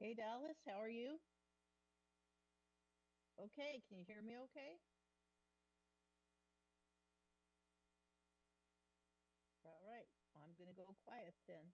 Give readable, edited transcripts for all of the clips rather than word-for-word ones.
Hey Dallas, how are you? Okay, can you hear me okay? All right, I'm gonna go quiet then.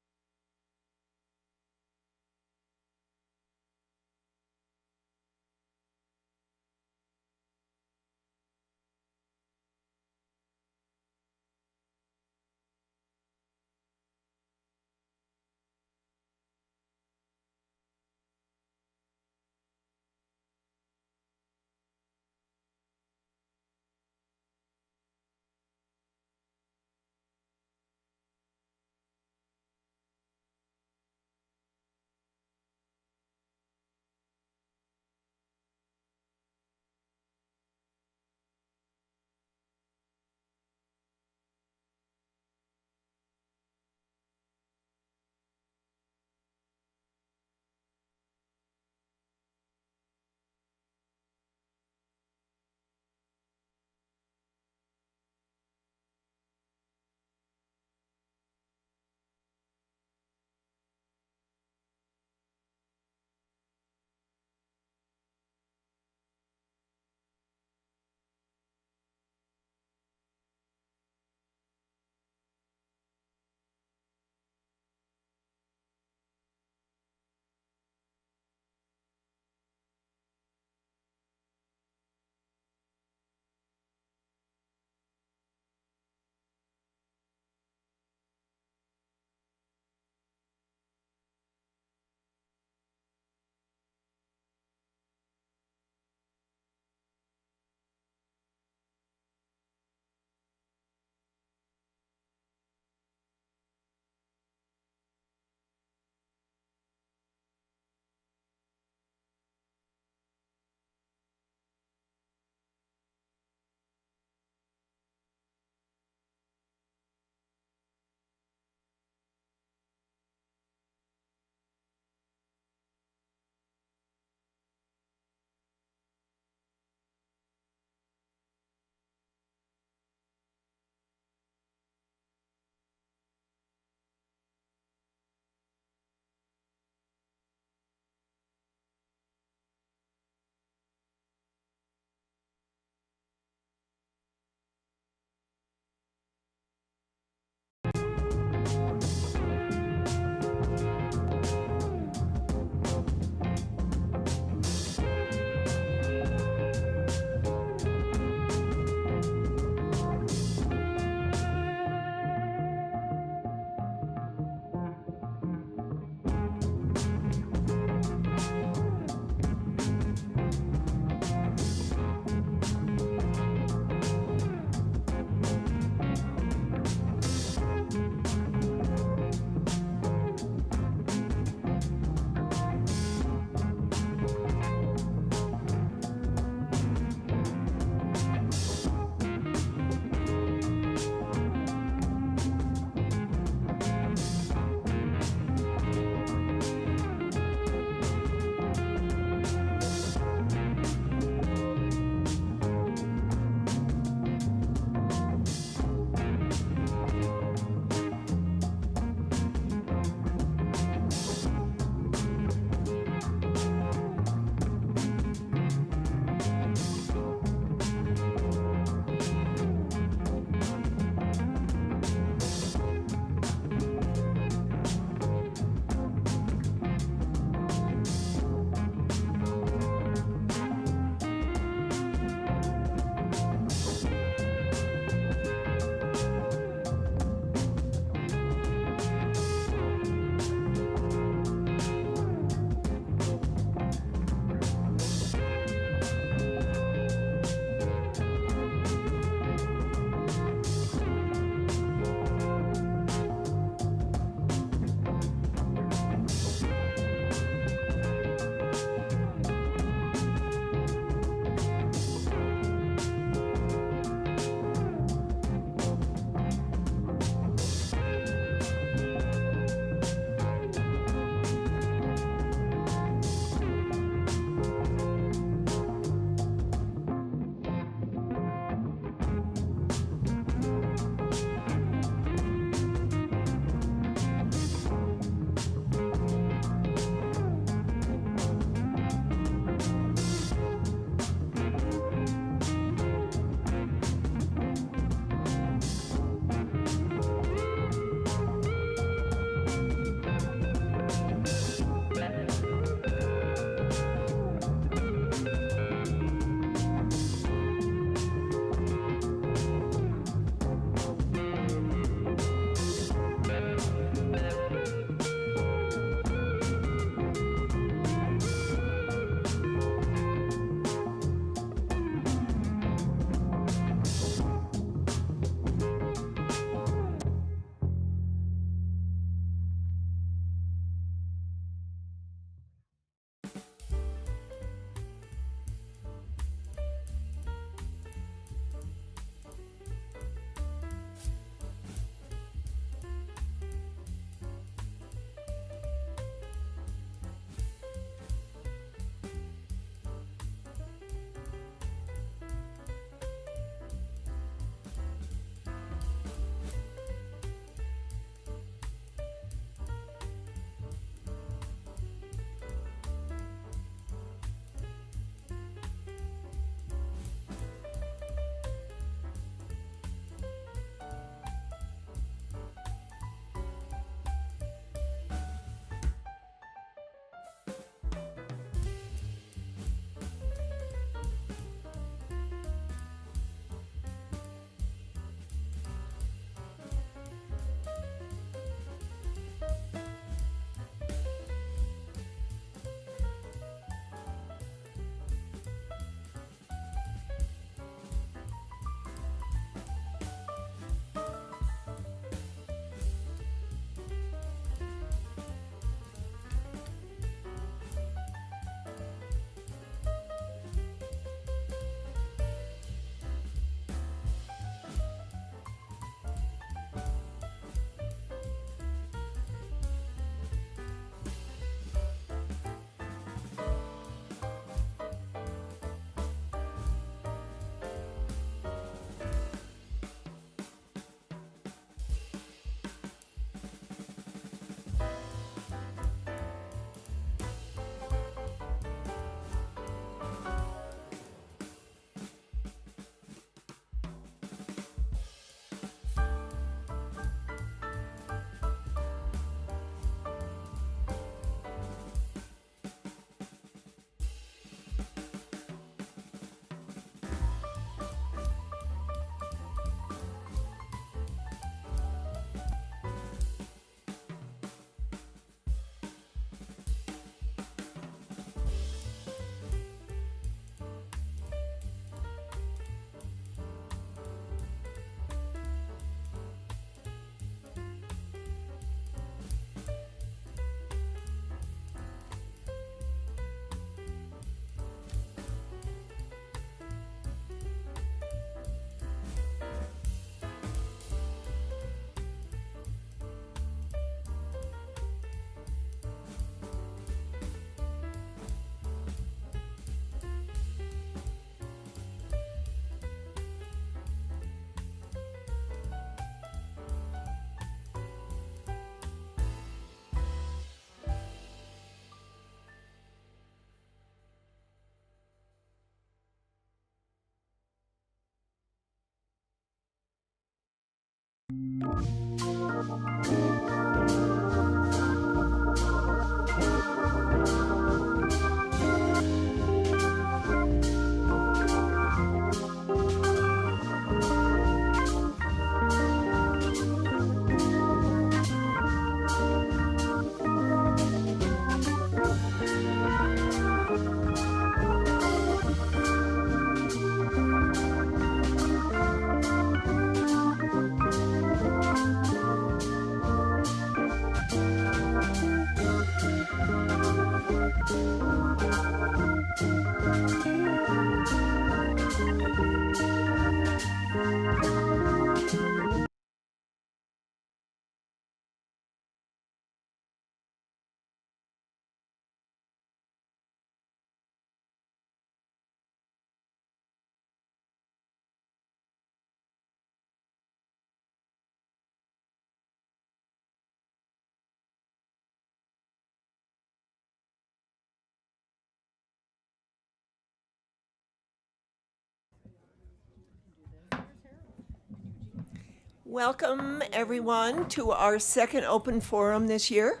Welcome, everyone, to our second open forum this year,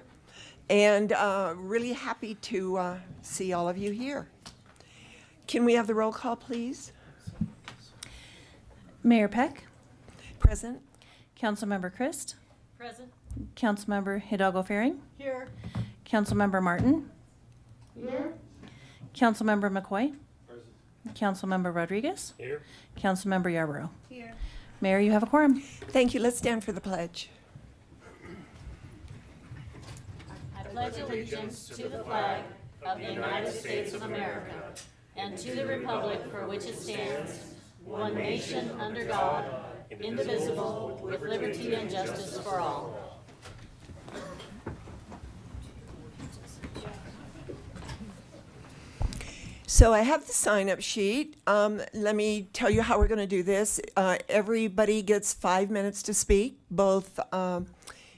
and really happy to see all of you here. Can we have the roll call, please? Mayor Peck, Present? Councilmember Christ, Present. Councilmember Hidalgo Faring, Here. Councilmember Martin, Councilmember McCoy, Councilmember Rodriguez, Here. Councilmember Yarborough. Here. Mayor, you have a quorum. Thank you. Let's stand for the pledge. I pledge allegiance to the flag of the United States of America and to the republic for which it stands, one nation under God, indivisible, with liberty and justice for all. So I have the sign-up sheet. Let me tell you how we're going to do this. Everybody gets 5 minutes to speak, both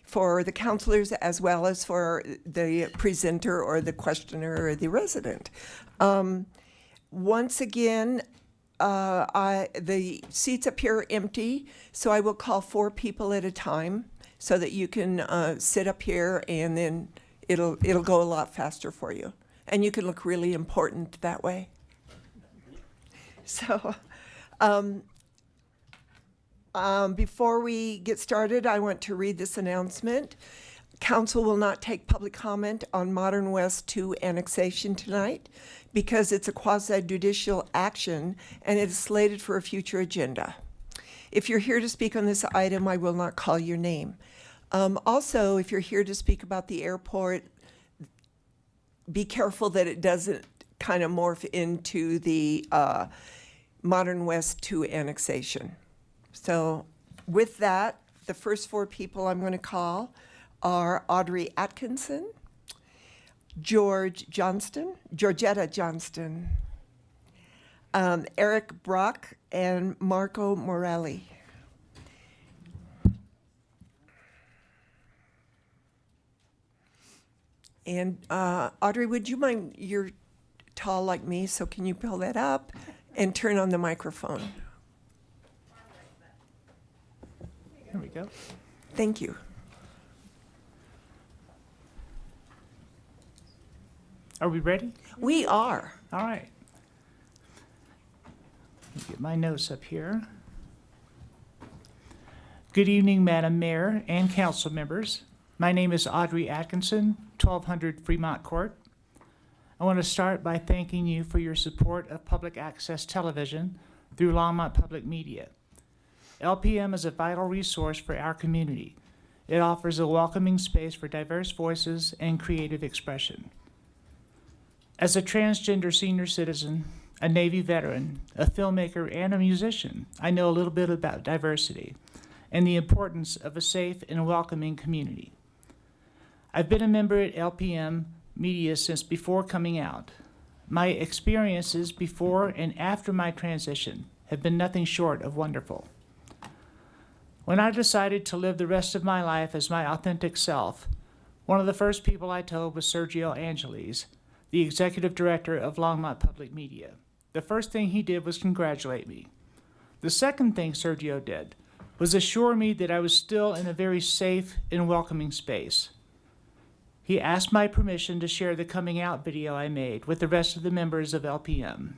for the counselors as well as for the presenter or the questioner or the resident. Once again, the seats up here are empty, so I will call 4 people at a time so that you can sit up here, and then it'll go a lot faster for you. And you can look really important that way. So, before we get started, I want to read this announcement. Council will not take public comment on Modern West 2 annexation tonight because it's a quasi-judicial action and it is slated for a future agenda. If you're here to speak on this item, I will not call your name. Also, if you're here to speak about the airport, be careful that it doesn't kind of morph into the Modern West 2 annexation. So with that, the first 4 people I'm going to call are Audrey Atkinson, Georgetta Johnston, Eric Brock, and Marco Morelli. And Audrey, would you mind, you're tall like me, so can you pull that up and turn on the microphone? There we go. Thank you. Are we ready? We are. All right. Let me get my notes up here. Good evening, Madam Mayor and council members. My name is Audrey Atkinson, 1200 Fremont Court. I want to start by thanking you for your support of public access television through Longmont Public Media. LPM is a vital resource for our community. It offers a welcoming space for diverse voices and creative expression. As a transgender senior citizen, a Navy veteran, a filmmaker, and a musician, I know a little bit about diversity and the importance of a safe and welcoming community. I've been a member at LPM Media since before coming out. My experiences before and after my transition have been nothing short of wonderful. When I decided to live the rest of my life as my authentic self, one of the first people I told was Sergio Angeles, the executive director of Longmont Public Media. The first thing he did was congratulate me. The second thing Sergio did was assure me that I was still in a very safe and welcoming space. He asked my permission to share the coming out video I made with the rest of the members of LPM.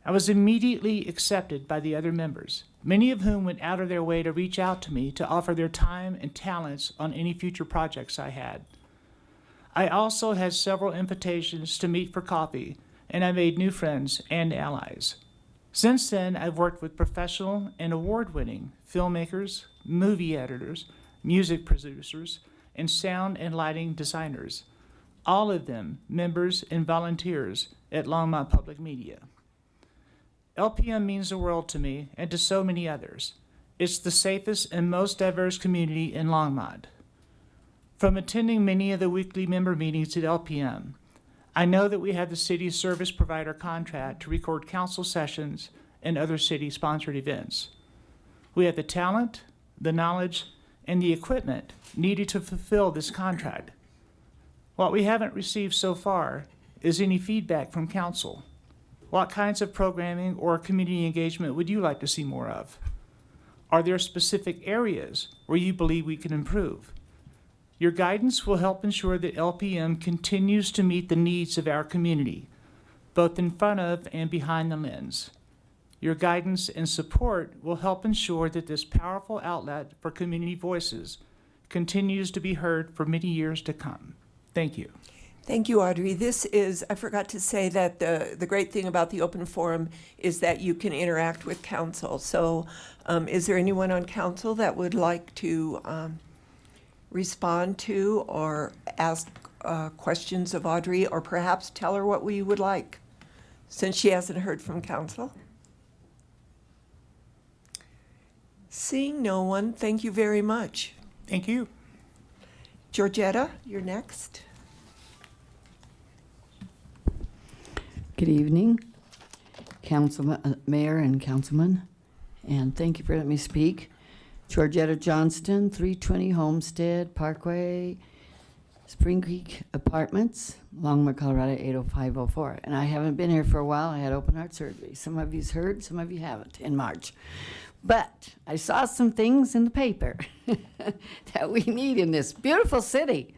I was immediately accepted by the other members, many of whom went out of their way to reach out to me to offer their time and talents on any future projects I had. I also had several invitations to meet for coffee, and I made new friends and allies. Since then, I've worked with professional and award-winning filmmakers, movie editors, music producers, and sound and lighting designers, all of them members and volunteers at Longmont Public Media. LPM means the world to me and to so many others. It's the safest and most diverse community in Longmont. From attending many of the weekly member meetings at LPM, I know that we have the city's service provider contract to record council sessions and other city-sponsored events. We have the talent, the knowledge, and the equipment needed to fulfill this contract. What we haven't received so far is any feedback from council. What kinds of programming or community engagement would you like to see more of? Are there specific areas where you believe we can improve? Your guidance will help ensure that LPM continues to meet the needs of our community, both in front of and behind the lens. Your guidance and support will help ensure that this powerful outlet for community voices continues to be heard for many years to come. Thank you. Thank you, Audrey. This is, I forgot to say that the great thing about the open forum is that you can interact with council. So is there anyone on council that would like to respond to or ask questions of Audrey, or perhaps tell her what we would like, since she hasn't heard from council? Seeing no one, thank you very much. Thank you. Georgetta, you're next. Good evening, Mayor and Councilman, and thank you for letting me speak. Georgetta Johnston, 320 Homestead Parkway, Spring Creek Apartments, Longmont, Colorado 80504. And I haven't been here for a while. I had open heart surgery. Some of you's heard, some of you haven't, in March. But I saw some things in the paper that we need in this beautiful city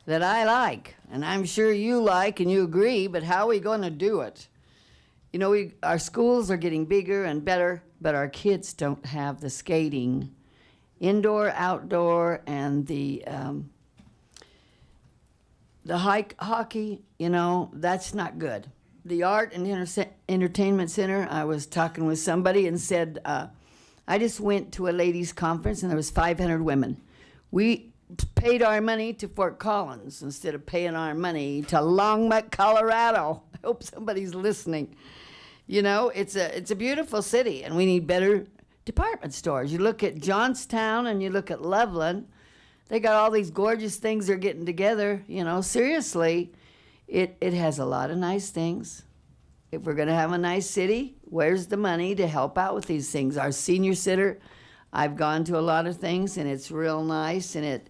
that I like, and I'm sure you like and you agree, but how are we going to do it? You know, our schools are getting bigger and better, but our kids don't have the skating, indoor, outdoor, and the hockey, you know, that's not good. The Art and Entertainment Center, I was talking with somebody and said, I just went to a ladies' conference and there was 500 women. We paid our money to Fort Collins instead of paying our money to Longmont, Colorado. I hope somebody's listening. You know, it's a beautiful city, and we need better department stores. You look at Johnstown and you look at Loveland, they got all these gorgeous things they're getting together. You know, seriously, it has a lot of nice things. If we're going to have a nice city, where's the money to help out with these things? Our senior center, I've gone to a lot of things, and it's real nice, and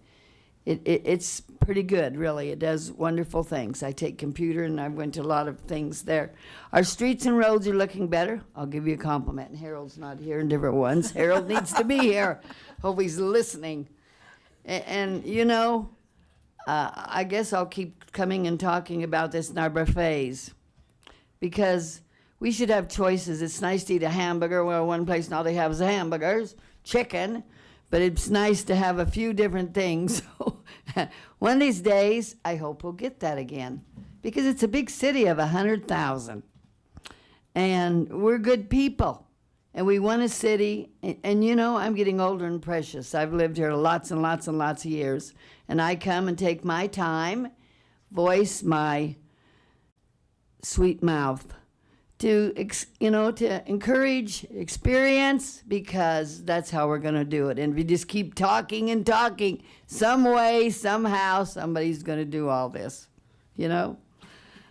it's pretty good, really. It does wonderful things. I take computer, and I went to a lot of things there. Our streets and roads are looking better. I'll give you a compliment. And Harold's not here, and different ones. Harold needs to be here. Hope he's listening. And you know, I guess I'll keep coming and talking about this in our buffets, because we should have choices. It's nice to eat a hamburger. Well, one place now they have is hamburgers, chicken, but it's nice to have a few different things. One of these days, I hope we'll get that again, because it's a big city of 100,000, and we're good people, and we want a city. And you know, I'm getting older and precious. I've lived here lots and lots and lots of years, and I come and take my time, voice my sweet mouth to encourage experience, because that's how we're going to do it. And if we just keep talking and talking, some way, somehow, somebody's going to do all this, you know.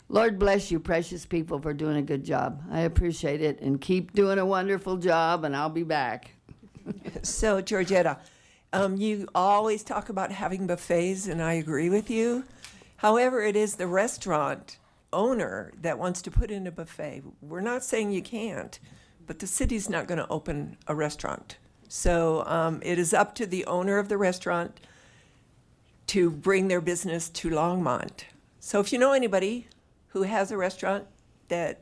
Lord bless you, precious people, for doing a good job. I appreciate it, and keep doing a wonderful job, and I'll be back. So, Georgetta, you always talk about having buffets, and I agree with you. However, it is the restaurant owner that wants to put in a buffet. We're not saying you can't, but the city's not going to open a restaurant So it is up to the owner of the restaurant to bring their business to Longmont. So if you know anybody who has a restaurant that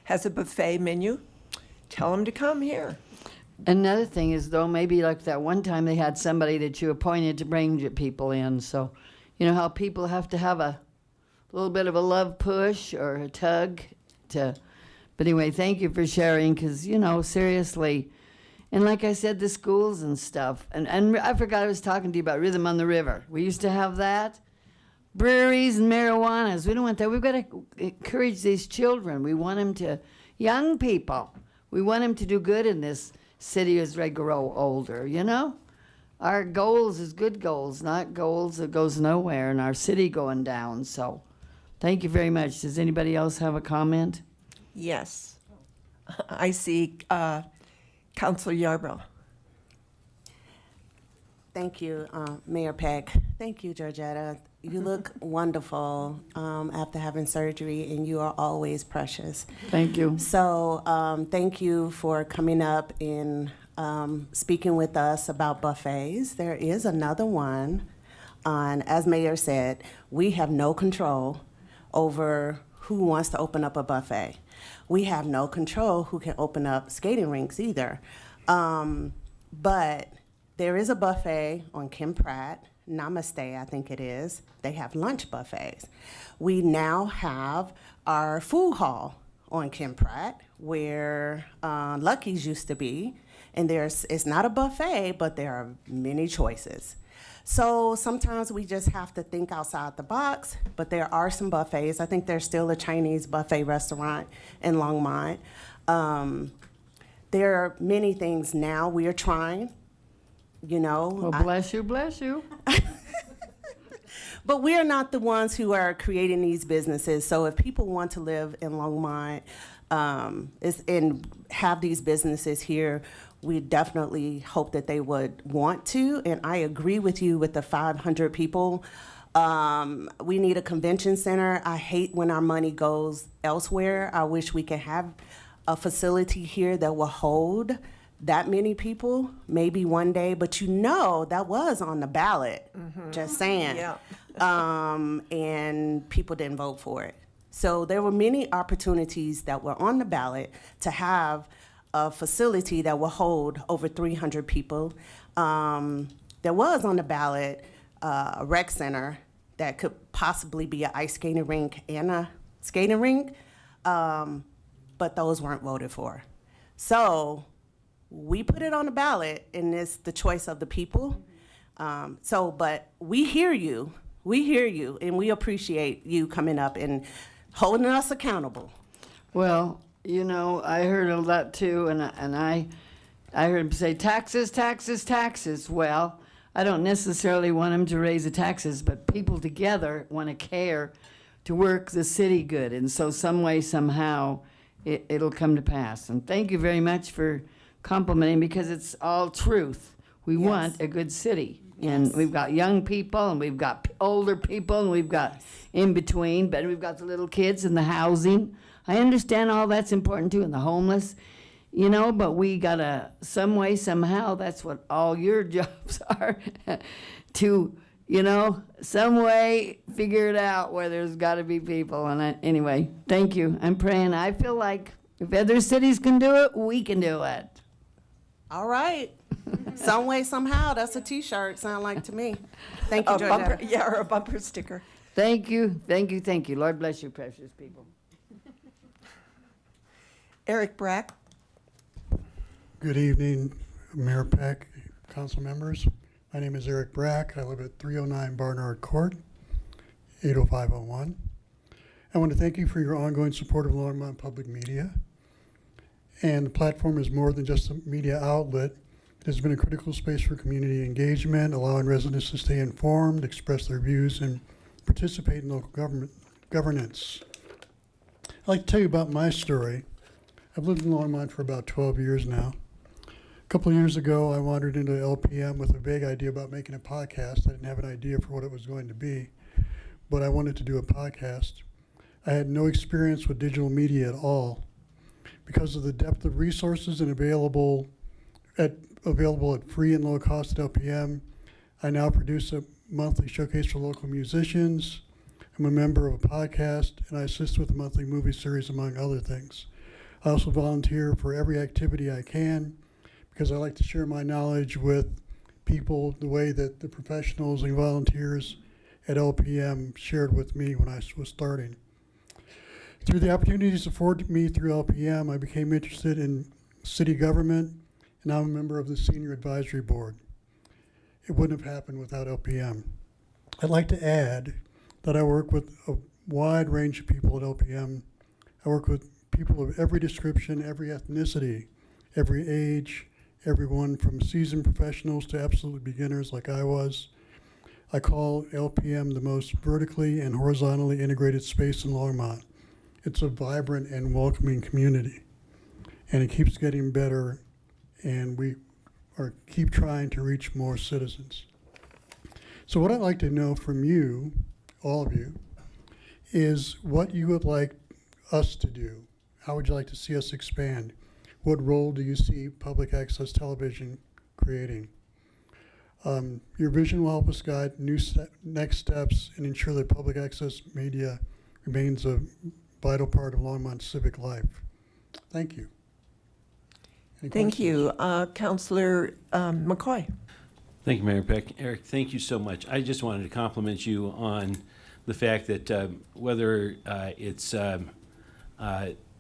has a buffet menu, tell them to come here. Another thing is, though, maybe like that one time they had somebody that you appointed to bring people in. So, you know how people have to have a little bit of a love push or a tug to. But anyway, thank you for sharing, because, you know, seriously. And like I said, the schools and stuff. And I forgot I was talking to you about Rhythm on the River. We used to have that. Breweries and marijuanas. We don't want that. We've got to encourage these children. We want them to, young people, we want them to do good in this city as they grow older, you know? Our goals is good goals, not goals that goes nowhere, and our city going down. So thank you very much. Does anybody else have a comment? Yes. I see Councilor Yarbrough. Thank you, Mayor Peck. Thank you, Georgetta. You look wonderful after having surgery, and you are always precious. Thank you. So thank you for coming up and speaking with us about buffets. There is another one on, as Mayor said, we have no control over who wants to open up a buffet. We have no control who can open up skating rinks either. But there is a buffet on Kim Pratt, Namaste, I think it is. They have lunch buffets. We now have our food hall on Kim Pratt, where Lucky's used to be. And it's not a buffet, but there are many choices. So sometimes we just have to think outside the box, but there are some buffets. I think there's still a Chinese buffet restaurant in Longmont. There are many things now we are trying, you know. Well, bless you, bless you. But we are not the ones who are creating these businesses. So if people want to live in Longmont and have these businesses here, we definitely hope that they would want to. And I agree with you with the 500 people. We need a convention center. I hate when our money goes elsewhere. I wish we could have a facility here that will hold that many people, maybe one day. But you know, that was on the ballot, just saying. Yeah. And people didn't vote for it. So there were many opportunities that were on the ballot to have a facility that will hold over 300 people. There was on the ballot a rec center that could possibly be an ice skating rink and a skating rink, but those weren't voted for. So we put it on the ballot, and it's the choice of the people. But we hear you, and we appreciate you coming up and holding us accountable. Well, you know, I heard of that too, and I heard him say taxes, taxes, taxes. Well, I don't necessarily want him to raise the taxes, but people together want to care to work the city good, and so some way, somehow, it'll come to pass. And thank you very much for complimenting, because it's all truth. We want a good city. And we've got young people, and we've got older people, and we've got in between, but we've got the little kids and the housing. I understand all that's important too, and the homeless, you know, but we gotta, some way, somehow, that's what all your jobs are, to, you know, some way figure it out where there's gotta be people. And anyway, thank you. I'm praying. I feel like if other cities can do it, we can do it. All right. Some way, somehow, that's a T-shirt, sound like to me. Thank you, A bumper, Georgetta. yeah, or a bumper sticker. Thank you, thank you, thank you. Lord bless you, precious people. Eric Brack. Good evening, Mayor Peck, council members. My name is Eric Brack. I live at 309 Barnard Court, 80501. I want to thank you for your ongoing support of Longmont Public Media. And the platform is more than just a media outlet. It has been a critical space for community engagement, allowing residents to stay informed, express their views, and participate in local governance. I'd like to tell you about my story. I've lived in Longmont for about 12 years now. A couple of years ago, I wandered into LPM with a vague idea about making a podcast. I didn't have an idea for what it was going to be, but I wanted to do a podcast. I had no experience with digital media at all. Because of the depth of resources and available available at free and low cost at LPM. I now produce a monthly showcase for local musicians. I'm a member of a podcast, and I assist with a monthly movie series, among other things. I also volunteer for every activity I can because I like to share my knowledge with people the way that the professionals and volunteers at LPM shared with me when I was starting. Through the opportunities afforded me through LPM, I became interested in city government, and now I'm a member of the Senior Advisory Board. It wouldn't have happened without LPM. I'd like to add that I work with a wide range of people at LPM. I work with people of every description, every ethnicity, every age, everyone from seasoned professionals to absolute beginners like I was. I call LPM the most vertically and horizontally integrated space in Longmont. It's a vibrant and welcoming community, and it keeps getting better, and we keep trying to reach more citizens. So what I'd like to know from you, all of you, is what you would like us to do. How would you like to see us expand? What role do you see public access television creating? Your vision will help us guide next steps and ensure that public access media remains a vital part of Longmont's civic life. Thank you. Any Thank questions? you. Councillor McCoy. Thank you, Mayor Peck. Eric, thank you so much. I just wanted to compliment you on the fact that whether it's at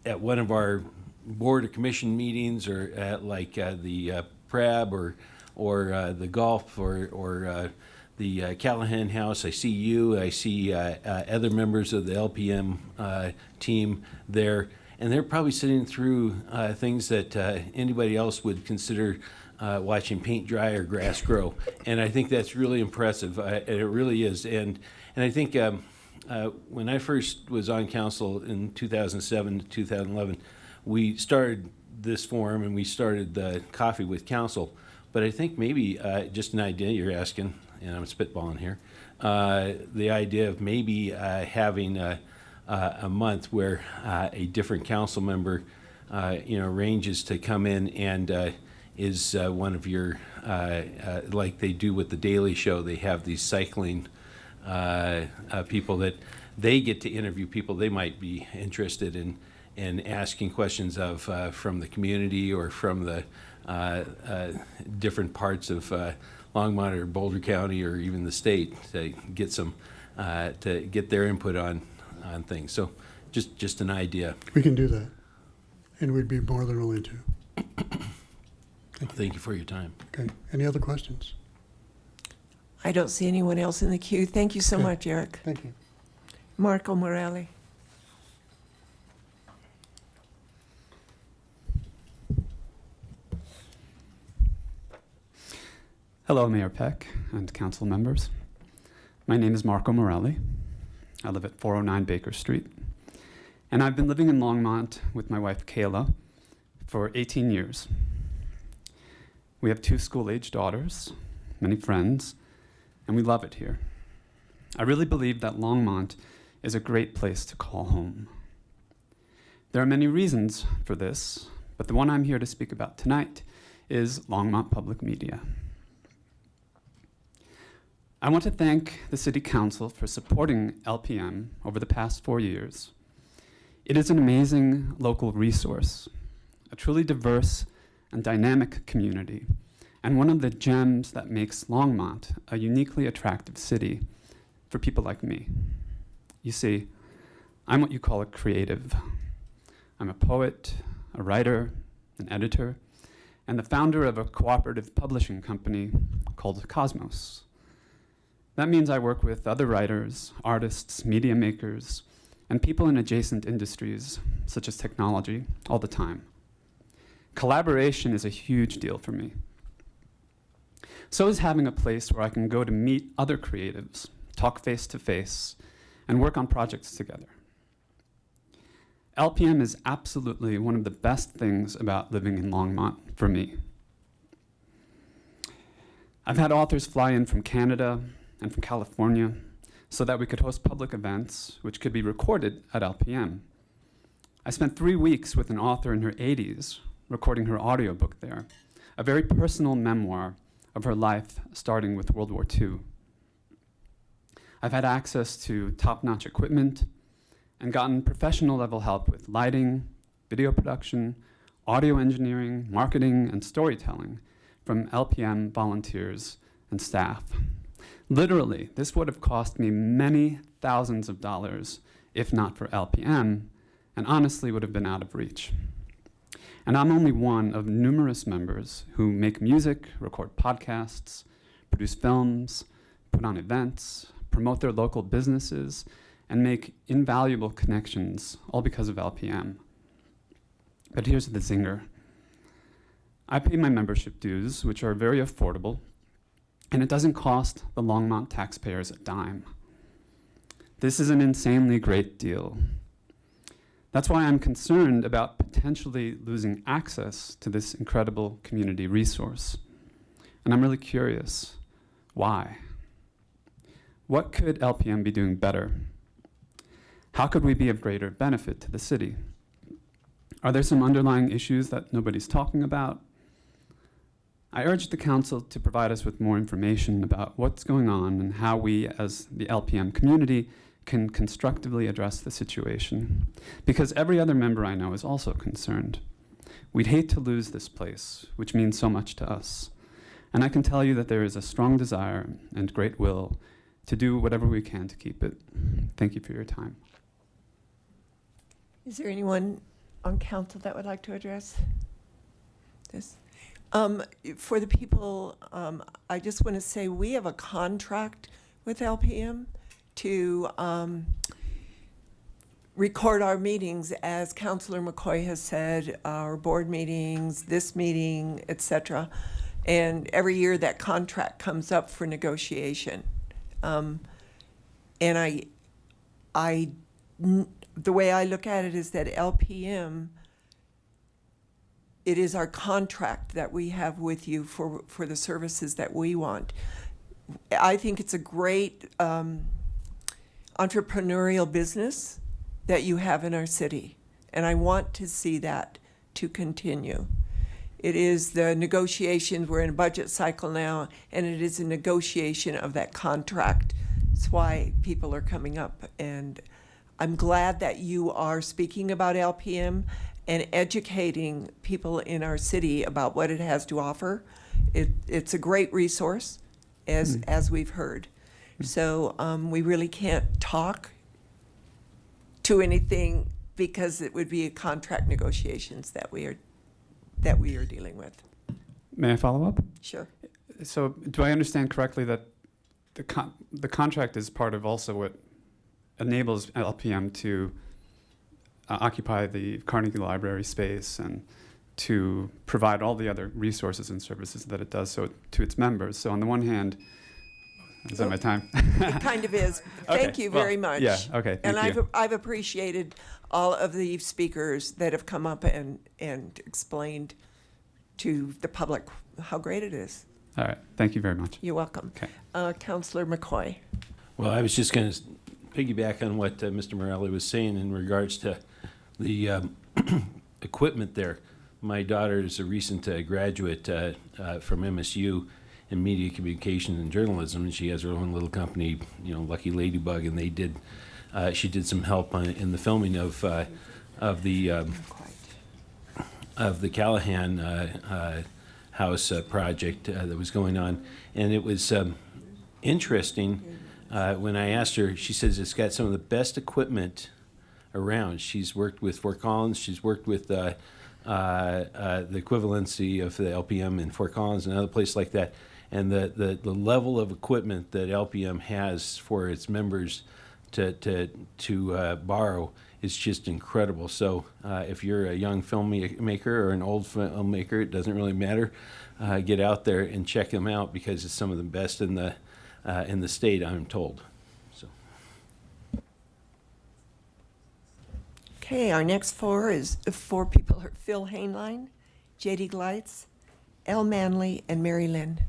one of our board or commission meetings or at like the PRAB or the golf or the Callahan House, I see you, I see other members of the LPM team there, and they're probably sitting through things that anybody else would consider watching paint dry or grass grow. And I think that's really impressive. It really is. And I think when I first was on council in 2007 to 2011, we started this forum and we started the Coffee with Council. But I think maybe just an idea you're asking, and I'm spitballing here, the idea of maybe having a month where a different council member, arranges to come in and is one of your, like they do with the Daily Show, they have these cycling people that they get to interview people they might be interested in asking questions of from the community or from the different parts of Longmont or Boulder County or even the state to get some to get their input on things. So just an idea. We can do that, and we'd be more than willing to. Thank you for your time. Okay. Any other questions? I don't see anyone else in the queue. Thank you so Okay. much, Eric. Thank you. Marco Morelli. Hello, Mayor Peck and council members. My name is Marco Morelli. I live at 409 Baker Street, and I've been living in Longmont with my wife, Kayla, for 18 years. We have 2 school-age daughters, many friends, and we love it here. I really believe that Longmont is a great place to call home. There are many reasons for this, but the one I'm here to speak about tonight is Longmont Public Media. I want to thank the City Council for supporting LPM over the past 4 years. It is an amazing local resource, a truly diverse and dynamic community, and one of the gems that makes Longmont a uniquely attractive city for people like me. You see, I'm what you call a creative. I'm a poet, a writer, an editor, and the founder of a cooperative publishing company called Cosmos. That means I work with other writers, artists, media makers, and people in adjacent industries, such as technology, all the time. Collaboration is a huge deal for me. So is having a place where I can go to meet other creatives, talk face to face, and work on projects together. LPM is absolutely one of the best things about living in Longmont for me. I've had authors fly in from Canada and from California so that we could host public events which could be recorded at LPM. I spent 3 weeks with an author in her 80s recording her audiobook there, a very personal memoir of her life starting with World War II. I've had access to top-notch equipment and gotten professional level help with lighting, video production, audio engineering, marketing, and storytelling from LPM volunteers and staff. Literally, this would have cost me many thousands of dollars if not for LPM, and honestly would have been out of reach. And I'm only one of numerous members who make music, record podcasts, produce films, put on events, promote their local businesses, and make invaluable connections, all because of LPM. But here's the zinger. I pay my membership dues, which are very affordable, and it doesn't cost the Longmont taxpayers a dime. This is an insanely great deal. That's why I'm concerned about potentially losing access to this incredible community resource. And I'm really curious, why? What could LPM be doing better? How could we be of greater benefit to the city? Are there some underlying issues that nobody's talking about? I urge the council to provide us with more information about what's going on and how we, as the LPM community, can constructively address the situation. Because every other member I know is also concerned. We'd hate to lose this place, which means so much to us. And I can tell you that there is a strong desire and great will to do whatever we can to keep it. Thank you for your time. Is there anyone on council that would like to address this? For the people, I just want to say we have a contract with LPM to record our meetings, as Councilor McCoy has said, our board meetings, this meeting, etc. And every year that contract comes up for negotiation. And the way I look at it is that LPM, it is our contract that we have with you for the services that we want. I think it's a great entrepreneurial business that you have in our city, and I want to see that to continue. It is the negotiations, we're in a budget cycle now, and it is a negotiation of that contract. That's why people are coming up, and I'm glad that you are speaking about LPM and educating people in our city about what it has to offer. It's a great resource, as we've heard. So we really can't talk to anything because it would be contract negotiations that we are dealing with. May I follow up? Sure. So do I understand correctly that the contract is part of also what enables LPM to occupy the Carnegie Library space and to provide all the other resources and services that it does so to its members? So on the one hand, is that my time? It kind of is. Thank you very much. Yeah, okay, thank and you. I've appreciated all of the speakers that have come up and explained to the public how great it is. All right, thank you very much. You're welcome. Okay. Councilor McCoy. Well, I was just going to piggyback on what Mr. Morelli was saying in regards to the equipment there. My daughter is a recent graduate from MSU in media communications and journalism, and she has her own little company, Lucky Ladybug, and she did some help in the filming of the Callahan House project that was going on, and it was interesting. When I asked her, she says it's got some of the best equipment around. She's worked with Fort Collins. She's worked with the equivalency of the LPM in Fort Collins and other places like that. And the level of equipment that LPM has for its members to borrow is just incredible. So if you're a young filmmaker or an old filmmaker, it doesn't really matter. Get out there and check them out because it's some of the best in the state, I'm told. So. Okay, our next four people are Phil Hainline, J.D. Gleitz, Elle Manley, and Mary Lynn.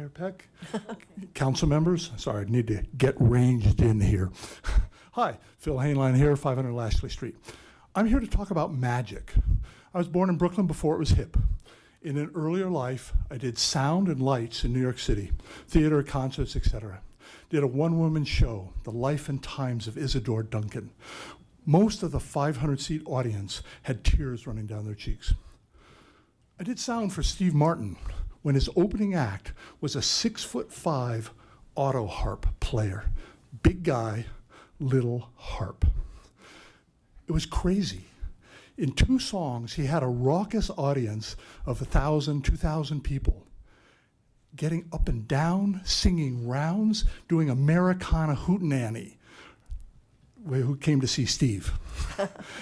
Mayor Peck. Council members, sorry, I need to get ranged in here. Hi, Phil Hainline here, 500 Lashley Street. I'm here to talk about magic. I was born in Brooklyn before it was hip. In an earlier life, I did sound and lights in New York City, theater, concerts, etc. Did a one-woman show, The Life and Times of Isadore Duncan. Most of the 500-seat audience had tears running down their cheeks. I did sound for Steve Martin when his opening act was a 6'5" auto harp player. Big guy, little harp. It was crazy. In 2 songs, he had a raucous audience of 1,000, 2,000 people, getting up and down, singing rounds, doing Americana hootenanny, who came to see Steve.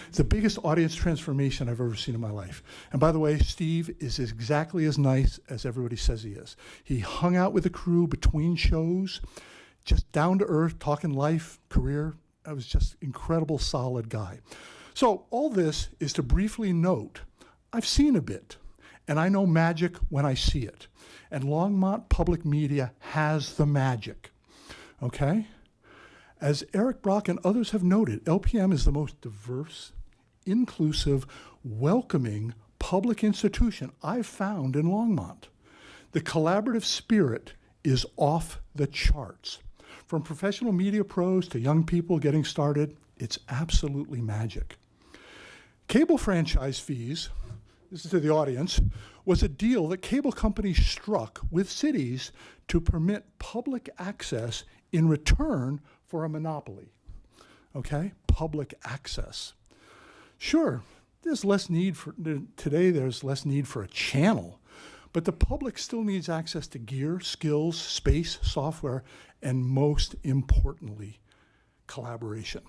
It's the biggest audience transformation I've ever seen in my life. And by the way, Steve is exactly as nice as everybody says he is. He hung out with the crew between shows, just down to earth, talking life, career. I was just incredible, solid guy. So all this is to briefly note, I've seen a bit, and I know magic when I see it. And Longmont Public Media has the magic, okay? As Eric Brock and others have noted, LPM is the most diverse, inclusive, welcoming public institution I've found in Longmont. The collaborative spirit is off the charts. From professional media pros to young people getting started, it's absolutely magic. Cable franchise fees, this is to the audience, was a deal that cable companies struck with cities to permit public access in return for a monopoly. Okay? Public access. Sure, there's less need for, today there's less need for a channel, but the public still needs access to gear, skills, space, software, and most importantly, collaboration.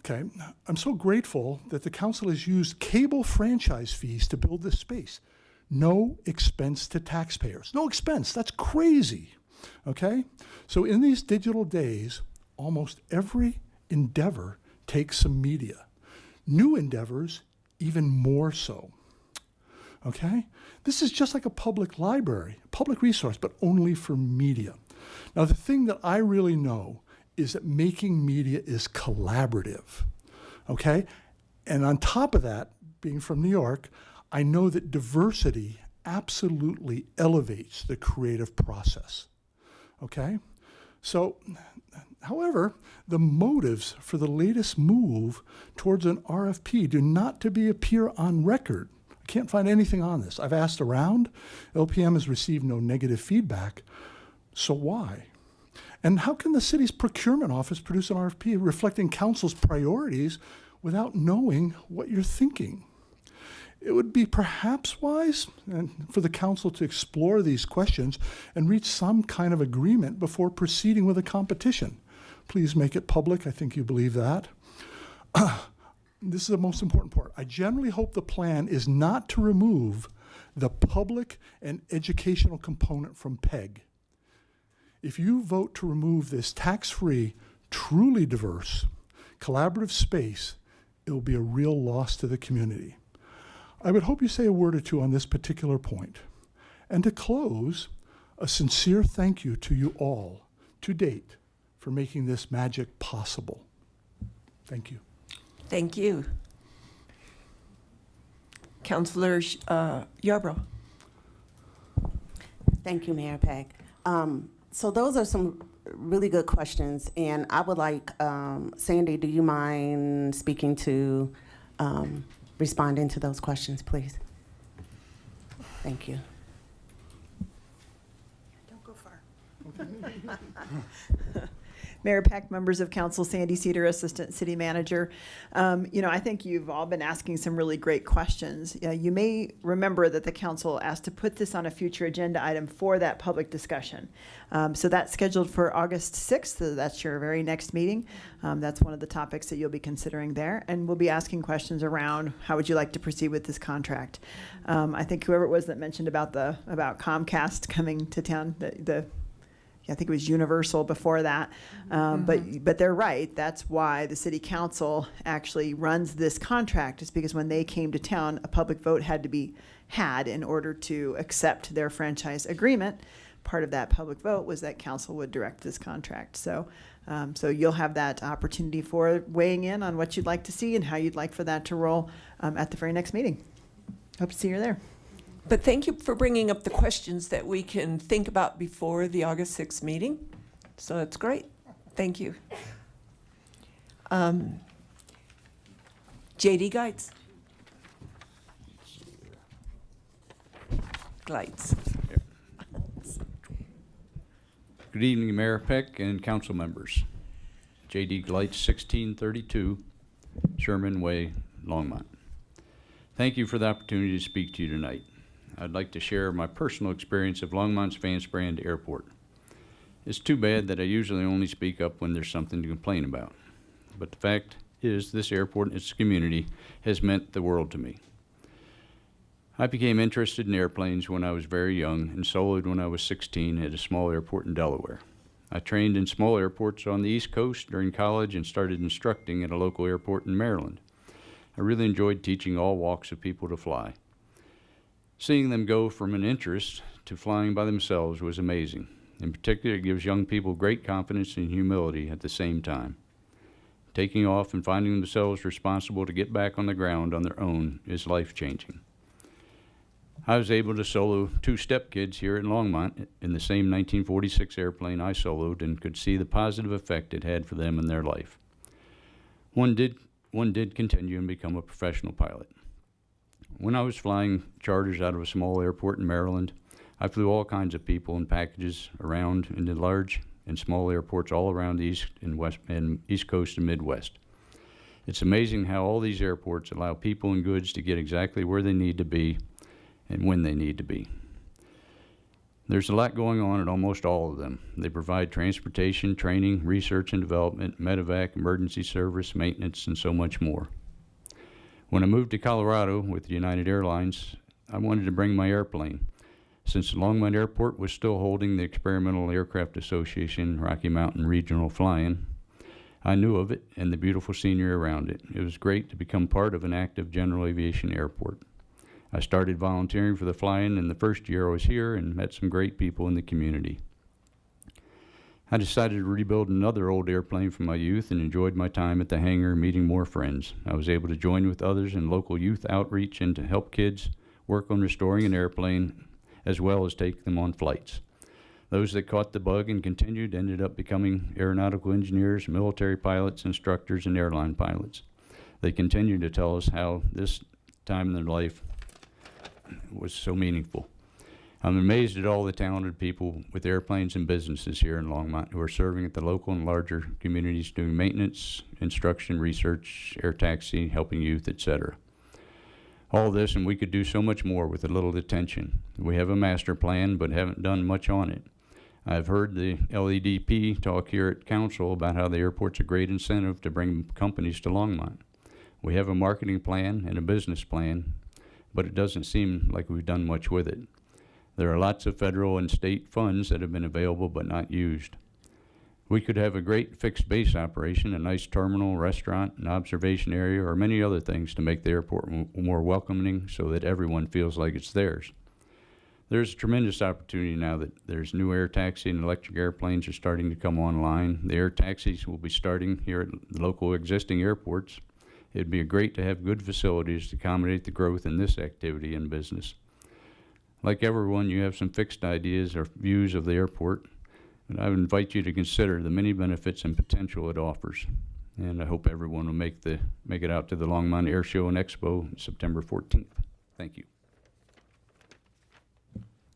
Okay, I'm so grateful that the council has used cable franchise fees to build this space. No expense to taxpayers. No expense, that's crazy. Okay, so in these digital days, almost every endeavor takes some media. New endeavors, even more so. Okay, this is just like a public library, a public resource, but only for media. Now, the thing that I really know is that making media is collaborative, okay? And on top of that, being from New York, I know that diversity absolutely elevates the creative process, okay? So, however, the motives for the latest move towards an RFP do not to be appear on record. I can't find anything on this. I've asked around. LPM has received no negative feedback. So why? And how can the city's procurement office produce an RFP reflecting council's priorities without knowing what you're thinking? It would be perhaps wise for the council to explore these questions and reach some kind of agreement before proceeding with a competition. Please make it public. I think you believe that. This is the most important part. I generally hope the plan is not to remove the public and educational component from PEG. If you vote to remove this tax-free, truly diverse, collaborative space, it will be a real loss to the community. I would hope you say a word or two on this particular point. And to close, a sincere thank you to you all, to date, for making this magic possible. Thank you. Thank you. Councilor Yarbrough. Thank you, Mayor Peck. So those are some really good questions, and I would like, Sandy, do you mind speaking to, responding to those questions, please? Thank you. Don't go far. Mayor Peck, members of council, Sandy Cedar, Assistant City Manager. I think you've all been asking some really great questions. You may remember that the council asked to put this on a future agenda item for that public discussion. So that's scheduled for August 6th. So that's your very next meeting. That's one of the topics that you'll be considering there. And we'll be asking questions around how would you like to proceed with this contract. I think whoever it was that mentioned about Comcast coming to town, I think it was Universal before that, but they're right. That's why the city council actually runs this contract. Is because when they came to town, a public vote had to be had in order to accept their franchise agreement. Part of that public vote was that council would direct this contract. So, so you'll have that opportunity for weighing in on what you'd like to see and how you'd like for that to roll at the very next meeting. Hope to see you there. But thank you for bringing up the questions that we can think about before the August 6th meeting. So that's great. Thank you. J.D. Geitz. Gleitz. Good evening, Mayor Peck and council members. J.D. Gleitz, 1632 Sherman Way, Longmont. Thank you for the opportunity to speak to you tonight. I'd like to share my personal experience of Longmont's Vance Brand Airport. It's too bad that I usually only speak up when there's something to complain about. But the fact is, this airport and its community has meant the world to me. I became interested in airplanes when I was very young and soloed when I was 16 at a small airport in Delaware. I trained in small airports on the East Coast during college and started instructing at a local airport in Maryland. I really enjoyed teaching all walks of people to fly. Seeing them go from an interest to flying by themselves was amazing. In particular, it gives young people great confidence and humility at the same time. Taking off and finding themselves responsible to get back on the ground on their own is life-changing. I was able to solo 2 stepkids here in Longmont in the same 1946 airplane I soloed and could see the positive effect it had for them in their life. One did continue and become a professional pilot. When I was flying charters out of a small airport in Maryland, I flew all kinds of people and packages around into large and small airports all around the East and West and East Coast and Midwest. It's amazing how all these airports allow people and goods to get exactly where they need to be and when they need to be. There's a lot going on at almost all of them. They provide transportation, training, research and development, medevac, emergency service, maintenance, and so much more. When I moved to Colorado with United Airlines, I wanted to bring my airplane. Since Longmont Airport was still holding the Experimental Aircraft Association Rocky Mountain Regional Fly-In, I knew of it and the beautiful scenery around it. It was great to become part of an active general aviation airport. I started volunteering for the fly-in in the first year I was here and met some great people in the community. I decided to rebuild another old airplane from my youth and enjoyed my time at the hangar meeting more friends. I was able to join with others in local youth outreach and to help kids work on restoring an airplane as well as take them on flights. Those that caught the bug and continued ended up becoming aeronautical engineers, military pilots, instructors, and airline pilots. They continue to tell us how this time in their life was so meaningful. I'm amazed at all the talented people with airplanes and businesses here in Longmont who are serving at the local and larger communities doing maintenance, instruction, research, air taxi, helping youth, etc. All this, and we could do so much more with a little attention. We have a master plan, but haven't done much on it. I've heard the LEDP talk here at council about how the airport's a great incentive to bring companies to Longmont. We have a marketing plan and a business plan, but it doesn't seem like we've done much with it. There are lots of federal and state funds that have been available but not used. We could have a great fixed base operation, a nice terminal, restaurant, an observation area, or many other things to make the airport more welcoming so that everyone feels like it's theirs. There's a tremendous opportunity now that there's new air taxi and electric airplanes are starting to come online. The air taxis will be starting here at the local existing airports. It'd be great to have good facilities to accommodate the growth in this activity and business. Like everyone, you have some fixed ideas or views of the airport, but I would invite you to consider the many benefits and potential it offers. And I hope everyone will make it out to the Longmont Air Show and Expo September 14th. Thank you.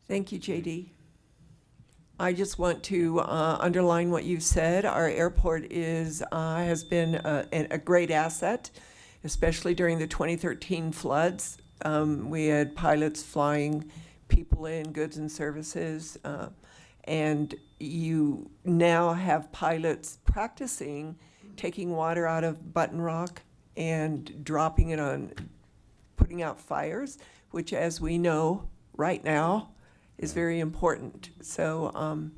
Thank you, J.D. I just want to underline what you've said. Our airport has been a great asset, especially during the 2013 floods. We had pilots flying people in, goods and services, and you now have pilots practicing taking water out of Button Rock and dropping it on, putting out fires, which, as we know right now, is very important. So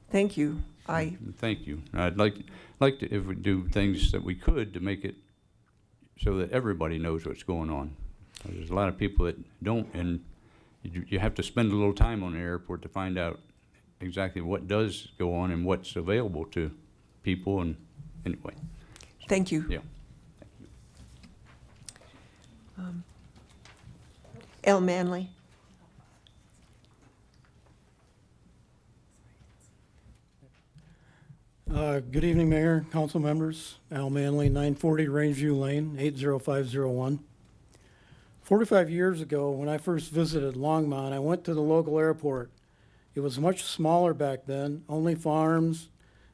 thank you. Thank you. I'd like to, if we do things that we could to make it so that everybody knows what's going on. There's a lot of people that don't, and you have to spend a little time on the airport to find out exactly what does go on and what's available to people. And anyway, Thank you. yeah. L. Manley. Good evening, Mayor, council members. Al Manley, 940 Rangeview Lane, 80501. 45 years ago, when I first visited Longmont, I went to the local airport. It was much smaller back then. Only farms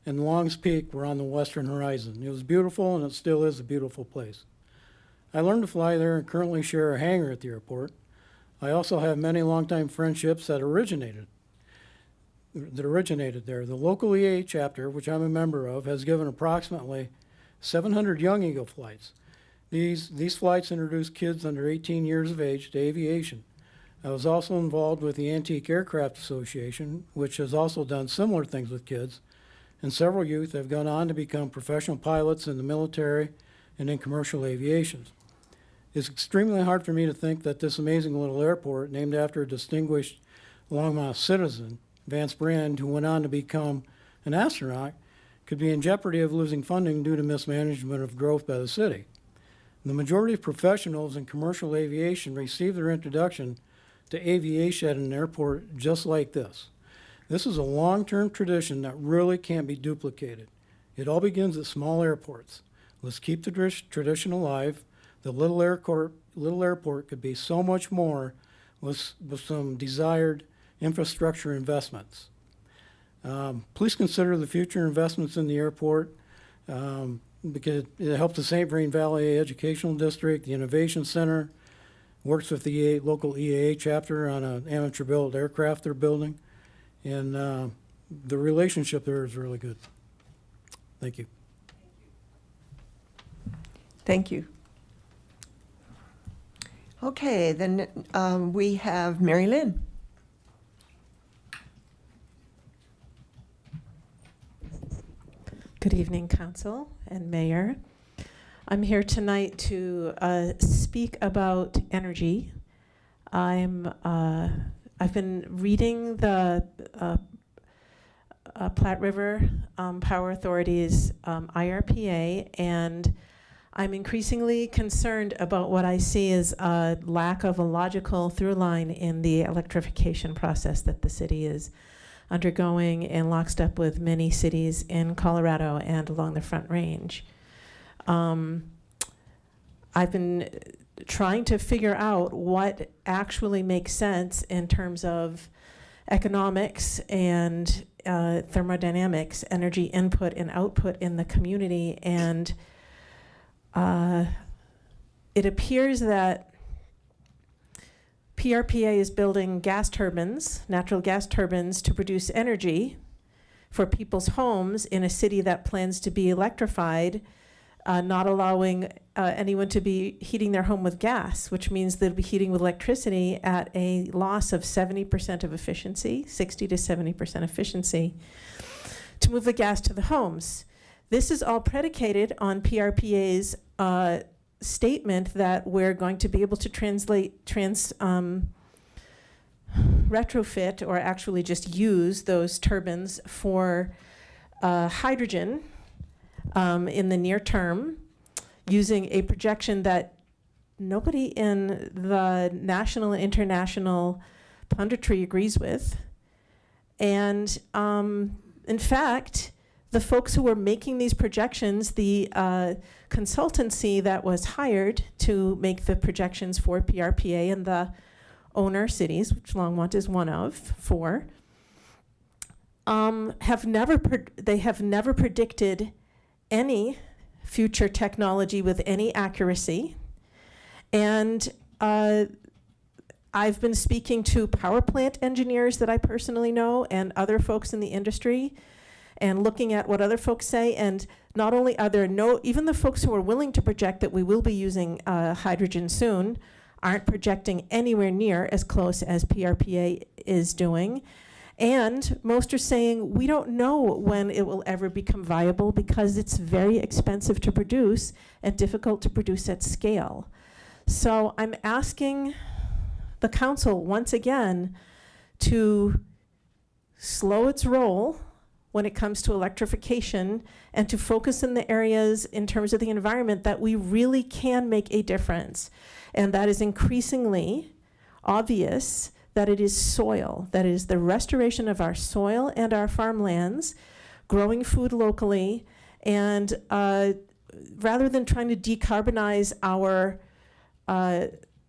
and Long's Peak were on the western horizon. It was beautiful, and it still is a beautiful place. I learned to fly there and currently share a hangar at the airport. I also have many longtime friendships that originated there. The local EA chapter, which I'm a member of, has given approximately 700 Young Eagle flights. These flights introduce kids under 18 years of age to aviation. I was also involved with the Antique Aircraft Association, which has also done similar things with kids, and several youth have gone on to become professional pilots in the military and in commercial aviation. It's extremely hard for me to think that this amazing little airport, named after a distinguished Longmont citizen, Vance Brand, who went on to become an astronaut, could be in jeopardy of losing funding due to mismanagement of growth by the city. The majority of professionals in commercial aviation receive their introduction to aviation at an airport just like this. This is a long-term tradition that really can't be duplicated. It all begins at small airports. Let's keep the tradition alive. The little airport could be so much more with some desired infrastructure investments. Please consider the future investments in the airport because it helps the St. Vrain Valley Educational District, the Innovation Center, works with the local EAA chapter on an amateur-built aircraft they're building, and the relationship there is really good. Thank you. Thank you. Okay, then we have Mary Lynn. Good evening, Council and Mayor. I'm here tonight to speak about energy. I've been reading the Platte River Power Authority's IRPA, and I'm increasingly concerned about what I see as a lack of a logical through line in the electrification process that the city is undergoing in lockstep with many cities in Colorado and along the Front Range. I've been trying to figure out what actually makes sense in terms of economics and thermodynamics, energy input and output in the community, and it appears that PRPA is building gas turbines, natural gas turbines, to produce energy for people's homes in a city that plans to be electrified, not allowing anyone to be heating their home with gas, which means they'll be heating with electricity at a loss of 70% of efficiency, 60 to 70% efficiency, to move the gas to the homes. This is all predicated on PRPA's statement that we're going to be able to retrofit or actually just use those turbines for hydrogen in the near term, using a projection that nobody in the national and international punditry agrees with. And in fact, the folks who were making these projections, the consultancy that was hired to make the projections for PRPA and the owner cities, which Longmont is one of 4, have never predicted any future technology with any accuracy. And I've been speaking to power plant engineers that I personally know and other folks in the industry, and looking at what other folks say, and not only are there even the folks who are willing to project that we will be using hydrogen soon aren't projecting anywhere near as close as PRPA is doing. And most are saying we don't know when it will ever become viable because it's very expensive to produce and difficult to produce at scale. So I'm asking the council once again to slow its roll when it comes to electrification and to focus in the areas in terms of the environment that we really can make a difference. And that is increasingly obvious that it is soil, that is the restoration of our soil and our farmlands, growing food locally, and rather than trying to decarbonize our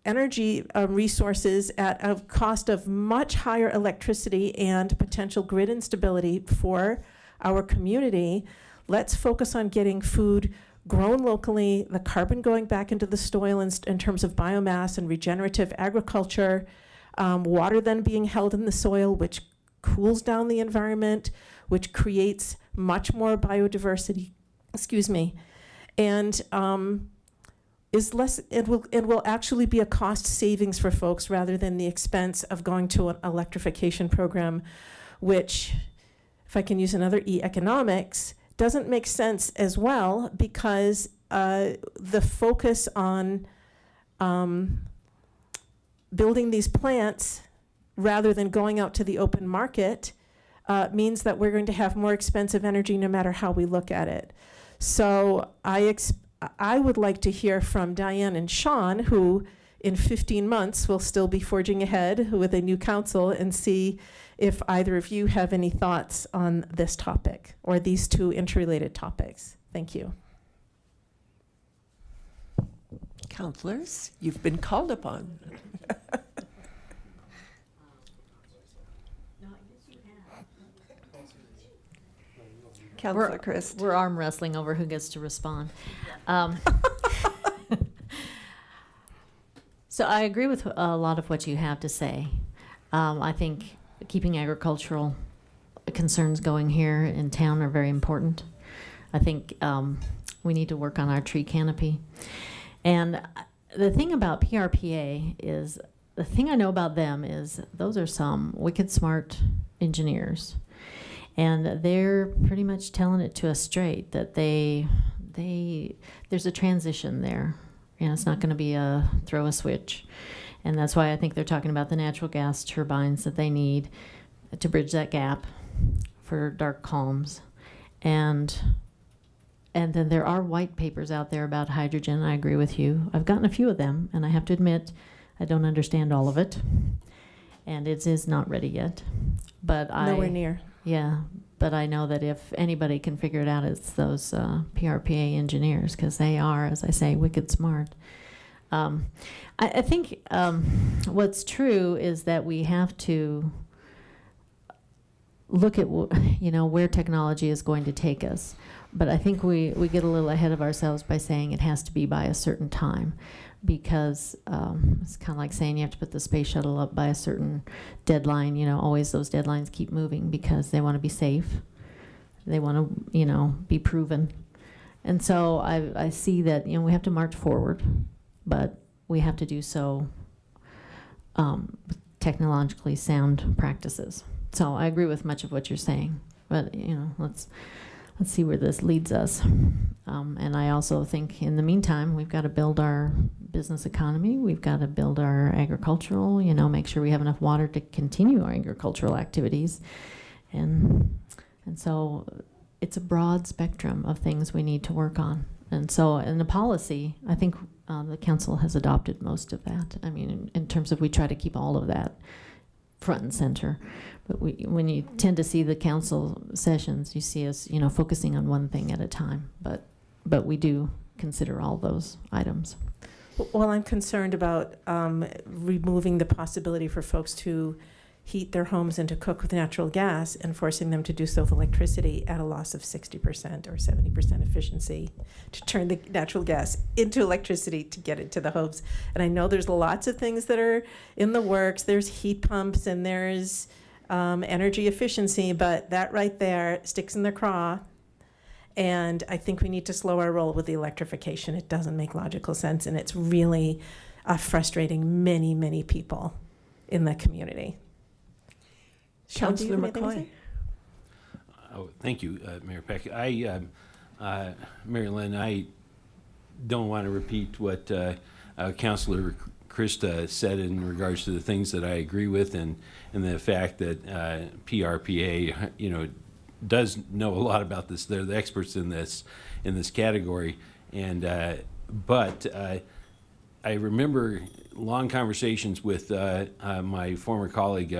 energy resources at a cost of much higher electricity and potential grid instability for our community, let's focus on getting food grown locally, the carbon going back into the soil in terms of biomass and regenerative agriculture, water then being held in the soil, which cools down the environment, which creates much more biodiversity, and is less, it will actually be a cost savings for folks rather than the expense of going to an electrification program, which, if I can use another E, economics, doesn't make sense as well, because the focus on building these plants rather than going out to the open market means that we're going to have more expensive energy no matter how we look at it. So I would like to hear from Diane and Sean, who in 15 months will still be forging ahead with a new council, and see if either of you have any thoughts on this topic or these two interrelated topics. Thank you. Councilors, you've been called upon. Councilor Christ. We're arm wrestling over who gets to respond. So I agree with a lot of what you have to say. I think keeping agricultural concerns going here in town are very important. I think we need to work on our tree canopy. And the thing about PRPA is, the thing I know about them is those are some wicked smart engineers. And they're pretty much telling it to us straight that there's a transition there, and it's not going to be a throw a switch. And that's why I think they're talking about the natural gas turbines that they need to bridge that gap for dark calms. And then there are white papers out there about hydrogen. I agree with you. I've gotten a few of them, and I have to admit I don't understand all of it, and it is not ready yet. But Nowhere near. Yeah, but I know that if anybody can figure it out, it's those PRPA engineers, because they are, as I say, wicked smart. I think what's true is that we have to look at where technology is going to take us. But I think we get a little ahead of ourselves by saying it has to be by a certain time, because it's kind of like saying you have to put the space shuttle up by a certain deadline. Always those deadlines keep moving because they want to be safe. They want to, be proven. And so I see that, we have to march forward, but we have to do so with technologically sound practices. So I agree with much of what you're saying, but, let's see where this leads us. And I also think in the meantime, we've got to build our business economy. We've got to build our agricultural, make sure we have enough water to continue our agricultural activities. And so it's a broad spectrum of things we need to work on. And so in the policy, I think the council has adopted most of that. I mean, in terms of we try to keep all of that front and center. But when you tend to see the council sessions, you see us, focusing on one thing at a time. But we do consider all those items. Well, I'm concerned about removing the possibility for folks to heat their homes and to cook with natural gas and forcing them to do so with electricity at a loss of 60% or 70% efficiency to turn the natural gas into electricity to get it to the homes. And I know there's lots of things that are in the works. There's heat pumps and there's energy efficiency, but that right there sticks in the craw. And I think we need to slow our roll with the electrification. It doesn't make logical sense, and it's really frustrating many, many people in the community. Sean, do you have anything to say? Oh, thank you, Mayor Peck. Mary Lynn, I don't want to repeat what Councilor Krista said in regards to the things that I agree with, and the fact that PRPA, does know a lot about this. They're the experts in this category, and but I remember long conversations with my former colleague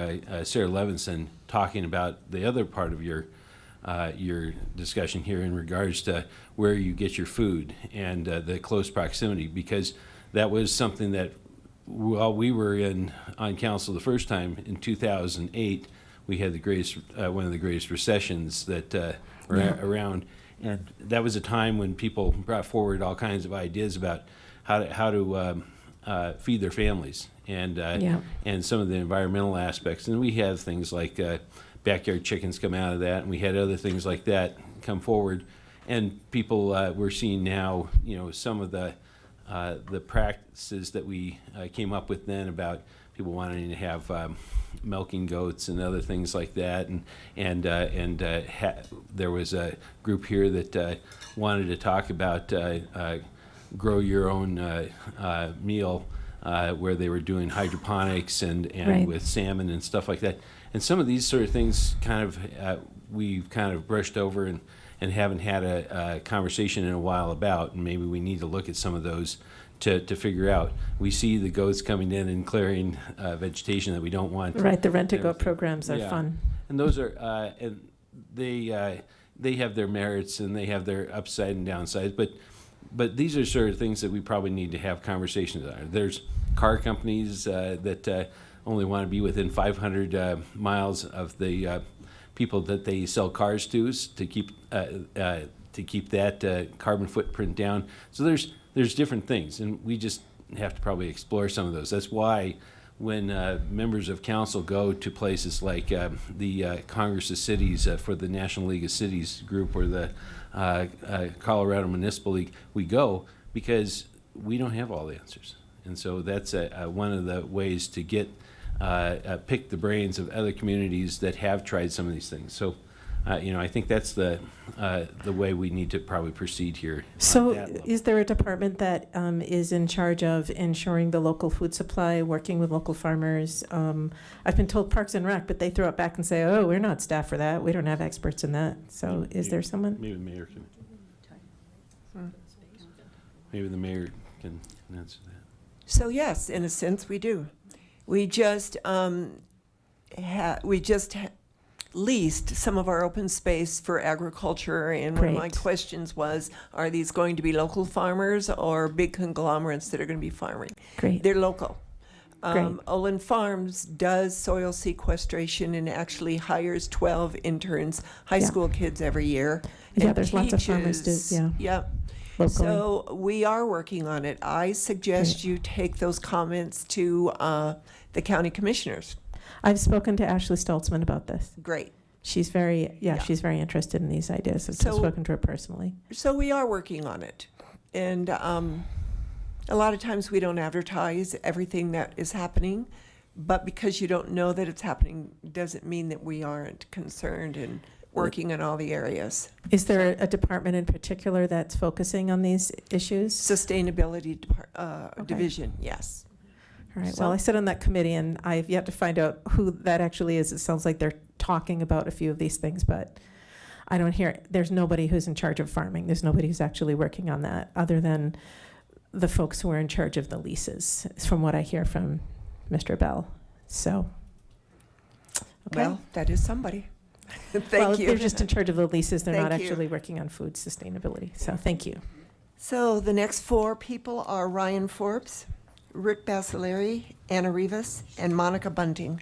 Sarah Levinson talking about the other part of your discussion here in regards to where you get your food and the close proximity, because that was something that while we were on council the first time in 2008, we had the greatest one of the greatest recessions that were around, and that was a time when people brought forward all kinds of ideas about how to feed their families and some of the environmental aspects. And we have things like backyard chickens come out of that, and we had other things like that come forward. And people we're seeing now, some of the practices that we came up with then about people wanting to have milking goats and other things like that, and there was a group here that wanted to talk about grow your own meal, where they were doing hydroponics and Right. with salmon and stuff like that. And some of these sort of things we've kind of brushed over and haven't had a conversation in a while about, and maybe we need to look at some of those to figure out. We see the goats coming in and clearing vegetation that we don't want. Right, the rent-a-goat programs are Yeah. fun. And those are, and they have their merits and they have their upside and downsides, but these are sort of things that we probably need to have conversations on. There's car companies that only want to be within 500 miles of the people that they sell cars to keep that carbon footprint down. So there's different things, and we just have to probably explore some of those. That's why when members of council go to places like the Congress of Cities for the National League of Cities group or the Colorado Municipal League, we go because we don't have all the answers. And so that's one of the ways to get pick the brains of other communities that have tried some of these things. So, I think that's the way we need to probably proceed here. So on that level. is there a department that is in charge of ensuring the local food supply, working with local farmers? I've been told Parks and Rec, but they throw it back and say, oh, we're not staffed for that. We don't have experts in that. So is there someone? Maybe the mayor can. Maybe the mayor can answer that. So yes, in a sense, we do. We just leased some of our open space for agriculture, and one of my Great. questions was, are these going to be local farmers or big conglomerates that are going to be farming? Great. They're local. Great. Olin Farms does soil sequestration and actually hires 12 interns, high Yeah. school kids every year. Yeah, and there's lots of farmers do, teaches- yeah. Yep. Locally. So we are working on it. I suggest you take those comments to the county commissioners. I've spoken to Ashley Stoltzman about this. Great. She's very, Yeah. she's very interested in these ideas. I've So- spoken to her personally. So we are working on it. And a lot of times we don't advertise everything that is happening, but because you don't know that it's happening doesn't mean that we aren't concerned and working in all the areas. Is there a department in particular that's focusing on these issues? Sustainability Okay. division, yes. All right, So- well, I sit on that committee, and I've yet to find out who that actually is. It sounds like they're talking about a few of these things, but I don't hear, there's nobody who's in charge of farming. There's nobody who's actually working on that, other than the folks who are in charge of the leases, from what I hear from Mr. Bell. So, okay. Well, that is somebody. Well, Thank you. they're just in charge of the leases. They're not Thank you. actually working on food sustainability. So, thank you. So the next four people are Ryan Forbes, Rick Basilari, Anna Rivas, and Monica Bunting.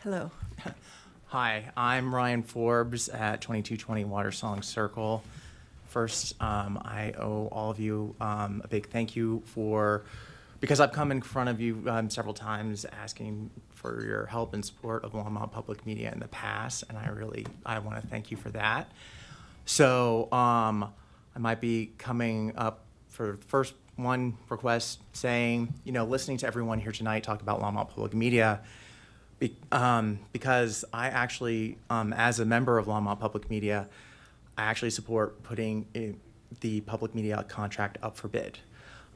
Hello. Hi, I'm Ryan Forbes at 2220 Watersong Circle. First, I owe all of you a big thank you for because I've come in front of you several times asking for your help and support of Longmont Public Media in the past, and I want to thank you for that. So I might be coming up for the first one request saying, listening to everyone here tonight talk about Longmont Public Media, because I actually, as a member of Longmont Public Media, I actually support putting the public media contract up for bid.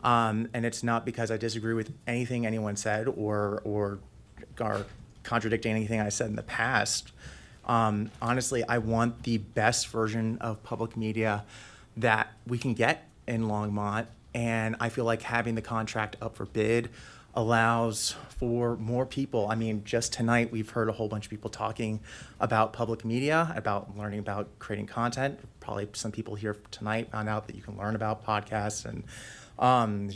And it's not because I disagree with anything anyone said or contradicting anything I said in the past. Honestly, I want the best version of public media that we can get in Longmont, and I feel like having the contract up for bid allows for more people. I mean, just tonight we've heard a whole bunch of people talking about public media, about learning about creating content. Probably some people here tonight found out that you can learn about podcasts and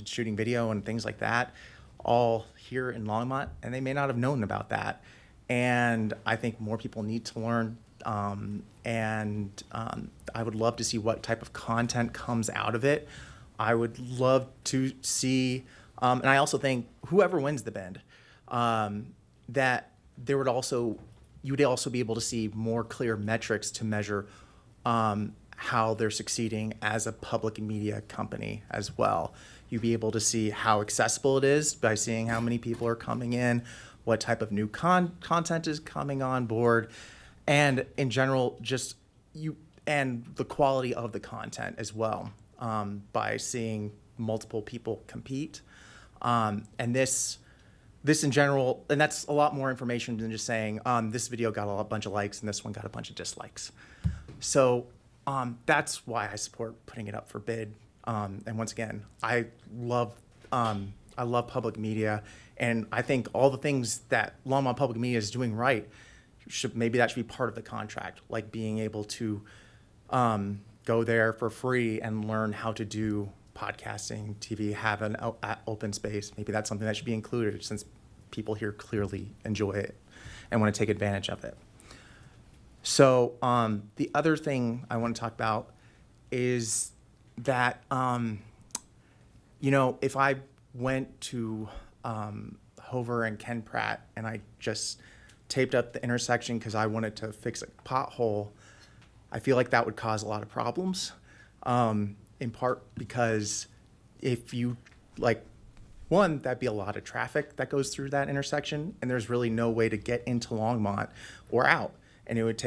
shooting video and things like that, all here in Longmont, and they may not have known about that. And I think more people need to learn, and I would love to see what type of content comes out of it. I would love to see, and I also think whoever wins the bid, that you would also be able to see more clear metrics to measure how they're succeeding as a public media company as well. You'd be able to see how accessible it is by seeing how many people are coming in, what type of new content is coming on board, and in general, and the quality of the content as well, by seeing multiple people compete. And this in general, and that's a lot more information than just saying this video got a bunch of likes and this one got a bunch of dislikes. So that's why I support putting it up for bid. And once again, I love public media, and I think all the things that Longmont Public Media is doing right, maybe that should be part of the contract, like being able to go there for free and learn how to do podcasting, TV, have an open space. Maybe that's something that should be included, since people here clearly enjoy it and want to take advantage of it. So the other thing I want to talk about is that, if I went to Hover and Ken Pratt and I just taped up the intersection because I wanted to fix a pothole, I feel like that would cause a lot of problems, in part because if you, that'd be a lot of traffic that goes through that intersection, and there's really no way to get into Longmont or out. And it would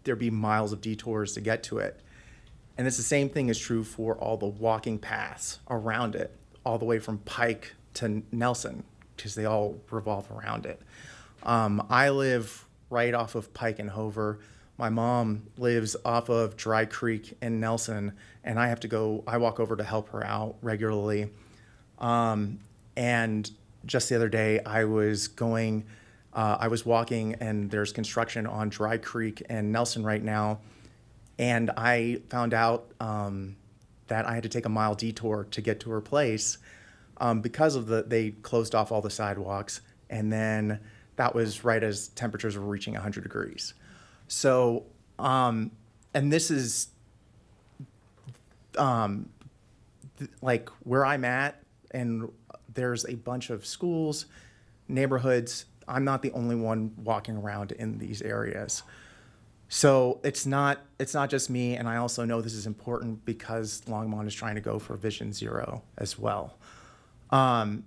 there'd be miles of detours to get to it. And it's the same thing is true for all the walking paths around it, all the way from Pike to Nelson, because they all revolve around it. I live right off of Pike and Hover. My mom lives off of Dry Creek in Nelson, and I walk over to help her out regularly. And just the other day, I was walking, and there's construction on Dry Creek and Nelson right now. And I found out that I had to take a mile detour to get to her place because they closed off all the sidewalks. And then that was right as temperatures were reaching 100 degrees. So, and this is where I'm at, and there's a bunch of schools, neighborhoods. I'm not the only one walking around in these areas. So it's not just me, and I also know this is important because Longmont is trying to go for Vision Zero as well. And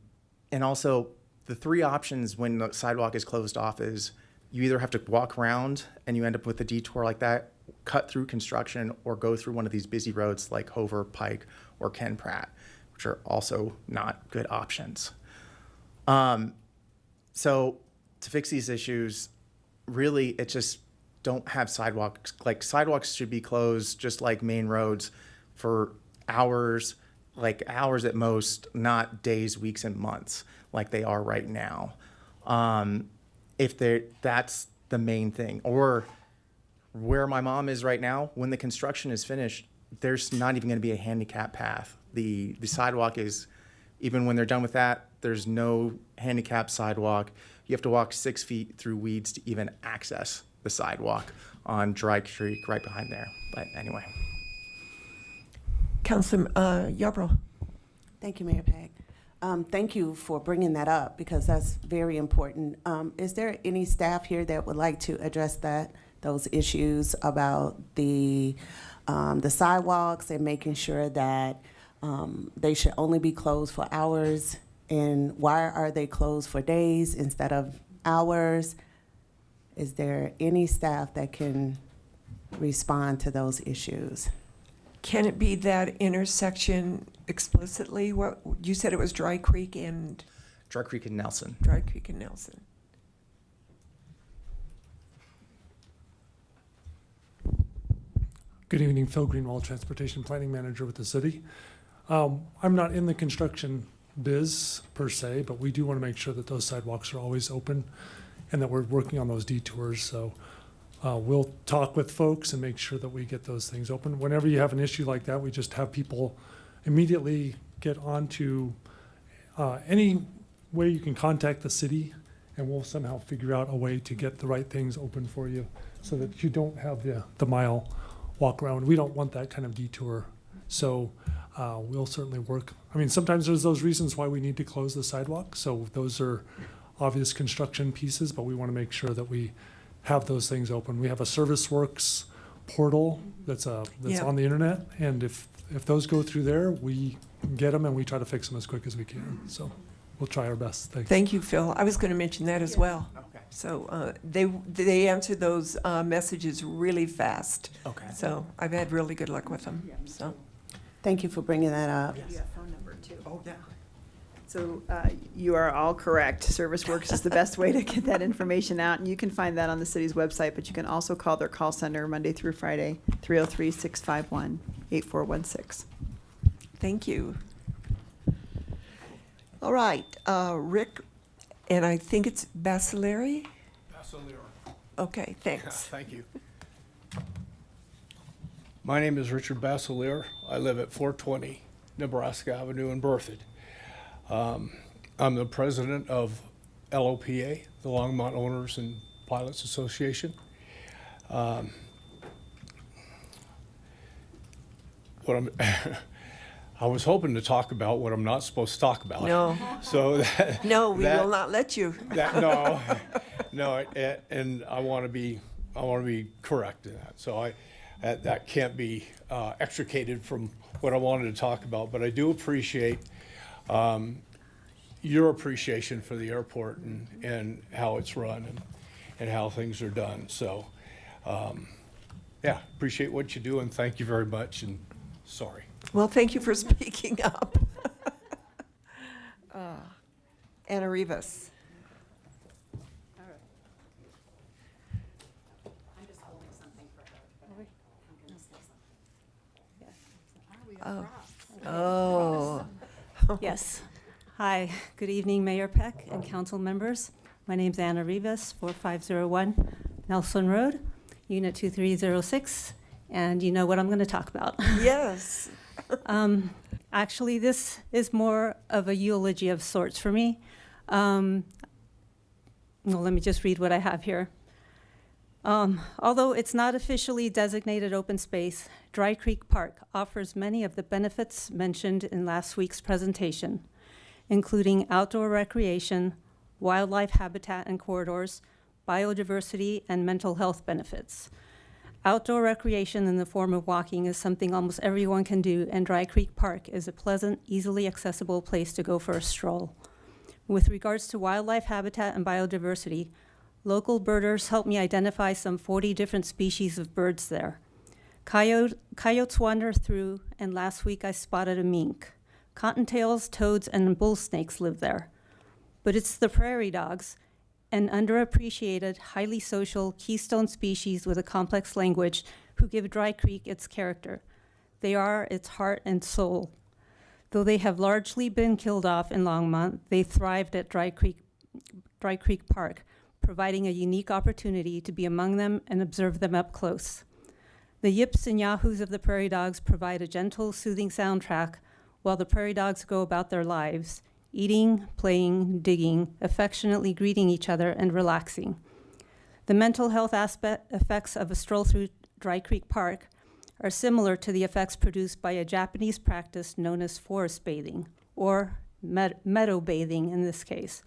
also, the three options when the sidewalk is closed off is you either have to walk around and you end up with a detour like that, cut through construction, or go through one of these busy roads like Hover, Pike, or Ken Pratt, which are also not good options. So to fix these issues, really, it just don't have sidewalks. Sidewalks should be closed just like main roads for hours, hours at most, not days, weeks, and months like they are right now. That's the main thing. Or where my mom is right now, when the construction is finished, there's not even going to be a handicap path. The sidewalk is, even when they're done with that, there's no handicap sidewalk. You have to walk 6 feet through weeds to even access the sidewalk on Dry Creek right behind there. But anyway. Councilor Yarbrough. Thank you, Mayor Peck. Thank you for bringing that up because that's very important. Is there any staff here that would like to address those issues about the sidewalks and making sure that they should only be closed for hours? And why are they closed for days instead of hours? Is there any staff that can respond to those issues? Can it be that intersection explicitly? What, you said it was Dry Creek and Dry Creek and Nelson. Dry Creek and Nelson. Good evening, Phil Greenwald, Transportation Planning Manager with the city. I'm not in the construction biz per se, but we do want to make sure that those sidewalks are always open and that we're working on those detours. So we'll talk with folks and make sure that we get those things open. Whenever you have an issue like that, we just have people immediately get onto any way you can contact the city, and we'll somehow figure out a way to get the right things open for you so that you don't have the mile walk around. We don't want that kind of detour. So we'll certainly work. I mean, sometimes there's those reasons why we need to close the sidewalk. So those are obvious construction pieces, but we want to make sure that we have those things open. We have a ServiceWorks portal that's Yeah. on the internet. And if those go through there, we get them and we try to fix them as quick as we can. So we'll try our best. Thanks. Thank you, Phil. I was going to mention that as well. Okay. So they answer those messages really fast. Okay. So I've had really good luck with them. So Thank you for bringing that up. You have phone number too. Oh, yeah. So you are all correct. ServiceWorks is the best way to get that information out, and you can find that on the city's website, but you can also call their call center Monday through Friday, 303-651-8416. thank you. All right, Rick, and I think it's Basileri? Okay, thanks. Thank you. My name is Richard Basilir. I live at 420 Nebraska Avenue in Berthoud. I'm the president of LOPA, the Longmont Owners and Pilots Association. I was hoping to talk about what I'm not supposed to talk about. No. So No, we will not let you. And I want to be correct in that. So that can't be extricated from what I wanted to talk about. But I do appreciate your appreciation for the airport and how it's run and how things are done. So, appreciate what you do and thank you very much. And sorry. Well, thank you for speaking up. Anna Rivas. I'm just holding something for her. I'm gonna say something. Oh. Yes. Hi, good evening, Mayor Peck and council members. My name's Anna Rivas, 4501 Nelson Road, Unit 2306, and you know what I'm going to talk about. Yes. Actually, this is more of a eulogy of sorts for me. Well, let me just read what I have here. Although it's not officially designated open space, Dry Creek Park offers many of the benefits mentioned in last week's presentation, including outdoor recreation, wildlife habitat and corridors, biodiversity, and mental health benefits. Outdoor recreation in the form of walking is something almost everyone can do, and Dry Creek Park is a pleasant, easily accessible place to go for a stroll. With regards to wildlife habitat and biodiversity, local birders helped me identify some 40 different species of birds there. Coyotes wander through, and last week I spotted a mink. Cottontails, toads, and bull snakes live there. But it's the prairie dogs, an underappreciated, highly social, keystone species with a complex language, who give Dry Creek its character. They are its heart and soul. Though they have largely been killed off in Longmont, they thrived at Dry Creek Park, providing a unique opportunity to be among them and observe them up close. The yips and yahoos of the prairie dogs provide a gentle, soothing soundtrack while the prairie dogs go about their lives, eating, playing, digging, affectionately greeting each other, and relaxing. The mental health effects of a stroll through Dry Creek Park are similar to the effects produced by a Japanese practice known as forest bathing, or meadow bathing in this case.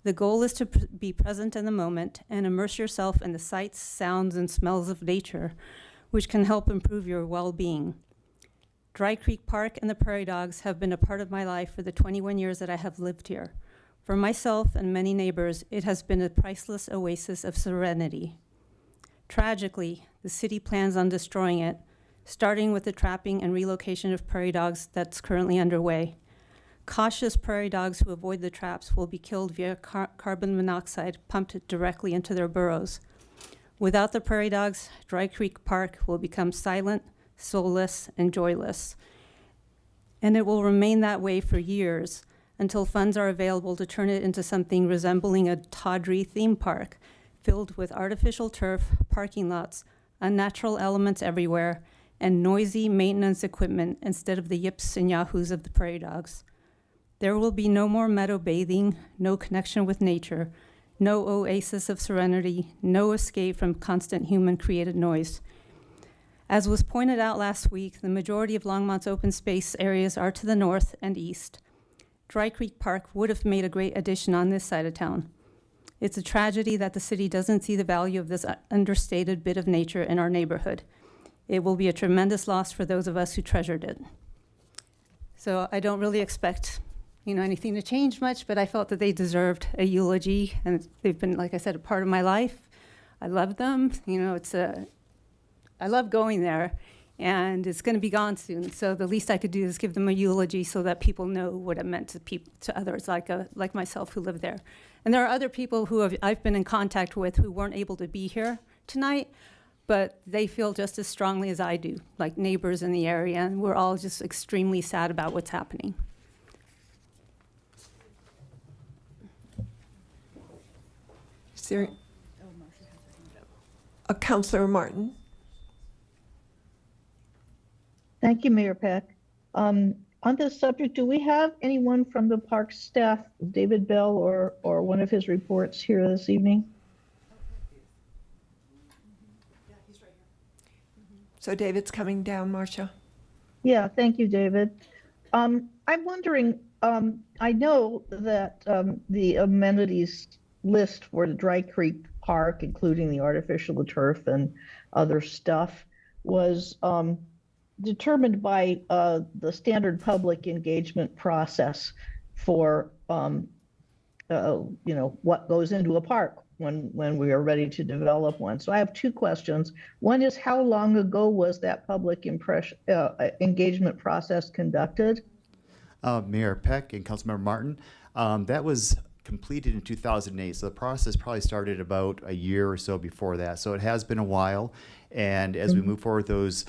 The goal is to be present in the moment and immerse yourself in the sights, sounds, and smells of nature, which can help improve your well-being. Dry Creek Park and the Prairie Dogs have been a part of my life for the 21 years that I have lived here. For myself and many neighbors, it has been a priceless oasis of serenity. Tragically, the city plans on destroying it, starting with the trapping and relocation of prairie dogs that's currently underway. Cautious prairie dogs who avoid the traps will be killed via carbon monoxide pumped directly into their burrows. Without the prairie dogs, Dry Creek Park will become silent, soulless, and joyless. And it will remain that way for years until funds are available to turn it into something resembling a tawdry theme park filled with artificial turf, parking lots, unnatural elements everywhere, and noisy maintenance equipment instead of the yips and yahoos of the prairie dogs. There will be no more meadow bathing, no connection with nature, no oasis of serenity, no escape from constant human-created noise. As was pointed out last week, the majority of Longmont's open space areas are to the north and east. Dry Creek Park would have made a great addition on this side of town. It's a tragedy that the city doesn't see the value of this understated bit of nature in our neighborhood. It will be a tremendous loss for those of us who treasured it. So I don't really expect anything to change much, but I felt that they deserved a eulogy, and they've been, like I said, a part of my life. I love them. I love going there, and it's going to be gone soon. So the least I could do is give them a eulogy so that people know what it meant to others like myself who live there. And there are other people who I've been in contact with who weren't able to be here tonight, but they feel just as strongly as I do, like neighbors in the area, and we're all just extremely sad about what's happening. Is there, Councilor Martin? Thank you, Mayor Peck. On this subject, do we have anyone from the park staff, David Bell or one of his reports here this evening? So David's coming down, Marcia. Yeah, thank you, David. I'm wondering, I know that the amenities list for the Dry Creek Park, including the artificial turf and other stuff, was determined by the standard public engagement process for what goes into a park when we are ready to develop one. So I have two questions. One is, how long ago was that public engagement process conducted? Mayor Peck and Councilmember Martin, that was completed in 2008. So the process probably started about a year or so before that. So it has been a while. And as we move forward with those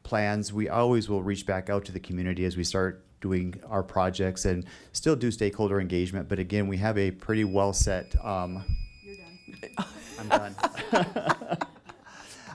plans, we always will reach back out to the community as we start doing our projects and still do stakeholder engagement. But again, we have a pretty well set, You're done. I'm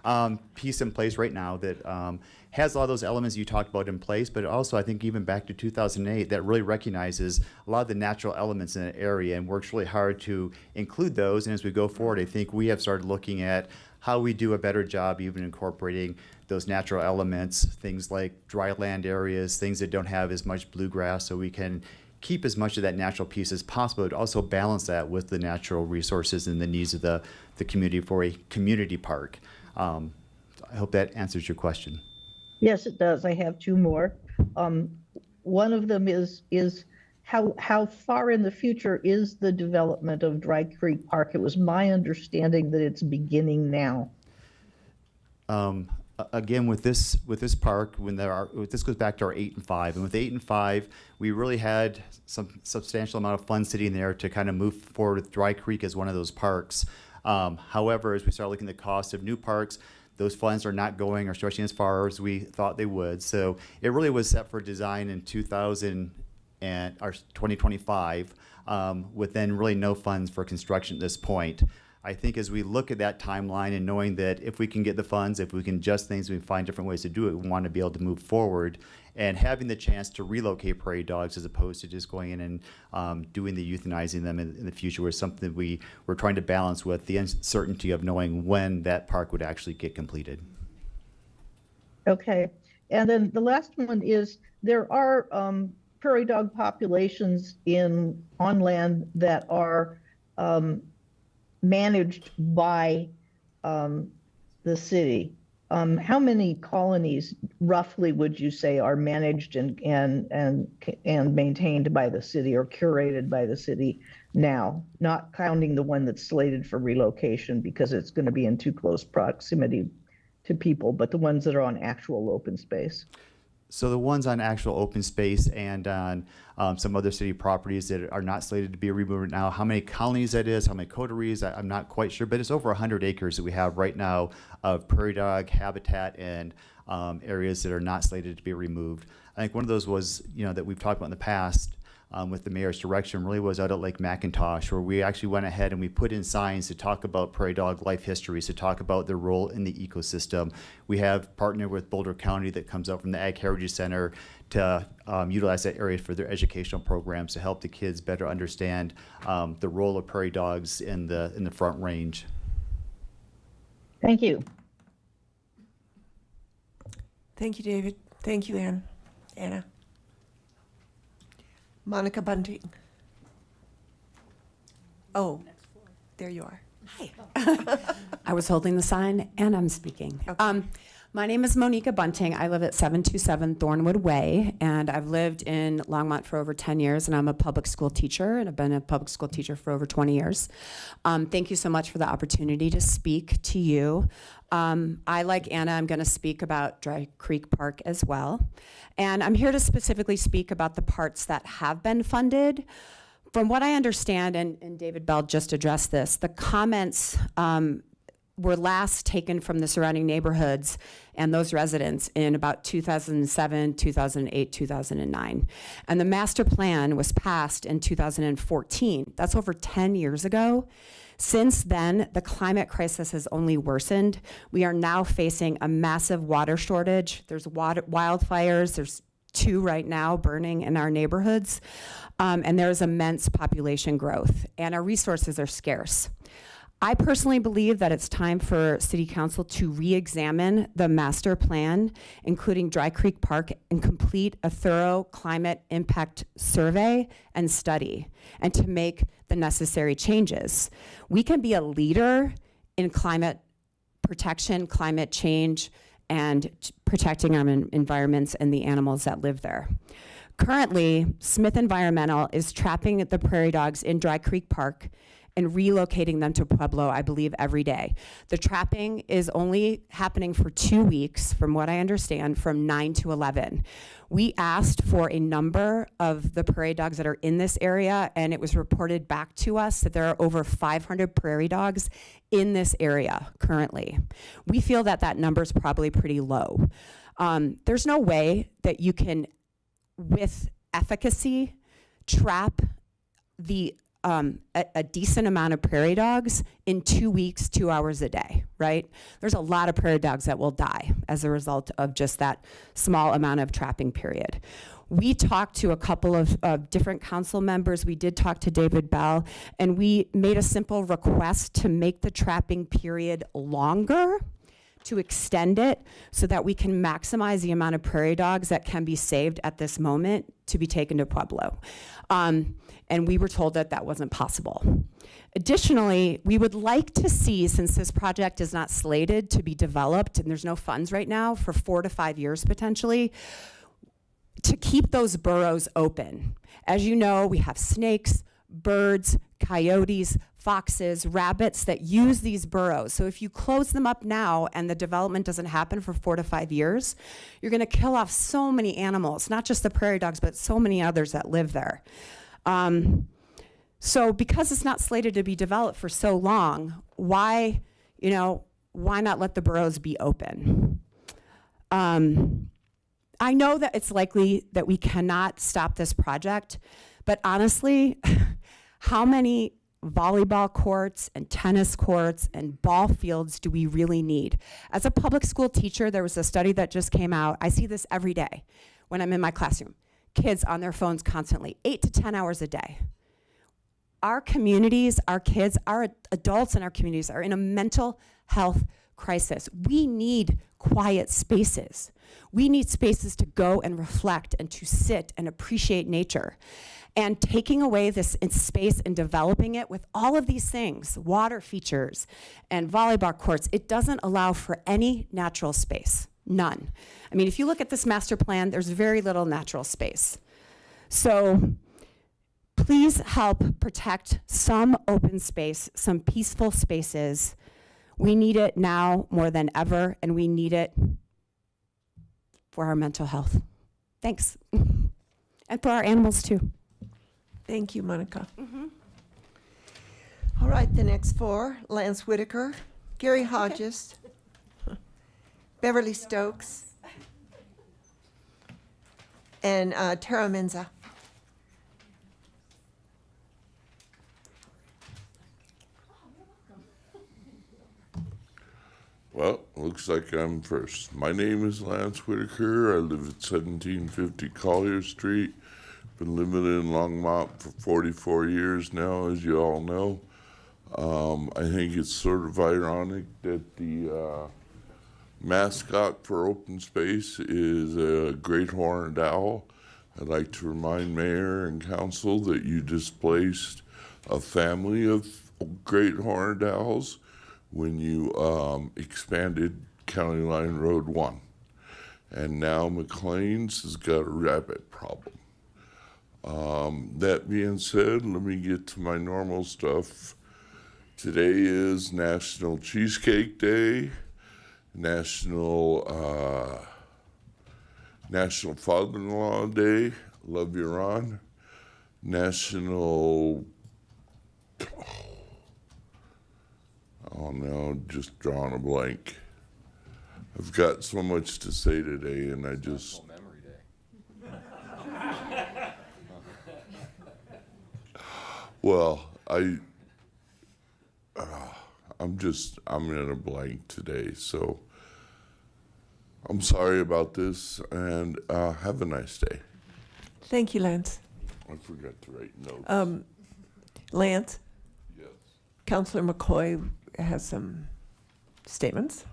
done. Piece in place right now that has a lot of those elements you talked about in place, but also I think even back to 2008 that really recognizes a lot of the natural elements in the area and works really hard to include those. And as we go forward, I think we have started looking at how we do a better job even incorporating those natural elements, things like dry land areas, things that don't have as much bluegrass, so we can keep as much of that natural piece as possible, but also balance that with the natural resources and the needs of the community for a community park. I hope that answers your question. Yes, it does. I have two more. One of them is how far in the future is the development of Dry Creek Park? It was my understanding that it's beginning now. Again, with this park, this goes back to our 8 and 5, and with 8 and 5, we really had some substantial amount of funds sitting there to kind of move forward with Dry Creek as one of those parks. However, as we start looking at the cost of new parks, those funds are not going or stretching as far as we thought they would. So it really was set for design in 2025, with then really no funds for construction at this point. I think as we look at that timeline and knowing that if we can get the funds, if we can adjust things, we find different ways to do it, we want to be able to move forward. And having the chance to relocate prairie dogs as opposed to just going in and doing the euthanizing them in the future was something we're trying to balance with the uncertainty of knowing when that park would actually get completed. Okay. And then the last one is, there are prairie dog populations on land that are managed by the city. How many colonies roughly would you say are managed and maintained by the city or curated by the city now, not counting the one that's slated for relocation because it's going to be in too close proximity to people, but the ones that are on actual open space? So the ones on actual open space and on some other city properties that are not slated to be removed now, how many colonies that is, how many coteries, I'm not quite sure, but it's over 100 acres that we have right now of prairie dog habitat and areas that are not slated to be removed. I think one of those was, that we've talked about in the past with the mayor's direction really was out at Lake McIntosh, where we actually went ahead and we put in signs to talk about prairie dog life histories, to talk about their role in the ecosystem. We have partnered with Boulder County that comes out from the Ag Heritage Center to utilize that area for their educational programs to help the kids better understand the role of prairie dogs in the Front Range. Thank you. Thank you, David. Thank you, Anna. Monica Bunting. Oh, there you are. Hi. I was holding the sign and I'm speaking. Okay. My name is Monica Bunting. I live at 727 Thornwood Way, and I've lived in Longmont for over 10 years, and I'm a public school teacher, and I've been a public school teacher for over 20 years. Thank you so much for the opportunity to speak to you. I, like Anna, I'm going to speak about Dry Creek Park as well. And I'm here to specifically speak about the parts that have been funded. From what I understand, and David Bell just addressed this, the comments were last taken from the surrounding neighborhoods and those residents in about 2007, 2008, 2009. And the master plan was passed in 2014. That's over 10 years ago. Since then, the climate crisis has only worsened. We are now facing a massive water shortage. There's wildfires. There's 2 right now burning in our neighborhoods. And there's immense population growth, and our resources are scarce. I personally believe that it's time for City Council to re-examine the master plan, including Dry Creek Park, and complete a thorough climate impact survey and study, and to make the necessary changes. We can be a leader in climate protection, climate change, and protecting our environments and the animals that live there. Currently, Smith Environmental is trapping the prairie dogs in Dry Creek Park and relocating them to Pueblo, I believe, every day. The trapping is only happening for 2 weeks, from what I understand, from 9 to 11. We asked for a number of the prairie dogs that are in this area, and it was reported back to us that there are over 500 prairie dogs in this area currently. We feel that that number is probably pretty low. There's no way that you can, with efficacy, trap a decent amount of prairie dogs in 2 weeks, 2 hours a day, right? There's a lot of prairie dogs that will die as a result of just that small amount of trapping period. We talked to a couple of different council members. We did talk to David Bell, and we made a simple request to make the trapping period longer, to extend it so that we can maximize the amount of prairie dogs that can be saved at this moment to be taken to Pueblo. And we were told that that wasn't possible. Additionally, we would like to see, since this project is not slated to be developed and there's no funds right now for 4 to 5 years potentially, to keep those burrows open. As you know, we have snakes, birds, coyotes, foxes, rabbits that use these burrows. So if you close them up now and the development doesn't happen for 4 to 5 years, you're gonna kill off so many animals, not just the prairie dogs, but so many others that live there. So because it's not slated to be developed for so long, why not let the burrows be open? I know that it's likely that we cannot stop this project, but honestly, how many volleyball courts and tennis courts and ball fields do we really need? As a public school teacher, there was a study that just came out. I see this every day when I'm in my classroom. Kids on their phones constantly, 8 to 10 hours a day. Our communities, our kids, our adults in our communities are in a mental health crisis. We need quiet spaces. We need spaces to go and reflect and to sit and appreciate nature. And taking away this space and developing it with all of these things, water features and volleyball courts, it doesn't allow for any natural space, none. I mean, if you look at this master plan, there's very little natural space. So please help protect some open space, some peaceful spaces. We need it now more than ever, and we need it for our mental health. Thanks. And for our animals too. Thank you, Monica. All right, the next four, Lance Whitaker, Gary Hodges, Beverly Stokes, and Tara Menza. Well, looks like I'm first. My name is Lance Whitaker. I live at 1750 Collier Street. Been living in Longmont for 44 years now, as you all know. I think it's sort of ironic that the mascot for open space is a great horned owl. I'd like to remind Mayor and Council that you displaced a family of great horned owls when you expanded County Line Road 1. And now McLean's has got a rabbit problem. That being said, let me get to my normal stuff. Today is National Cheesecake Day, National Father-in-Law Day, love you, Ron. National, oh no, just drawing a blank. I've got so much to say today, and I just. Memory Day. Well, I'm in a blank today, so I'm sorry about this, and have a nice day. Thank you, Lance. I forgot to write notes. Lance? Yes. Councilor McCoy has some statements.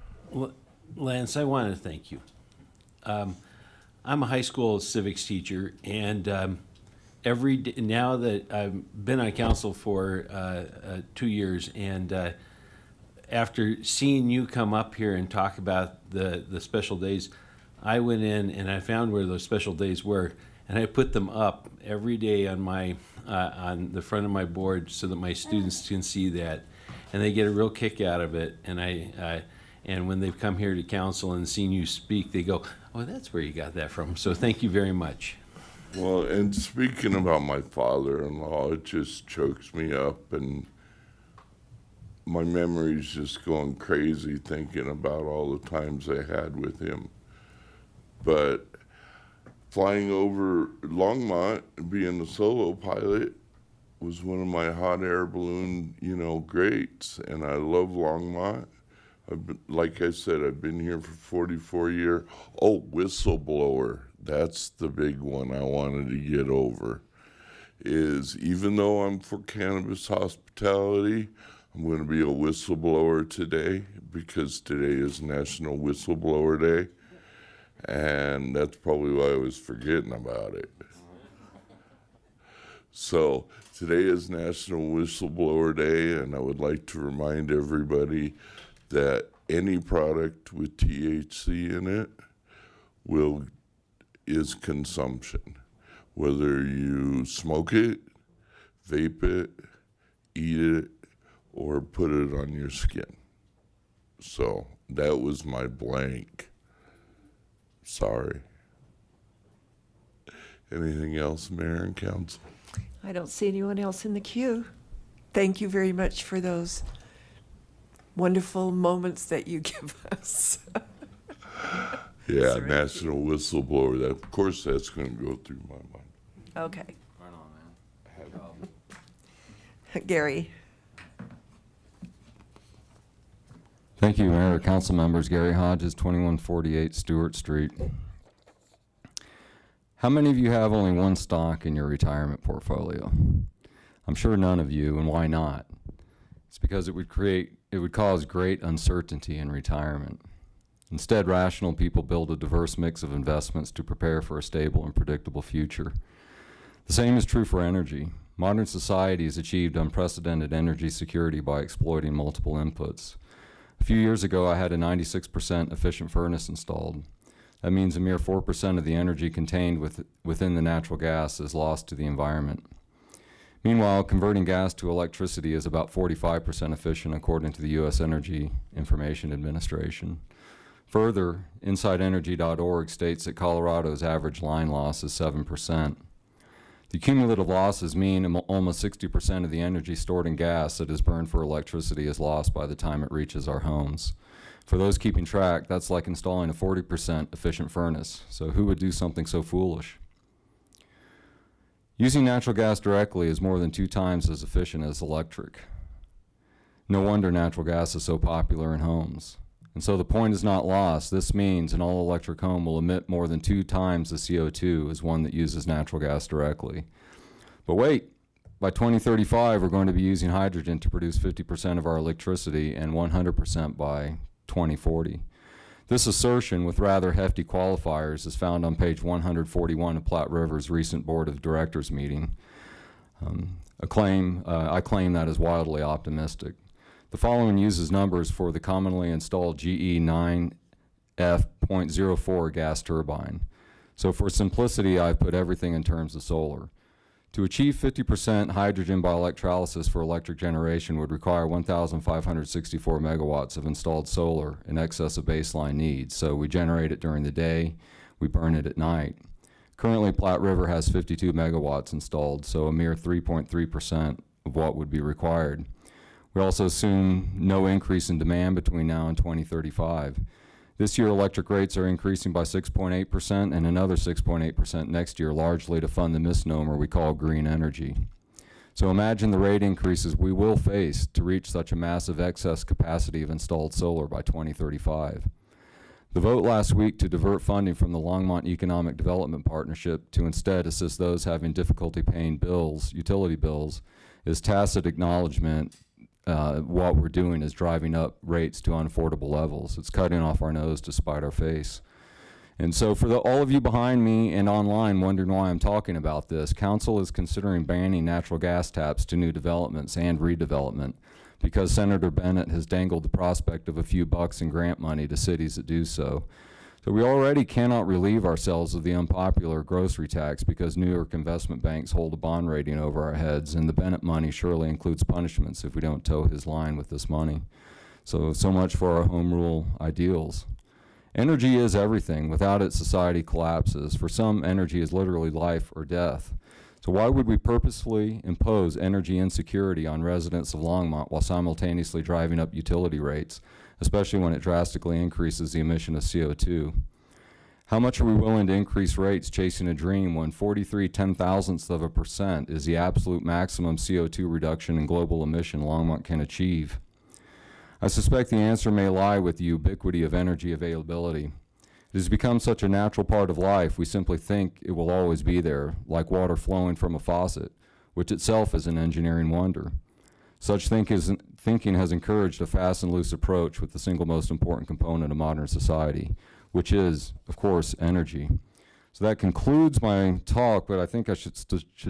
Lance, I want to thank you. I'm a high school civics teacher, and every day, now that I've been on council for 2 years, and after seeing you come up here and talk about the special days, I went in and I found where those special days were, and I put them up every day on my on the front of my board so that my students can see that, and they get a real kick out of it. And and when they've come here to council and seen you speak, they go, "Oh, that's where you got that from." So thank you very much. Well, and speaking about my father-in-law, it just chokes me up, and my memory's just going crazy thinking about all the times I had with him. But flying over Longmont, being a solo pilot, was one of my hot air balloon, greats, and I love Longmont. Like I said, I've been here for 44 years. Oh, whistleblower. That's the big one I wanted to get over. Is even though I'm for cannabis hospitality, I'm going to be a whistleblower today because today is National Whistleblower Day. And that's probably why I was forgetting about it. So today is National Whistleblower Day, and I would like to remind everybody that any product with THC in it is consumption. Whether you smoke it, vape it, eat it, or put it on your skin. So that was my blank. Sorry. Anything else, Mayor and Council? I don't see anyone else in the queue. Thank you very much for those wonderful moments that you give us. Yeah, National Whistleblower. That, of course, that's going to go through my mind. Okay. Right on, man. Gary. Thank you, Mayor, Council members. Gary Hodges, 2148 Stewart Street. How many of you have only one stock in your retirement portfolio? I'm sure none of you, and why not? It's because it would cause great uncertainty in retirement. Instead, rational people build a diverse mix of investments to prepare for a stable and predictable future. The same is true for energy. Modern society has achieved unprecedented energy security by exploiting multiple inputs. A few years ago, I had a 96% efficient furnace installed. That means a mere 4% of the energy contained within the natural gas is lost to the environment. Meanwhile, converting gas to electricity is about 45% efficient according to the U.S. Energy Information Administration. Further, InsideEnergy.org states that Colorado's average line loss is 7%. The cumulative losses mean almost 60% of the energy stored in gas that is burned for electricity is lost by the time it reaches our homes. For those keeping track, that's like installing a 40% efficient furnace. So who would do something so foolish? Using natural gas directly is more than 2 times as efficient as electric. No wonder natural gas is so popular in homes. And so the point is not lost. This means an all-electric home will emit more than 2 times the CO2 as one that uses natural gas directly. But wait, by 2035, we're going to be using hydrogen to produce 50% of our electricity and 100% by 2040. This assertion, with rather hefty qualifiers, is found on page 141 of Platte River's recent Board of Directors meeting. I claim that is wildly optimistic. The following uses numbers for the commonly installed GE 9F.04 gas turbine. So for simplicity, I've put everything in terms of solar. To achieve 50% hydrogen by electrolysis for electric generation would require 1,564 megawatts of installed solar in excess of baseline needs. So we generate it during the day, we burn it at night. Currently, Platte River has 52 megawatts installed, so a mere 3.3% of what would be required. We also assume no increase in demand between now and 2035. This year, electric rates are increasing by 6.8% and another 6.8% next year, largely to fund the misnomer we call green energy. So imagine the rate increases we will face to reach such a massive excess capacity of installed solar by 2035. The vote last week to divert funding from the Longmont Economic Development Partnership to instead assist those having difficulty paying bills, utility bills, is tacit acknowledgement what we're doing is driving up rates to unaffordable levels. It's cutting off our nose to spite our face. And so for all of you behind me and online wondering why I'm talking about this, Council is considering banning natural gas taps to new developments and redevelopment because Senator Bennett has dangled the prospect of a few bucks in grant money to cities that do so. So we already cannot relieve ourselves of the unpopular grocery tax because New York investment banks hold a bond rating over our heads, and the Bennett money surely includes punishments if we don't toe his line with this money. So much for our home rule ideals. Energy is everything. Without it, society collapses. For some, energy is literally life or death. So why would we purposefully impose energy insecurity on residents of Longmont while simultaneously driving up utility rates, especially when it drastically increases the emission of CO2? How much are we willing to increase rates chasing a dream when 43/10,000% is the absolute maximum CO2 reduction in global emission Longmont can achieve? I suspect the answer may lie with the ubiquity of energy availability. It has become such a natural part of life, we simply think it will always be there, like water flowing from a faucet, which itself is an engineering wonder. Such thinking has encouraged a fast and loose approach with the single most important component of modern society, which is, of course, energy. So that concludes my talk, but I think I should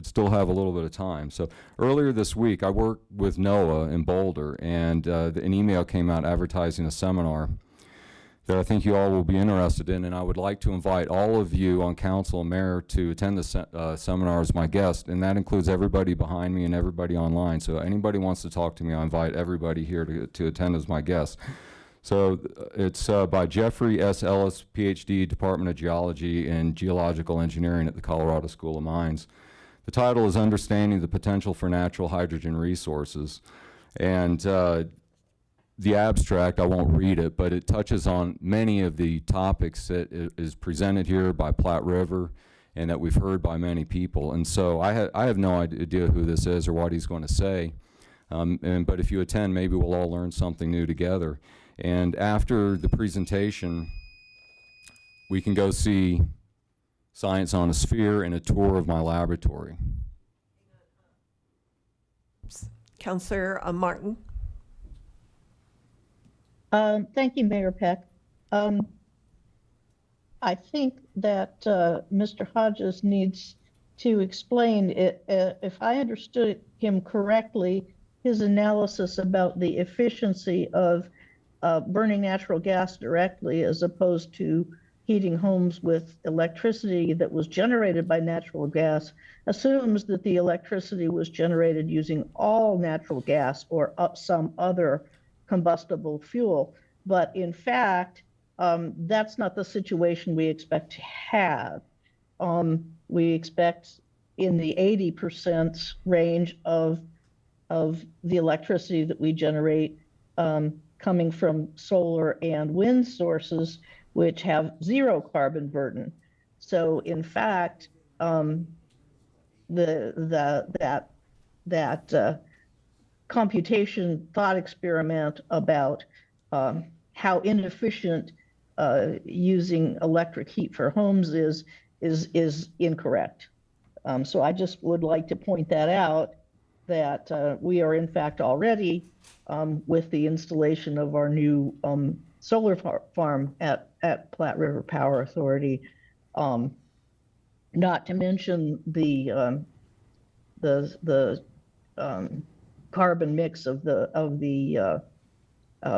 still have a little bit of time. So earlier this week, I worked with NOAA in Boulder, and an email came out advertising a seminar that I think you all will be interested in, and I would like to invite all of you on council and mayor to attend the seminar as my guest, and that includes everybody behind me and everybody online. So anybody wants to talk to me, I invite everybody here to attend as my guest. So it's by Jeffrey S. Ellis, PhD, Department of Geology and Geological Engineering at the Colorado School of Mines. The title is Understanding the Potential for Natural Hydrogen Resources. And the abstract, I won't read it, but it touches on many of the topics that is presented here by Platte River and that we've heard by many people. And so I have no idea who this is or what he's going to say. But if you attend, maybe we'll all learn something new together. And after the presentation, we can go see Science on a Sphere and a tour of my laboratory. Councillor Martin. Thank you, Mayor Peck. I think that Mr. Hodges needs to explain it. If I understood him correctly, his analysis about the efficiency of burning natural gas directly as opposed to heating homes with electricity that was generated by natural gas assumes that the electricity was generated using all natural gas or some other combustible fuel. But in fact, that's not the situation we expect to have. We expect in the 80% range of the electricity that we generate coming from solar and wind sources, which have zero carbon burden. So in fact, that computation thought experiment about how inefficient using electric heat for homes is incorrect. So I just would like to point that out, that we are in fact already with the installation of our new solar farm at Platte River Power Authority, not to mention the carbon mix of the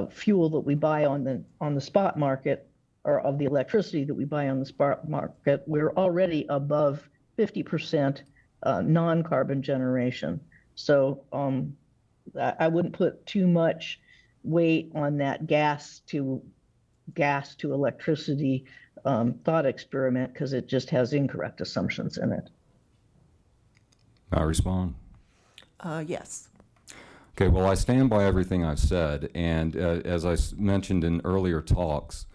fuel that we buy on the spot market, or of the electricity that we buy on the spot market. We're already above 50% non-carbon generation. So I wouldn't put too much weight on that gas to electricity thought experiment, because it just has incorrect assumptions in it. May I respond? Yes. Okay, well, I stand by everything I've said, and as I mentioned in earlier talks,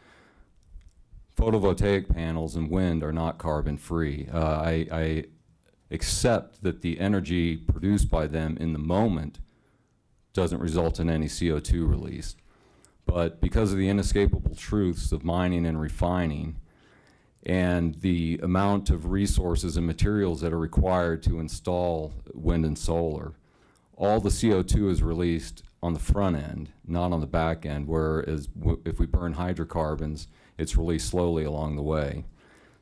photovoltaic panels and wind are not carbon-free. I accept that the energy produced by them in the moment doesn't result in any CO2 release. But because of the inescapable truths of mining and refining and the amount of resources and materials that are required to install wind and solar, all the CO2 is released on the front end, not on the back end, whereas if we burn hydrocarbons, it's released slowly along the way.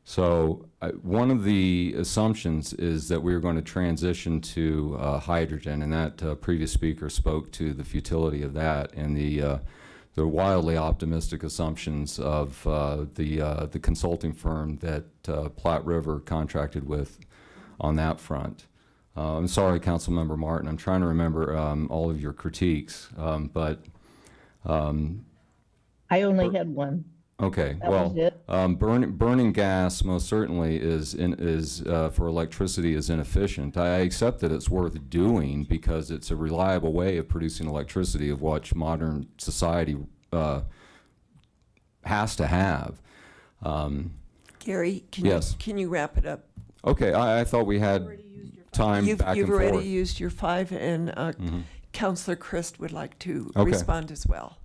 So one of the assumptions is that we're going to transition to hydrogen, and that previous speaker spoke to the futility of that and the wildly optimistic assumptions of the consulting firm that Platte River contracted with on that front. I'm sorry, Councilmember Martin, I'm trying to remember all of your critiques, but I only had one. okay, That well, was it. burning gas most certainly is for electricity is inefficient. I accept that it's worth doing because it's a reliable way of producing electricity, of which modern society has to have. Gary, Yes. can you wrap it up? Okay, I thought we had time back You've and already forth. used your 5, and Councillor Christ would like to Okay. respond as well.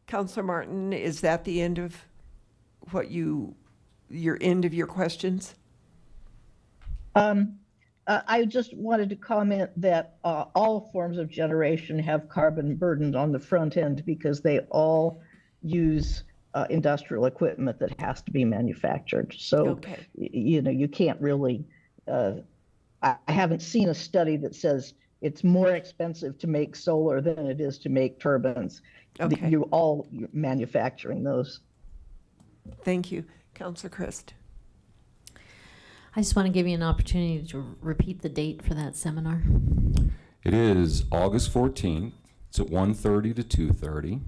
Councillor Martin, is that the end of what your end of your questions? I just wanted to comment that all forms of generation have carbon burden on the front end because they all use industrial equipment that has to be manufactured. So, Okay. You can't really, I haven't seen a study that says it's more expensive to make solar than it is to make turbines. Okay. You're manufacturing those. Thank you. Councillor Christ. I just want to give you an opportunity to repeat the date for that seminar. It is August 14th. It's at 1:30 to 2:30.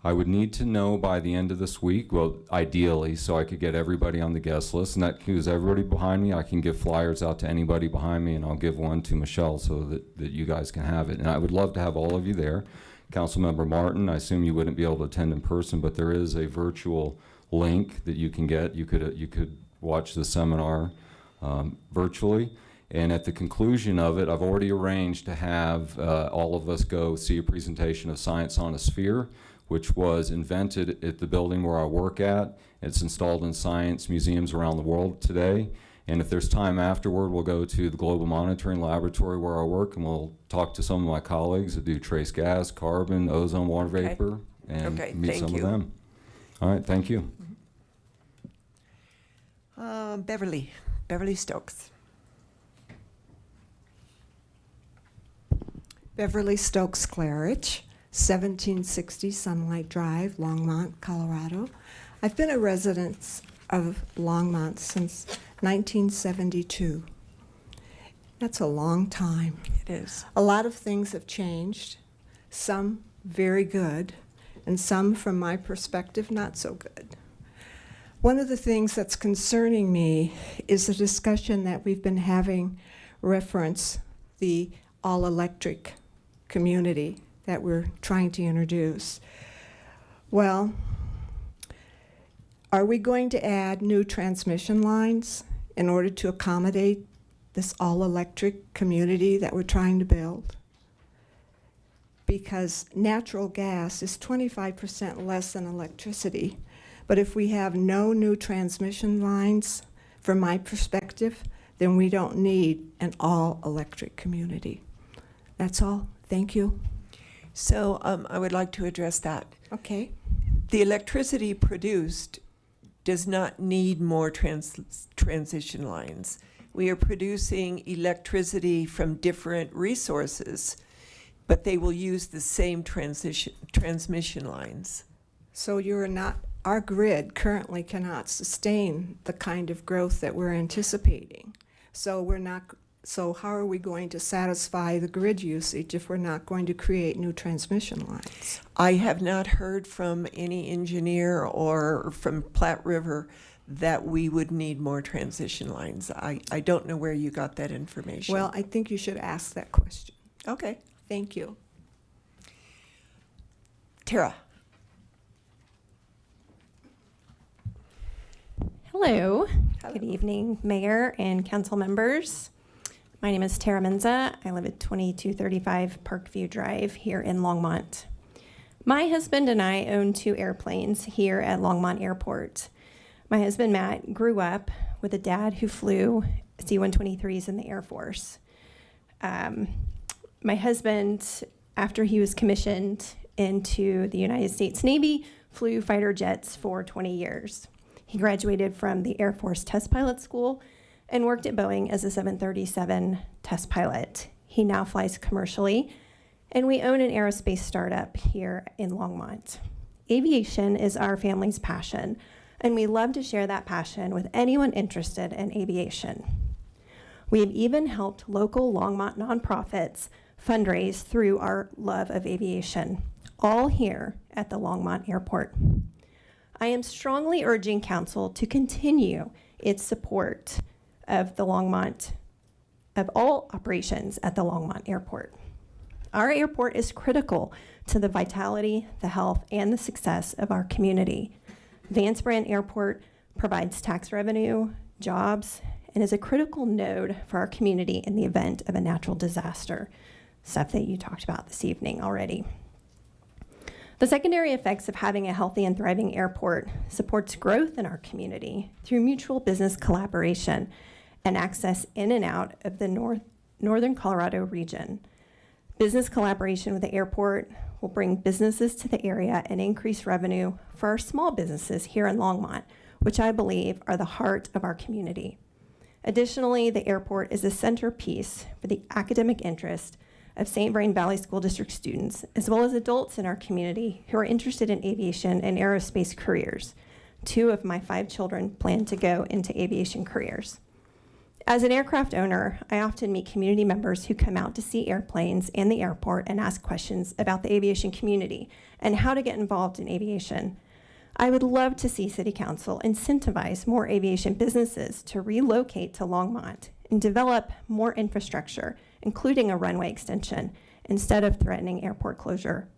I would need to know by the end of this week, well, ideally, so I could get everybody on the guest list, and that includes everybody behind me. I can give flyers out to anybody behind me, and I'll give one to Michelle so that you guys can have it. And I would love to have all of you there. Councilmember Martin, I assume you wouldn't be able to attend in person, but there is a virtual link that you can get. You could watch the seminar virtually. And at the conclusion of it, I've already arranged to have all of us go see a presentation of Science on a Sphere, which was invented at the building where I work at. It's installed in science museums around the world today. And if there's time afterward, we'll go to the Global Monitoring Laboratory where I work, and we'll talk to some of my colleagues that do trace gas, carbon, ozone, water vapor. and Okay, meet thank some you. of them. All right, thank you. Beverly Stokes. Beverly Stokes Claridge, 1760 Sunlight Drive, Longmont, Colorado. I've been a resident of Longmont since 1972. That's a long time. It is. A lot of things have changed, some very good, and some, from my perspective, not so good. One of the things that's concerning me is the discussion that we've been having reference the all-electric community that we're trying to introduce. Well, are we going to add new transmission lines in order to accommodate this all-electric community that we're trying to build? Because natural gas is 25% less than electricity. But if we have no new transmission lines, from my perspective, then we don't need an all-electric community. That's all. Thank you. So I would like to address that. Okay. The electricity produced does not need more transition lines. We are producing electricity from different resources, but they will use the same transmission lines. So you're not, our grid currently cannot sustain the kind of growth that we're anticipating. So so how are we going to satisfy the grid usage if we're not going to create new transmission lines? I have not heard from any engineer or from Platte River that we would need more transition lines. I don't know where you got that information. Well, I think you should ask that question. Okay. Thank you. Tara. Hello. Good evening, Mayor and council members. My name is Tara Menza. I live at 2235 Parkview Drive here in Longmont. My husband and I own 2 airplanes here at Longmont Airport. My husband, Matt, grew up with a dad who flew C-123s in the Air Force. My husband, after he was commissioned into the United States Navy, flew fighter jets for 20 years. He graduated from the Air Force Test Pilot School and worked at Boeing as a 737 test pilot. He now flies commercially, and we own an aerospace startup here in Longmont. Aviation is our family's passion, and we love to share that passion with anyone interested in aviation. We have even helped local Longmont nonprofits fundraise through our love of aviation, all here at the Longmont Airport. I am strongly urging council to continue its support of all operations at the Longmont Airport. Our airport is critical to the vitality, the health, and the success of our community. Vance Brand Airport provides tax revenue, jobs, and is a critical node for our community in the event of a natural disaster, stuff that you talked about this evening already. The secondary effects of having a healthy and thriving airport supports growth in our community through mutual business collaboration and access in and out of the northern Colorado region. Business collaboration with the airport will bring businesses to the area and increase revenue for our small businesses here in Longmont, which I believe are the heart of our community. Additionally, the airport is a centerpiece for the academic interest of St. Vrain Valley School District students, as well as adults in our community who are interested in aviation and aerospace careers. 2 of my 5 children plan to go into aviation careers. As an aircraft owner, I often meet community members who come out to see airplanes and the airport and ask questions about the aviation community and how to get involved in aviation. I would love to see City Council incentivize more aviation businesses to relocate to Longmont and develop more infrastructure, including a runway extension, instead of threatening airport closure.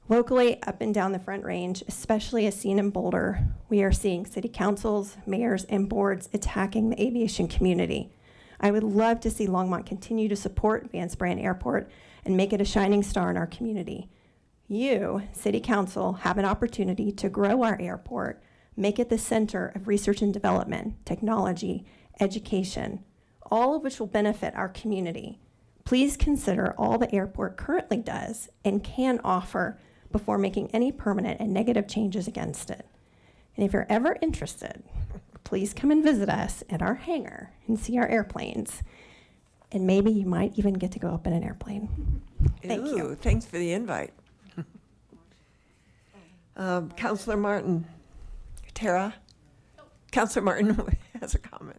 Locally, up and down the Front Range, especially as seen in Boulder, we are seeing city councils, mayors, and boards attacking the aviation community. I would love to see Longmont continue to support Vance Brand Airport and make it a shining star in our community. You, City Council, have an opportunity to grow our airport, make it the center of research and development, technology, education, all of which will benefit our community. Please consider all the airport currently does and can offer before making any permanent and negative changes against it. And if you're ever interested, please come and visit us at our hangar and see our airplanes. And maybe you might even get to go up in an airplane. Thank you. Ooh, thanks for the invite. Councillor Martin. Tara? Councillor Martin has a comment.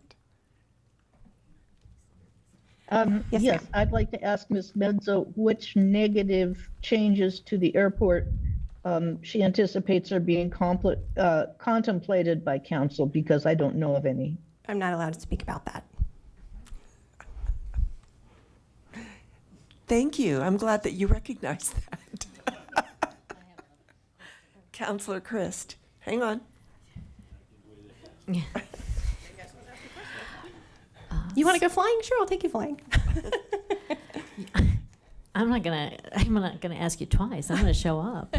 Yes, I'd like to ask Ms. Medzo which negative changes to the airport she anticipates are being contemplated by council, because I don't know of any. I'm not allowed to speak about that. Thank you. I'm glad that you recognize that. Councillor Christ, hang on. You want to go flying? Sure, I'll take you flying. I'm not gonna ask you twice. I'm gonna show up.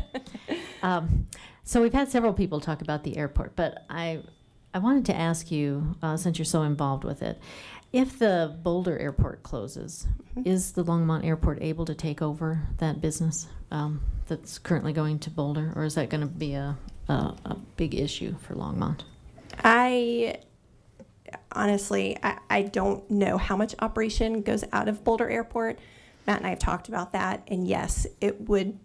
So we've had several people talk about the airport, but I wanted to ask you, since you're so involved with it, if the Boulder Airport closes, is the Longmont Airport able to take over that business that's currently going to Boulder, or is that going to be a big issue for Longmont? Honestly, I don't know how much operation goes out of Boulder Airport. Matt and I have talked about that, and yes, it would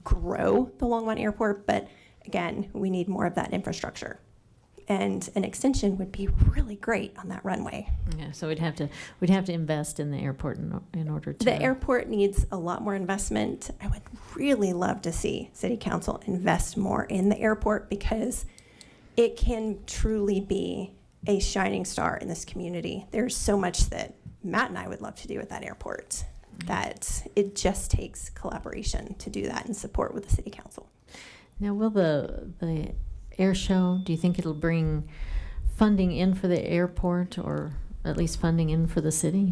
grow the Longmont Airport, but again, we need more of that infrastructure. And an extension would be really great on that runway. Yeah, so we'd have to invest in the airport in order to. The airport needs a lot more investment. I would really love to see City Council invest more in the airport, because it can truly be a shining star in this community. There's so much that Matt and I would love to do at that airport, that it just takes collaboration to do that and support with the City Council. Now, will the air show, do you think it'll bring funding in for the airport, or at least funding in for the city?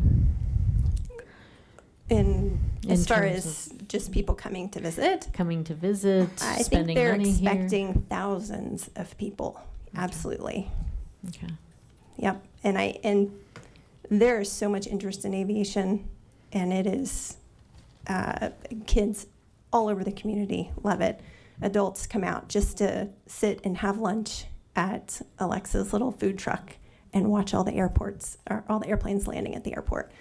As far as just people coming to visit? Coming to visit, I spending think they're money expecting here? thousands of people. Absolutely. Okay. Yep. And there is so much interest in aviation, and it is kids all over the community love it. Adults come out just to sit and have lunch at Alexa's little food truck and watch all the airplanes landing at the airport.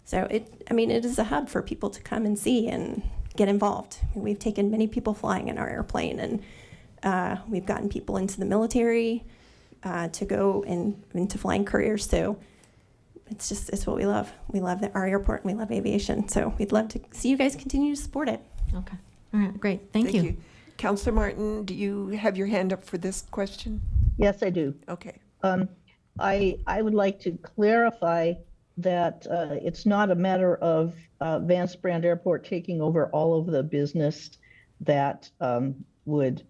So it is a hub for people to come and see and get involved. We've taken many people flying in our airplane, and we've gotten people into the military to go into flying careers. So it's what we love. We love our airport, and we love aviation. So we'd love to see you guys continue to support it. Okay. All right, great. Thank you. Councillor Martin, do you have your hand up for this question? Yes, I do. Okay. I would like to clarify that it's not a matter of Vance Brand Airport taking over all of the business that would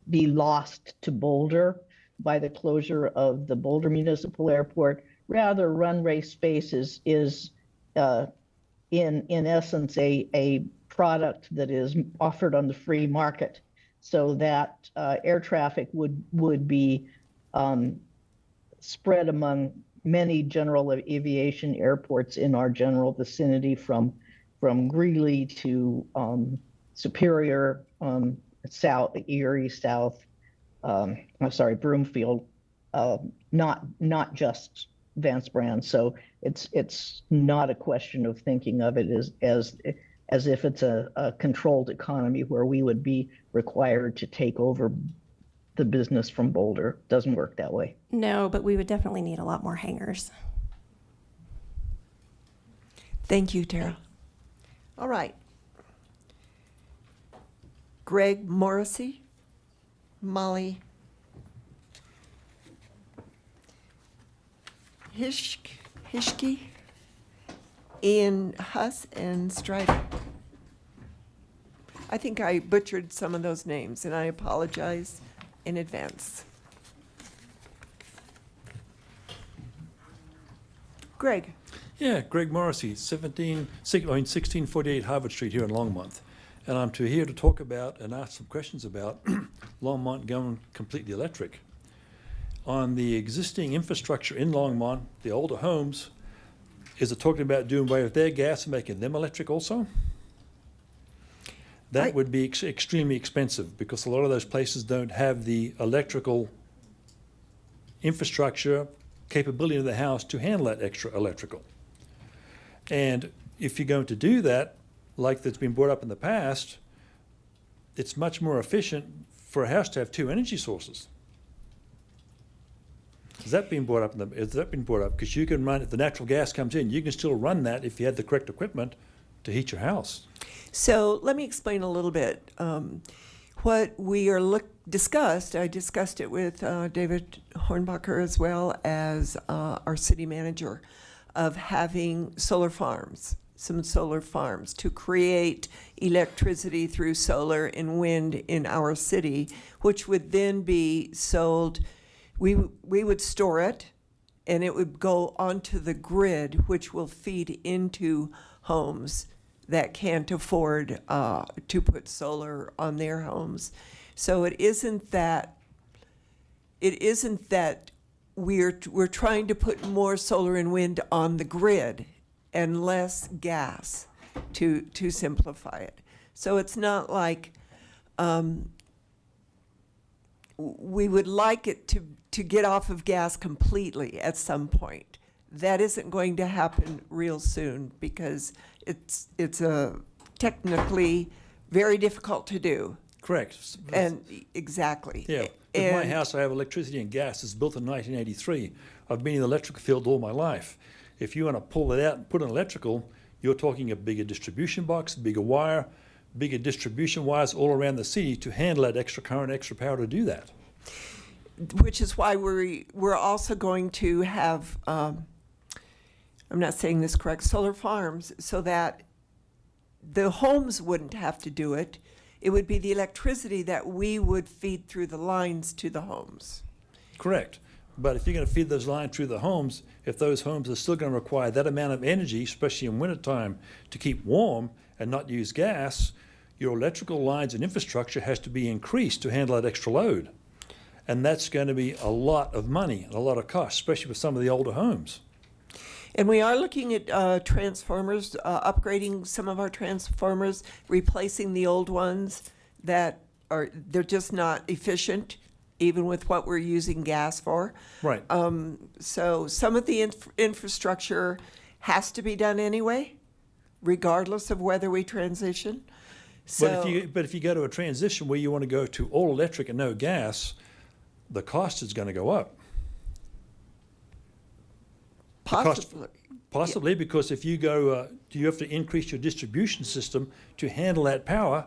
be lost to Boulder by the closure of the Boulder Municipal Airport. Rather, Runway Spaces is in essence a product that is offered on the free market, so that air traffic would be spread among many general aviation airports in our general vicinity, from Greeley to Superior, South Erie, Broomfield, not just Vance Brand. So it's not a question of thinking of it as if it's a controlled economy where we would be required to take over the business from Boulder. Doesn't work that way. No, but we would definitely need a lot more hangars. Thank you, Tara. All right. Greg Morrissey, Molly Hishke, Ian Huss, and Strider. I think I butchered some of those names, and I apologize in advance. Greg. Yeah, Greg Morrissey, 1648 Harvard Street here in Longmont. And I'm here to talk about and ask some questions about Longmont going completely electric. On the existing infrastructure in Longmont, the older homes, is it talking about doing away with their gas and making them electric also? That would be extremely expensive because a lot of those places don't have the electrical infrastructure capability in the house to handle that extra electrical. And if you're going to do that, like that's been brought up in the past, it's much more efficient for a house to have two energy sources. Has that been brought up? Has that been brought up? Because you can run, if the natural gas comes in, you can still run that if you had the correct equipment to heat your house. So let me explain a little bit. What we are discussed, I discussed it with David Hornbacher as well as our city manager, of having solar farms, some solar farms to create electricity through solar and wind in our city, which would then be sold. We would store it and it would go onto the grid, which will feed into homes that can't afford to put solar on their homes. So it isn't that we're trying to put more solar and wind on the grid and less gas to simplify it. So it's not like we would like it to get off of gas completely at some point. That isn't going to happen real soon because it's technically very difficult to do. Correct. And exactly. Yeah. In my house, I have electricity and gas. It's built in 1983. I've been in the electrical field all my life. If you want to pull it out and put an electrical, you're talking a bigger distribution box, bigger wire, bigger distribution wires all around the city to handle that extra current, extra power to do that. Which is why we're also going to have, I'm not saying this correct, solar farms, so that the homes wouldn't have to do it. It would be the electricity that we would feed through the lines to the homes. Correct. But if you're going to feed those lines through the homes, if those homes are still going to require that amount of energy, especially in wintertime, to keep warm and not use gas, your electrical lines and infrastructure has to be increased to handle that extra load. And that's going to be a lot of money and a lot of cost, especially with some of the older homes. And we are looking at transformers, upgrading some of our transformers, replacing the old ones that they're just not efficient, even with what we're using gas for. Right. So some of the infrastructure has to be done anyway, regardless of whether we transition. So, but if you go to a transition where you want to go to all electric and no gas, the cost is going to go up. Possibly, because if you go, you have to increase your distribution system to handle that power.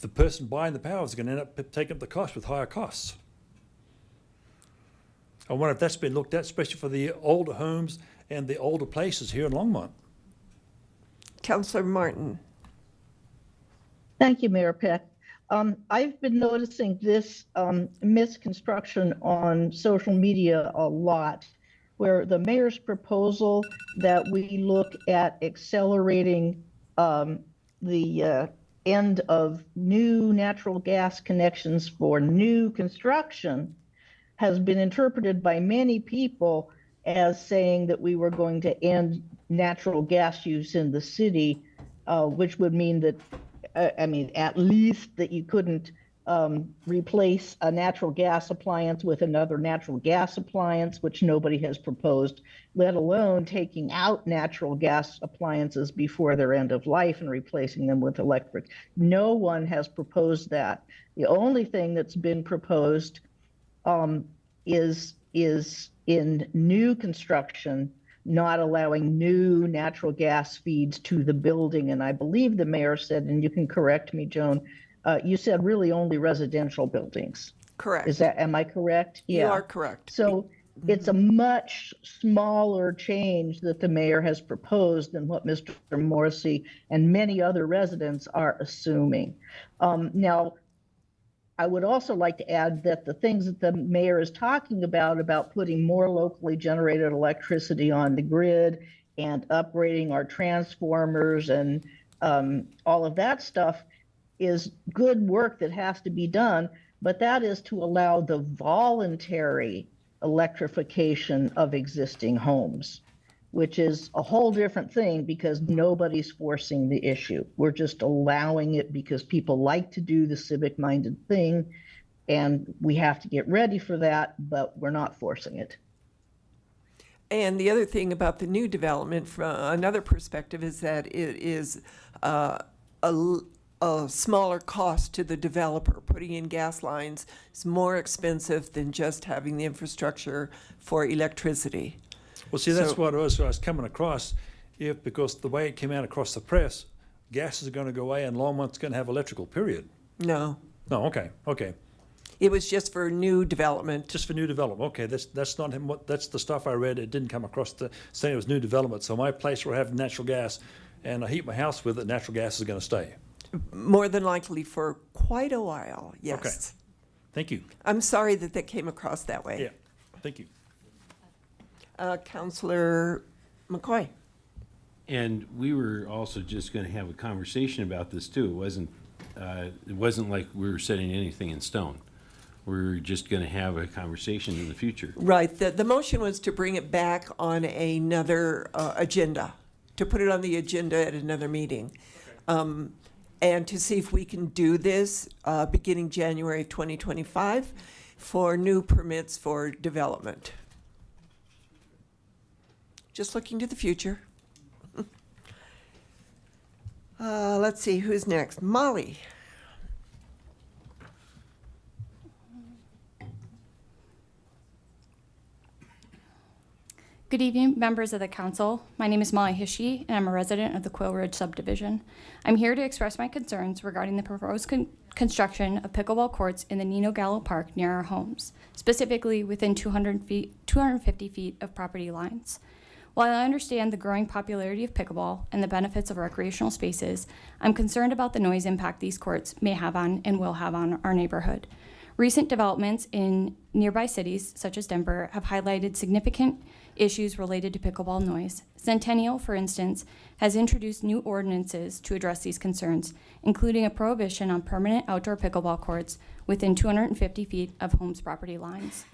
The person buying the power is going to end up taking up the cost with higher costs. I wonder if that's been looked at, especially for the older homes and the older places here in Longmont. Councillor Martin. Thank you, Mayor Peck. I've been noticing this misconstruction on social media a lot, where the mayor's proposal that we look at accelerating the end of new natural gas connections for new construction has been interpreted by many people as saying that we were going to end natural gas use in the city, which would mean that, at least that you couldn't replace a natural gas appliance with another natural gas appliance, which nobody has proposed, let alone taking out natural gas appliances before their end of life and replacing them with electric. No one has proposed that. The only thing that's been proposed is in new construction, not allowing new natural gas feeds to the building. And I believe the mayor said, and you can correct me, Joan, you said really only residential buildings. Correct. Am I correct? Yeah. You are correct. So it's a much smaller change that the mayor has proposed than what Mr. Morrissey and many other residents are assuming. Now, I would also like to add that the things that the mayor is talking about putting more locally generated electricity on the grid and upgrading our transformers and all of that stuff is good work that has to be done, but that is to allow the voluntary electrification of existing homes. which is a whole different thing because nobody's forcing the issue. We're just allowing it because people like to do the civic-minded thing, and we have to get ready for that, but we're not forcing it. And the other thing about the new development from another perspective is that it is a smaller cost to the developer. Putting in gas lines is more expensive than just having the infrastructure for electricity. Well, see, that's So- what I was coming across. If, because the way it came out across the press, gas is going to go away and Longmont's going to have electrical, period. No, No, okay, okay. it was just for new development. Just for new development. Okay, that's not him. That's the stuff I read. It didn't come across the saying it was new development. So my place where I have natural gas, and I heat my house with it, natural gas is going to stay. More than likely for quite a while, yes. Okay. Thank you. I'm sorry that that came across that way. Yeah, thank you. Councillor McCoy. And we were also just going to have a conversation about this too. It wasn't like we were setting anything in stone. We were just going to have a conversation in the future. Right, the motion was to bring it back on another agenda, to put it on the agenda at another meeting. And to see if we can do this beginning January 2025 for new permits for development. Just looking to the future. Let's see, who's next? Molly. Good evening, members of the council. My name is Molly Hishy, and I'm a resident of the Quail Ridge subdivision. I'm here to express my concerns regarding the proposed construction of pickleball courts in the Nino Gallo Park near our homes, specifically within 250 feet of property lines. While I understand the growing popularity of pickleball and the benefits of recreational spaces, I'm concerned about the noise impact these courts may have on and will have on our neighborhood. Recent developments in nearby cities, such as Denver, have highlighted significant issues related to pickleball noise. Centennial, for instance, has introduced new ordinances to address these concerns, including a prohibition on permanent outdoor pickleball courts within 250 feet of homes' property lines.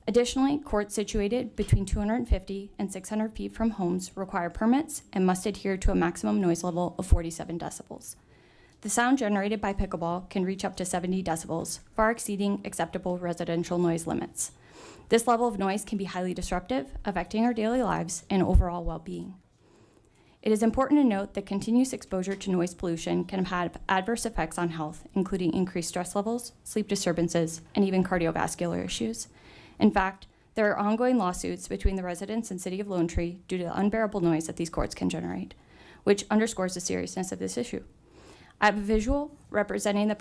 Additionally, courts situated between 250 and 600 feet from homes require permits and must adhere to a maximum noise level of 47 decibels. The sound generated by pickleball can reach up to 70 decibels, far exceeding acceptable residential noise limits. This level of noise can be highly disruptive, affecting our daily lives and overall well-being. It is important to note that continuous exposure to noise pollution can have adverse effects on health, including increased stress levels, sleep disturbances, and even cardiovascular issues. In fact, there are ongoing lawsuits between the residents and City of Lone Tree due to the unbearable noise that these courts can generate, which underscores the seriousness of this issue. I have a visual representing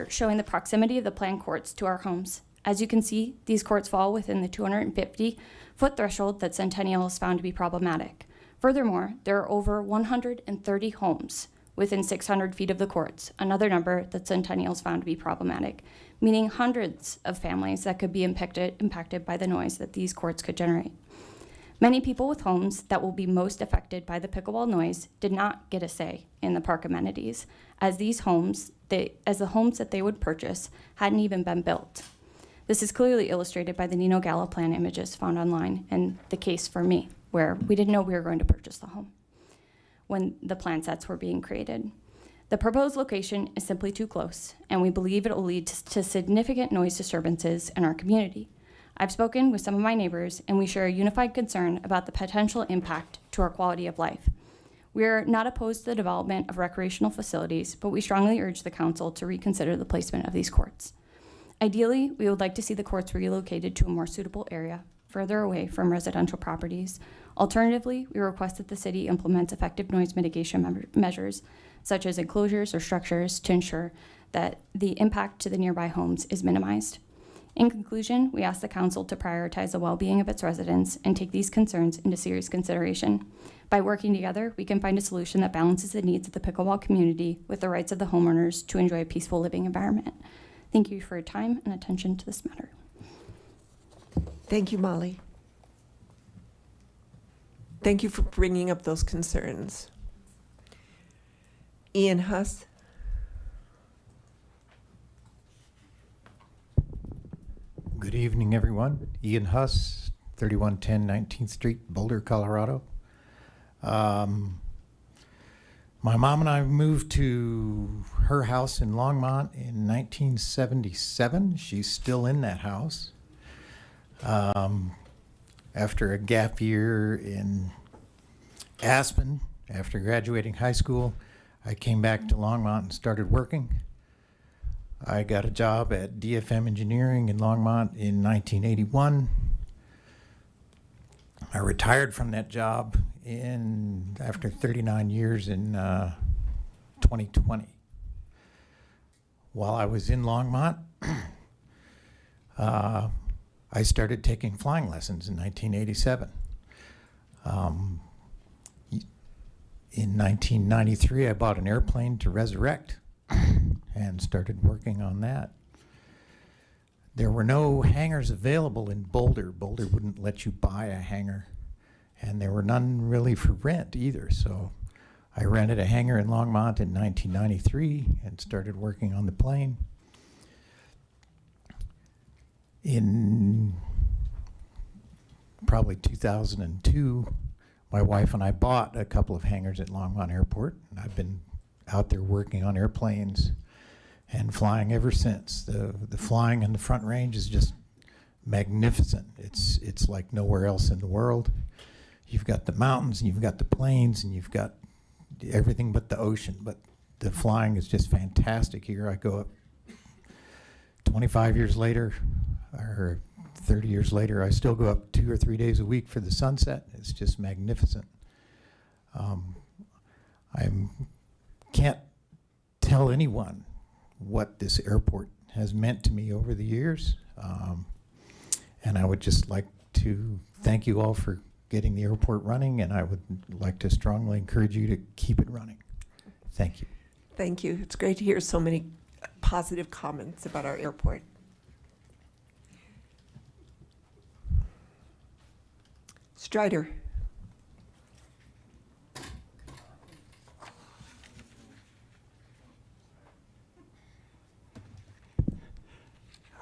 showing the proximity of the planned courts to our homes. As you can see, these courts fall within the 250-foot threshold that Centennial has found to be problematic. Furthermore, there are over 130 homes within 600 feet of the courts, another number that Centennial has found to be problematic, meaning hundreds of families that could be impacted by the noise that these courts could generate. Many people with homes that will be most affected by the pickleball noise did not get a say in the park amenities, as the homes that they would purchase hadn't even been built. This is clearly illustrated by the Nino Gallo plan images found online, and the case for me, where we didn't know we were going to purchase the home when the plan sets were being created. The proposed location is simply too close, and we believe it will lead to significant noise disturbances in our community. I've spoken with some of my neighbors, and we share a unified concern about the potential impact to our quality of life. We are not opposed to the development of recreational facilities, but we strongly urge the council to reconsider the placement of these courts. Ideally, we would like to see the courts relocated to a more suitable area, further away from residential properties. Alternatively, we request that the city implements effective noise mitigation measures, such as enclosures or structures, to ensure that the impact to the nearby homes is minimized. In conclusion, we ask the council to prioritize the well-being of its residents and take these concerns into serious consideration. By working together, we can find a solution that balances the needs of the pickleball community with the rights of the homeowners to enjoy a peaceful living environment. Thank you for your time and attention to this matter. Thank you, Molly. Thank you for bringing up those concerns. Ian Huss. Good evening, everyone. Ian Huss, 3110 19th Street, Boulder, Colorado. My mom and I moved to her house in Longmont in 1977. She's still in that house. After a gap year in Aspen, after graduating high school, I came back to Longmont and started working. I got a job at DFM Engineering in Longmont in 1981. I retired from that job after 39 years in 2020. While I was in Longmont, I started taking flying lessons in 1987. In 1993, I bought an airplane to resurrect and started working on that. There were no hangars available in Boulder. Boulder wouldn't let you buy a hangar, and there were none really for rent either. So I rented a hangar in Longmont in 1993 and started working on the plane. In probably 2002, my wife and I bought a couple of hangars at Longmont Airport, and I've been out there working on airplanes and flying ever since. The flying in the Front Range is just magnificent. It's like nowhere else in the world. You've got the mountains, and you've got the plains, and you've got everything but the ocean. But the flying is just fantastic here. I go up 25 years later, or 30 years later, I still go up 2 or 3 days a week for the sunset. It's just magnificent. I can't tell anyone what this airport has meant to me over the years. And I would just like to thank you all for getting the airport running, and I would like to strongly encourage you to keep it running. Thank you. Thank you. It's great to hear so many positive comments about our airport. Strider.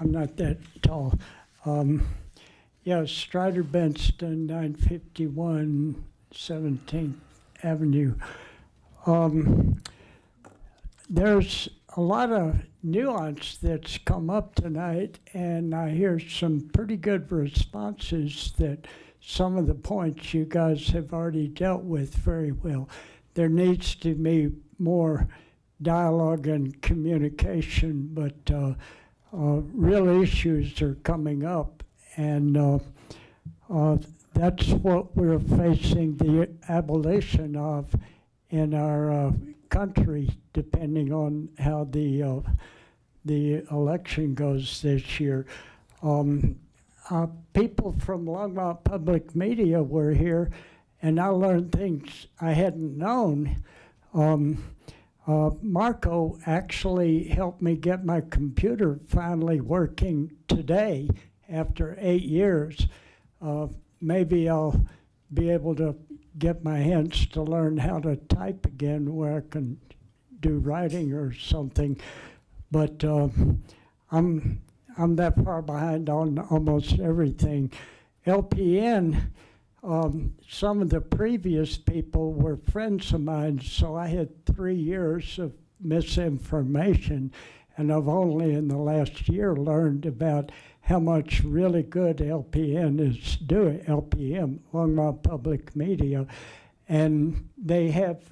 I'm not that tall. Yeah, Strider Benston, 951 17th Avenue. There's a lot of nuance that's come up tonight, and I hear some pretty good responses that some of the points you guys have already dealt with very well. There needs to be more dialogue and communication, but real issues are coming up, and that's what we're facing the abolition of in our country, depending on how the election goes this year. People from Longmont Public Media were here, and I learned things I hadn't known. Marco actually helped me get my computer finally working today after 8 years. Maybe I'll be able to get my hands to learn how to type again where I can do writing or something. But I'm that far behind on almost everything. LPN, some of the previous people were friends of mine, so I had 3 years of misinformation, and I've only in the last year learned about how much really good LPN is doing, LPM, Longmont Public Media. And they have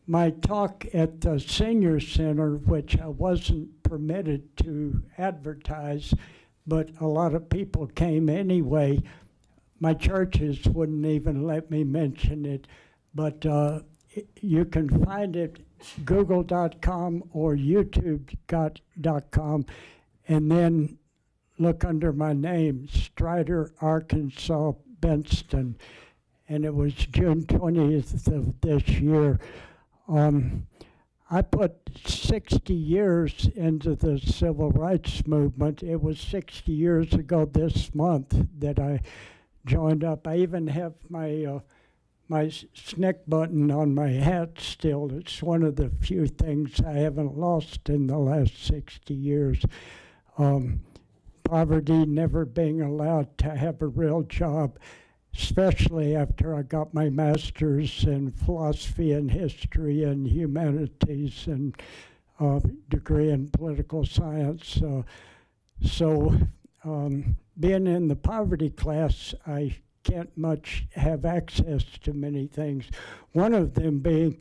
my talk at the Senior Center, which I wasn't permitted to advertise, but a lot of people came anyway. My churches wouldn't even let me mention it, but you can find it google.com or youtube.com, and then look under my name, Strider Arkansas Benston, and it was June 20th of this year. I put 60 years into the civil rights movement. It was 60 years ago this month that I joined up. I even have my my SNCC button on my hat still. It's one of the few things I haven't lost in the last 60 years. Poverty, never being allowed to have a real job, especially after I got my master's in philosophy and history and humanities and degree in political science. Being in the poverty class, I can't much have access to many things. One of them being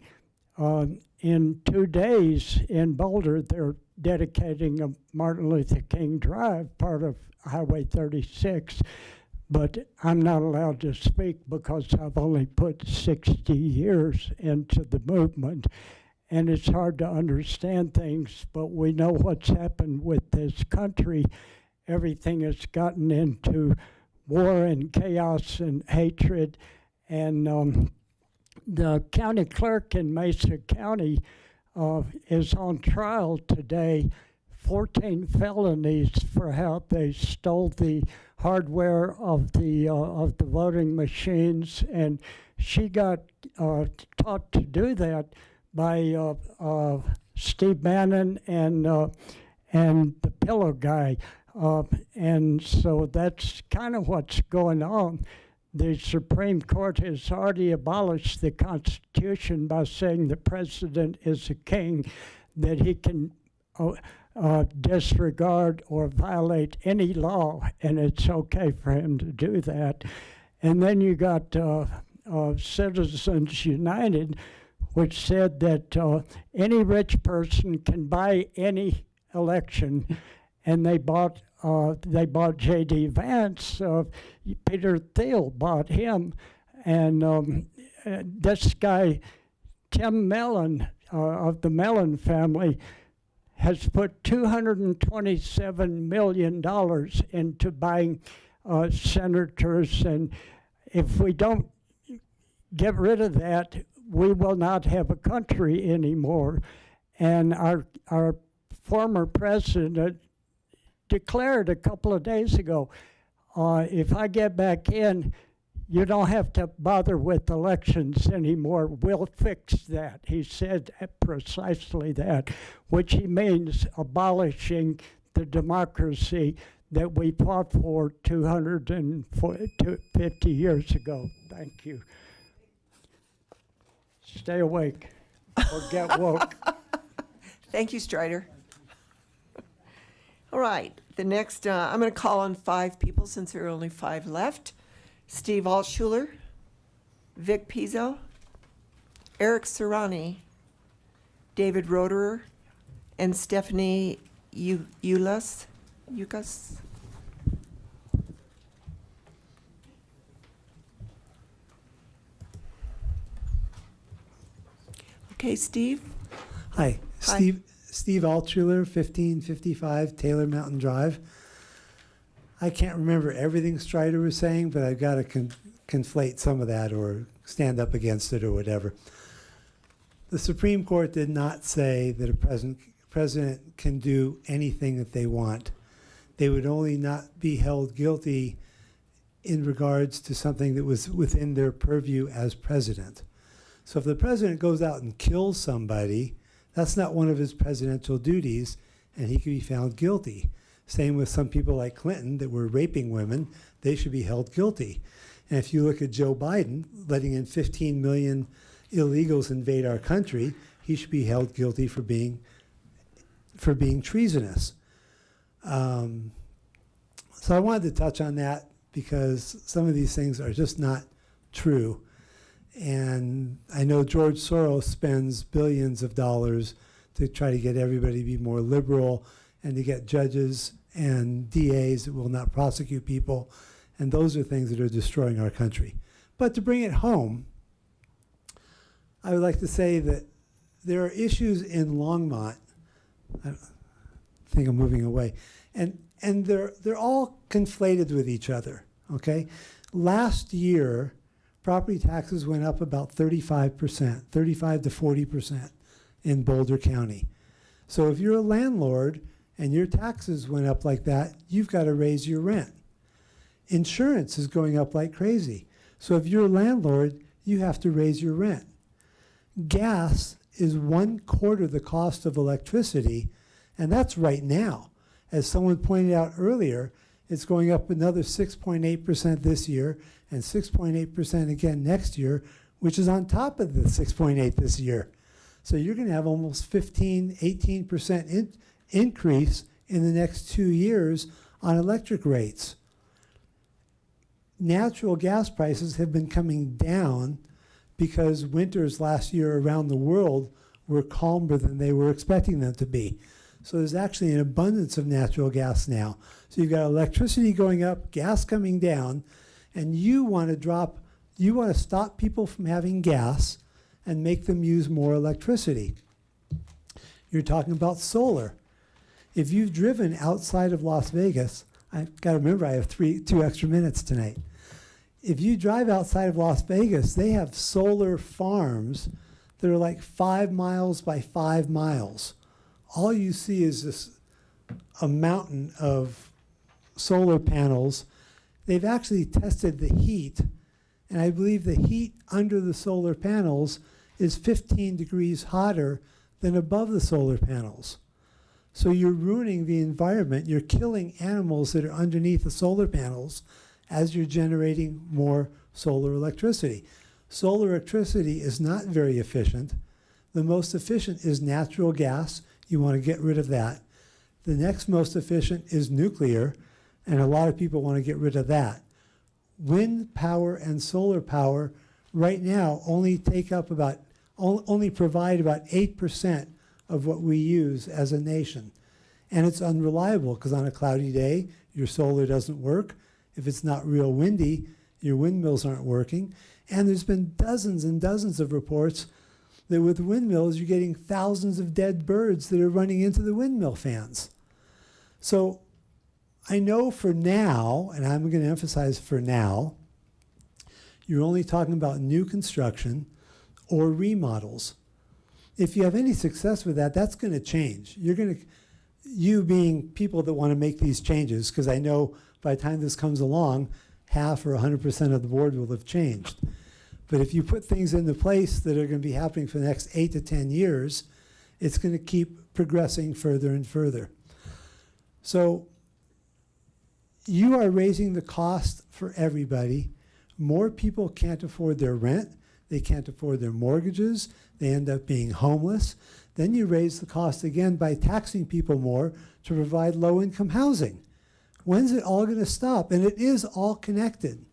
in 2 days in Boulder, they're dedicating a Martin Luther King Drive, part of Highway 36. But I'm not allowed to speak because I've only put 60 years into the movement. And it's hard to understand things, but we know what's happened with this country. Everything has gotten into war and chaos and hatred. And the county clerk in Mesa County is on trial today, 14 felonies for how they stole the hardware of the voting machines, and she got taught to do that by Steve Bannon and the Pillow Guy, and so that's kind of what's going on. The Supreme Court has already abolished the Constitution by saying the president is a king, that he can disregard or violate any law, and it's okay for him to do that. And then you got Citizens United, which said that any rich person can buy any election, and they bought J.D. Vance. Peter Thiel bought him, and this guy, Tim Mellon of the Mellon family, has put $227 million into buying senators, and if we don't get rid of that, we will not have a country anymore. And our former president declared a couple of days ago, if I get back in, you don't have to bother with elections anymore. We'll fix that. He said precisely that, which he means abolishing the democracy that we fought for 250 years ago. Thank you. Stay awake or get woke. Thank you, Strider. All right, the next, I'm going to call on 5 people since there are only 5 left. Steve Altshuler, Vic Pizzo, Eric Serrani, David Roederer, and Stephanie Yukas. Okay, Steve. Hi, Steve Altshuler, 1555 Taylor Mountain Drive. I can't remember everything Strider was saying, but I've got to conflate some of that or stand up against it or whatever. The Supreme Court did not say that a president can do anything that they want. They would only not be held guilty in regards to something that was within their purview as president. So if the president goes out and kills somebody, that's not one of his presidential duties, and he can be found guilty. Same with some people like Clinton that were raping women, they should be held guilty. And if you look at Joe Biden, letting in 15 million illegals invade our country, he should be held guilty for being treasonous. So I wanted to touch on that because some of these things are just not true. And I know George Soros spends billions of dollars to try to get everybody to be more liberal and to get judges and DAs that will not prosecute people. And those are things that are destroying our country. But to bring it home, I would like to say that there are issues in Longmont. I think I'm moving away. And they're all conflated with each other, okay? Last year, property taxes went up about 35%, 35 to 40% in Boulder County. So if you're a landlord and your taxes went up like that, you've got to raise your rent. Insurance is going up like crazy. So if you're a landlord, you have to raise your rent. Gas is 1/4 the cost of electricity, and that's right now. As someone pointed out earlier, It's going up another 6.8% this year and 6.8% again next year, which is on top of the 6.8 this year. So you're going to have almost 15, 18% increase in the next 2 years on electric rates. Natural gas prices have been coming down because winters last year around the world were calmer than they were expecting them to be. So there's actually an abundance of natural gas now. So you've got electricity going up, gas coming down, and you want to stop people from having gas and make them use more electricity. You're talking about solar. If you've driven outside of Las Vegas, I've got to remember I have 2 extra minutes tonight. If you drive outside of Las Vegas, they have solar farms that are like 5 miles by 5 miles. All you see is a mountain of solar panels. They've actually tested the heat, and I believe the heat under the solar panels is 15 degrees hotter than above the solar panels. So you're ruining the environment. You're killing animals that are underneath the solar panels as you're generating more solar electricity. Solar electricity is not very efficient. The most efficient is natural gas. You want to get rid of that. The next most efficient is nuclear, and a lot of people want to get rid of that. Wind power and solar power right now only provide about 8% of what we use as a nation. And it's unreliable because on a cloudy day, your solar doesn't work. If it's not real windy, your windmills aren't working. And there's been dozens and dozens of reports that with windmills, you're getting thousands of dead birds that are running into the windmill fans. So I know for now, and I'm going to emphasize for now, you're only talking about new construction or remodels. If you have any success with that, that's going to change. You being people that want to make these changes, because I know by the time this comes along, half or 100% of the board will have changed. But if you put things into place that are going to be happening for the next 8 to 10 years, it's going to keep progressing further and further. So you are raising the cost for everybody. More people can't afford their rent. They can't afford their mortgages. They end up being homeless. Then you raise the cost again by taxing people more to provide low-income housing. When's it all going to stop? And it is all connected.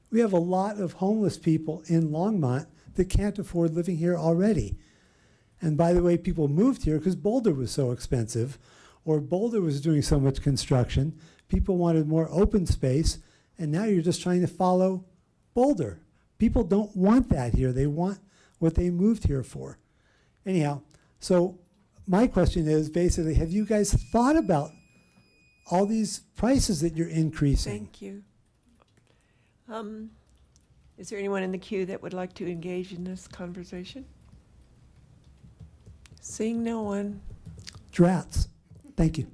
We have a lot of homeless people in Longmont that can't afford living here already. And by the way, people moved here because Boulder was so expensive, or Boulder was doing so much construction. People wanted more open space, and now you're just trying to follow Boulder. People don't want that here. They want what they moved here for. Anyhow, so my question is basically, have you guys thought about all these prices that you're increasing? Thank you. Is there anyone in the queue that would like to engage in this conversation? Seeing no one. Drats. Thank you.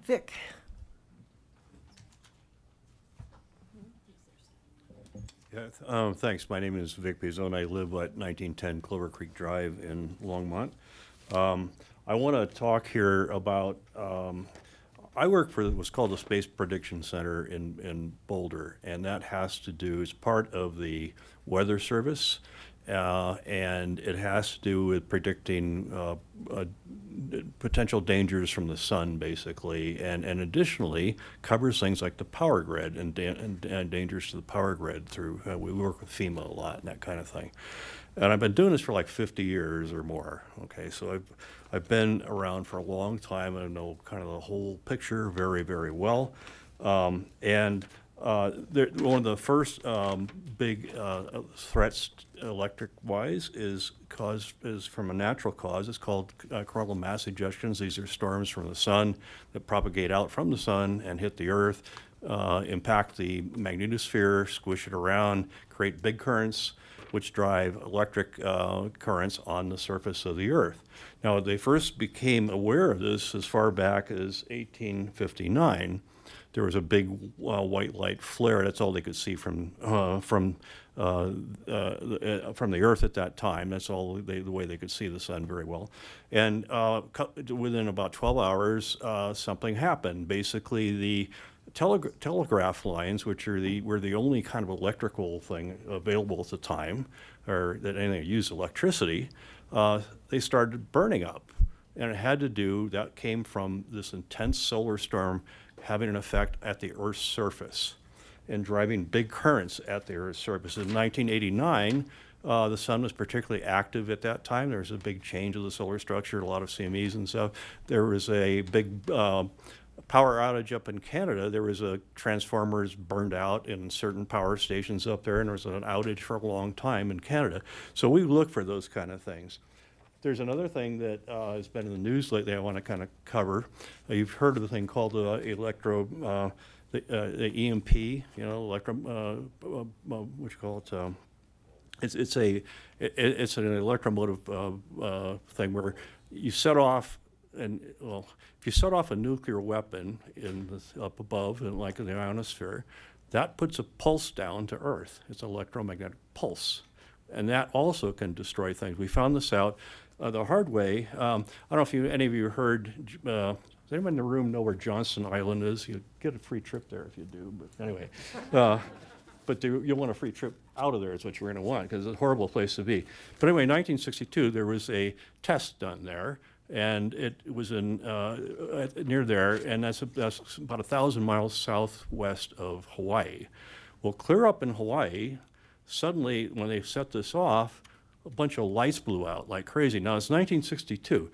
Vic. Yeah, thanks. My name is Vic Pizone. I live at 1910 Clover Creek Drive in Longmont. I want to talk here about, I work for what's called the Space Prediction Center in Boulder, and that has to do, it's part of the Weather Service, and it has to do with predicting potential dangers from the sun, basically, and additionally covers things like the power grid and dangers to the power grid through, we work with FEMA a lot and that kind of thing. And I've been doing this for like 50 years or more, okay? So I've been around for a long time and I know kind of the whole picture very, very well. One of the first big threats electric-wise is from a natural cause. It's called coronal mass ejections. These are storms from the sun that propagate out from the sun and hit the earth, impact the magnetosphere, squish it around, create big currents, which drive electric currents on the surface of the earth. Now, they first became aware of this as far back as 1859. There was a big white light flare. That's all they could see from from the Earth at that time. That's all the way they could see the sun very well. And within about 12 hours, something happened. Basically, the telegraph lines, which were the only kind of electrical thing available at the time, or that anything used electricity, they started burning up. And that came from this intense solar storm having an effect at the Earth's surface and driving big currents at the Earth's surface. In 1989, the sun was particularly active at that time. There was a big change of the solar structure, a lot of CMEs and stuff. There was a big power outage up in Canada. There was transformers burned out in certain power stations up there, and there was an outage for a long time in Canada. So we look for those kind of things. There's another thing that has been in the news lately I want to kind of cover. You've heard of the thing called the EMP, what you call it? It's an electromotive thing where you set off, if you set off a nuclear weapon up above, like in the ionosphere, that puts a pulse down to Earth. It's an electromagnetic pulse. And that also can destroy things. We found this out the hard way. I don't know if any of you heard, does anyone in the room know where Johnston Island is? You get a free trip there if you do, but anyway. But you'll want a free trip out of there is what you're going to want, because it's a horrible place to be. But anyway, in 1962, there was a test done there, and it was near there, and that's about 1,000 miles southwest of Hawaii. Well, clear up in Hawaii, suddenly when they set this off, a bunch of lights blew out like crazy. Now, it's 1962.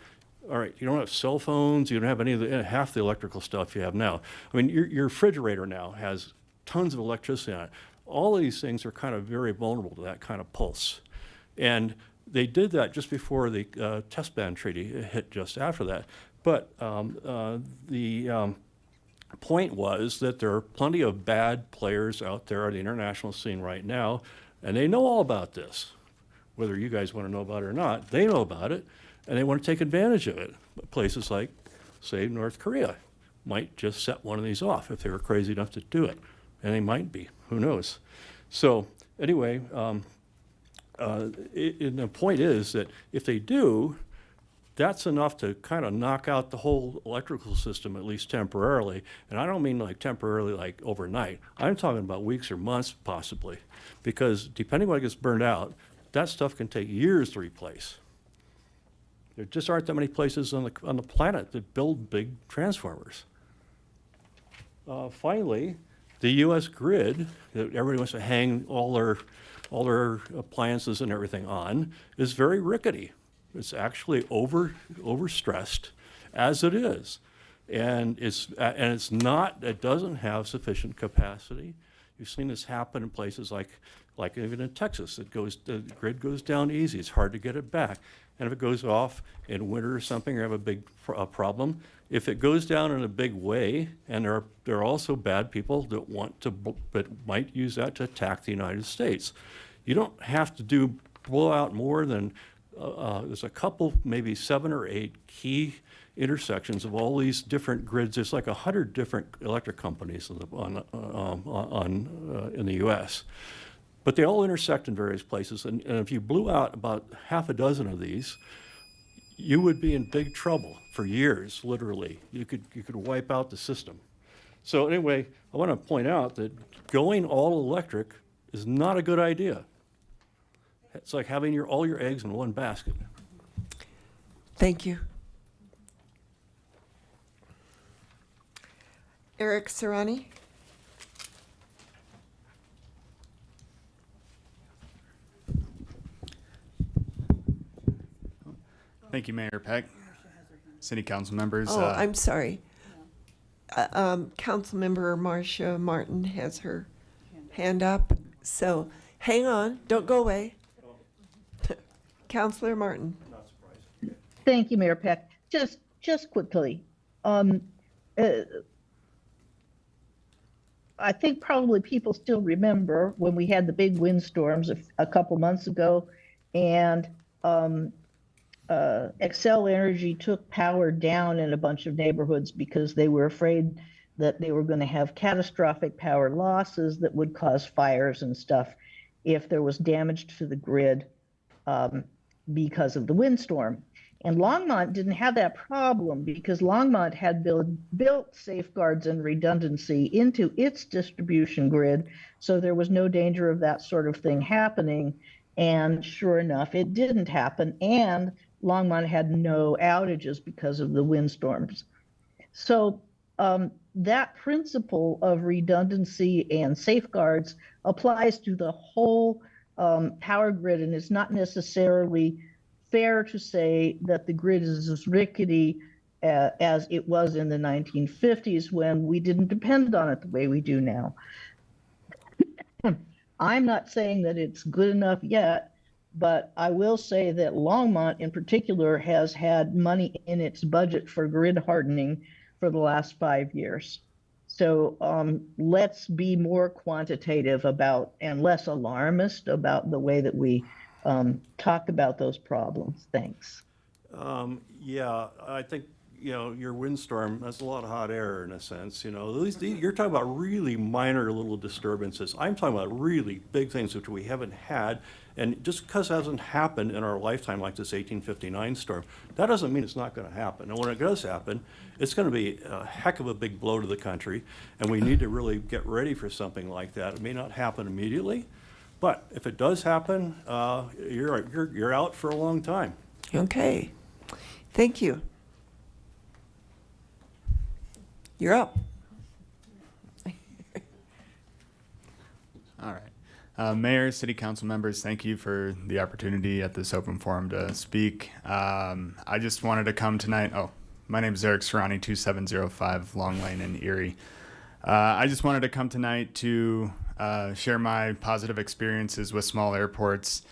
All right, you don't have cell phones, you don't have any of half the electrical stuff you have now. I mean, your refrigerator now has tons of electricity on it. All of these things are kind of very vulnerable to that kind of pulse. And they did that just before the test ban treaty hit just after that. But the point was that there are plenty of bad players out there on the international scene right now, and they know all about this. Whether you guys want to know about it or not, they know about it, and they want to take advantage of it. Places like, say, North Korea might just set one of these off if they were crazy enough to do it. And they might be, who knows? So anyway, the point is that if they do, that's enough to kind of knock out the whole electrical system, at least temporarily. And I don't mean like temporarily like overnight. I'm talking about weeks or months possibly, because depending on what gets burned out, that stuff can take years to replace. There just aren't that many places on the planet that build big transformers. Finally, the U.S. grid that everybody wants to hang all their appliances and everything on is very rickety. It's actually overstressed as it is, and it doesn't have sufficient capacity. You've seen this happen in places like even in Texas. The grid goes down easy. It's hard to get it back. And if it goes off in winter or something, you have a big problem. If it goes down in a big way, and there are also bad people that might use that to attack the United States. You don't have to blow out more than, there's a couple, maybe 7 or 8 key intersections of all these different grids. There's like 100 different electric companies in the U.S. But they all intersect in various places, and if you blew out about half a dozen of these, you would be in big trouble for years, literally. You could wipe out the system. So anyway, I want to point out that going all electric is not a good idea. It's like having all your eggs in one basket. Thank you. Eric Serrani. Thank you, Mayor Peck, City Council members. Oh, I'm sorry. Councilmember Marcia Martin has her hand up. So hang on, don't go away. Councilor Martin. Thank you, Mayor Peck. Just quickly, I think probably people still remember when we had the big windstorms a couple months ago, and Xcel Energy took power down in a bunch of neighborhoods because they were afraid that they were going to have catastrophic power losses that would cause fires and stuff. if there was damage to the grid because of the windstorm. And Longmont didn't have that problem because Longmont had built safeguards and redundancy into its distribution grid, so there was no danger of that sort of thing happening. And sure enough, it didn't happen, and Longmont had no outages because of the windstorms. So that principle of redundancy and safeguards applies to the whole power grid, and it's not necessarily fair to say that the grid is as rickety as it was in the 1950s when we didn't depend on it the way we do now. I'm not saying that it's good enough yet, but I will say that Longmont in particular has had money in its budget for grid hardening for the last 5 years. So let's be more quantitative about and less alarmist about the way that we talk about those problems. Thanks. Yeah, I think, your windstorm, that's a lot of hot air in a sense, you're talking about really minor little disturbances. I'm talking about really big things which we haven't had, and just because it hasn't happened in our lifetime, like this 1859 storm, that doesn't mean it's not going to happen. And when it does happen, it's going to be a heck of a big blow to the country, and we need to really get ready for something like that. It may not happen immediately, but if it does happen, you're out for a long time. Okay, thank you. You're up. All right. Mayor, City Council members, thank you for the opportunity at this open forum to speak. I just wanted to come tonight. Oh, my name is Eric Serrani, 2705 Long Lane in Erie. I just wanted to come tonight to share my positive experiences with small airports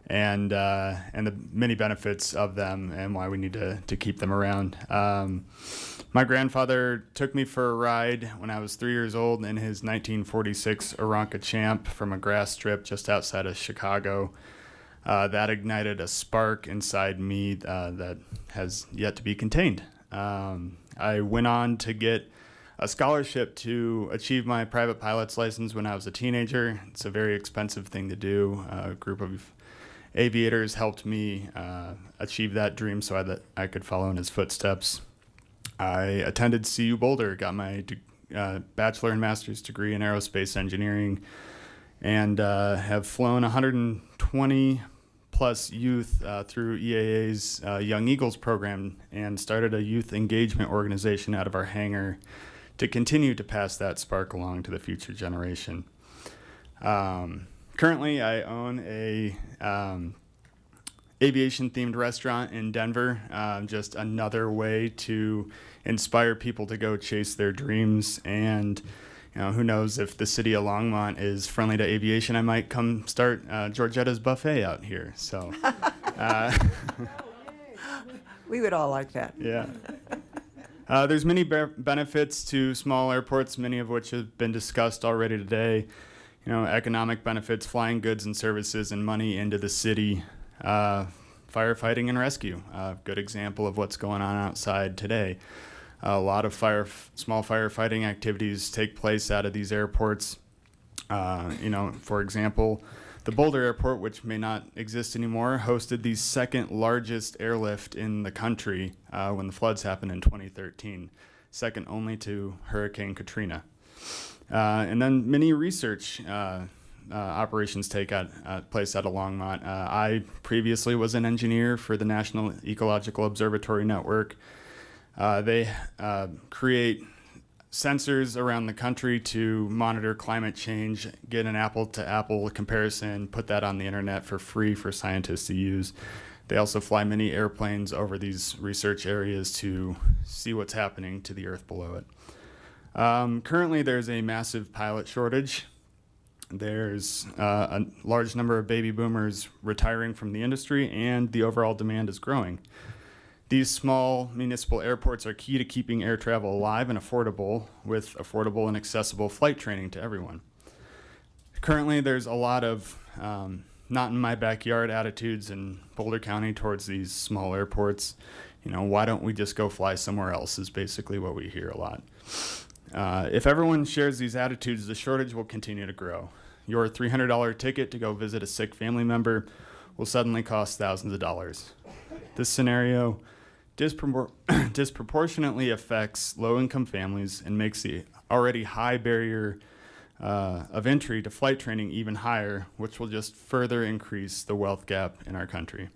and the many benefits of them and why we need to keep them around. My grandfather took me for a ride when I was 3 years old in his 1946 Aeronca Champ from a grass strip just outside of Chicago. That ignited a spark inside me that has yet to be contained. I went on to get a scholarship to achieve my private pilot's license when I was a teenager. It's a very expensive thing to do. A group of aviators helped me achieve that dream so that I could follow in his footsteps. I attended CU Boulder, got my bachelor and master's degree in aerospace engineering, and have flown 120 plus youth through EAA's Young Eagles program and started a youth engagement organization out of our hangar to continue to pass that spark along to the future generation. Currently, I own a aviation-themed restaurant in Denver, just another way to inspire people to go chase their dreams. And who knows, if the city of Longmont is friendly to aviation, I might come start Georgetta's Buffet out here. So, we would all like that. Yeah. There's many benefits to small airports, many of which have been discussed already today. Economic benefits, flying goods and services and money into the city, firefighting and rescue. Good example of what's going on outside today. A lot of small firefighting activities take place out of these airports. For example, the Boulder Airport, which may not exist anymore, hosted the second largest airlift in the country when the floods happened in 2013, second only to Hurricane Katrina. And then many research operations take place out of Longmont. I previously was an engineer for the National Ecological Observatory Network. They create sensors around the country to monitor climate change, get an apple-to-apple comparison, put that on the internet for free for scientists to use. They also fly many airplanes over these research areas to see what's happening to the earth below it. Currently, there's a massive pilot shortage. There's a large number of baby boomers retiring from the industry, and the overall demand is growing. These small municipal airports are key to keeping air travel alive and affordable, with affordable and accessible flight training to everyone. Currently, there's a lot of not in my backyard attitudes in Boulder County towards these small airports. Why don't we just go fly somewhere else is basically what we hear a lot. If everyone shares these attitudes, the shortage will continue to grow. your $300 ticket to go visit a sick family member will suddenly cost thousands of dollars. This scenario disproportionately affects low-income families and makes the already high barrier of entry to flight training even higher, which will just further increase the wealth gap in our country.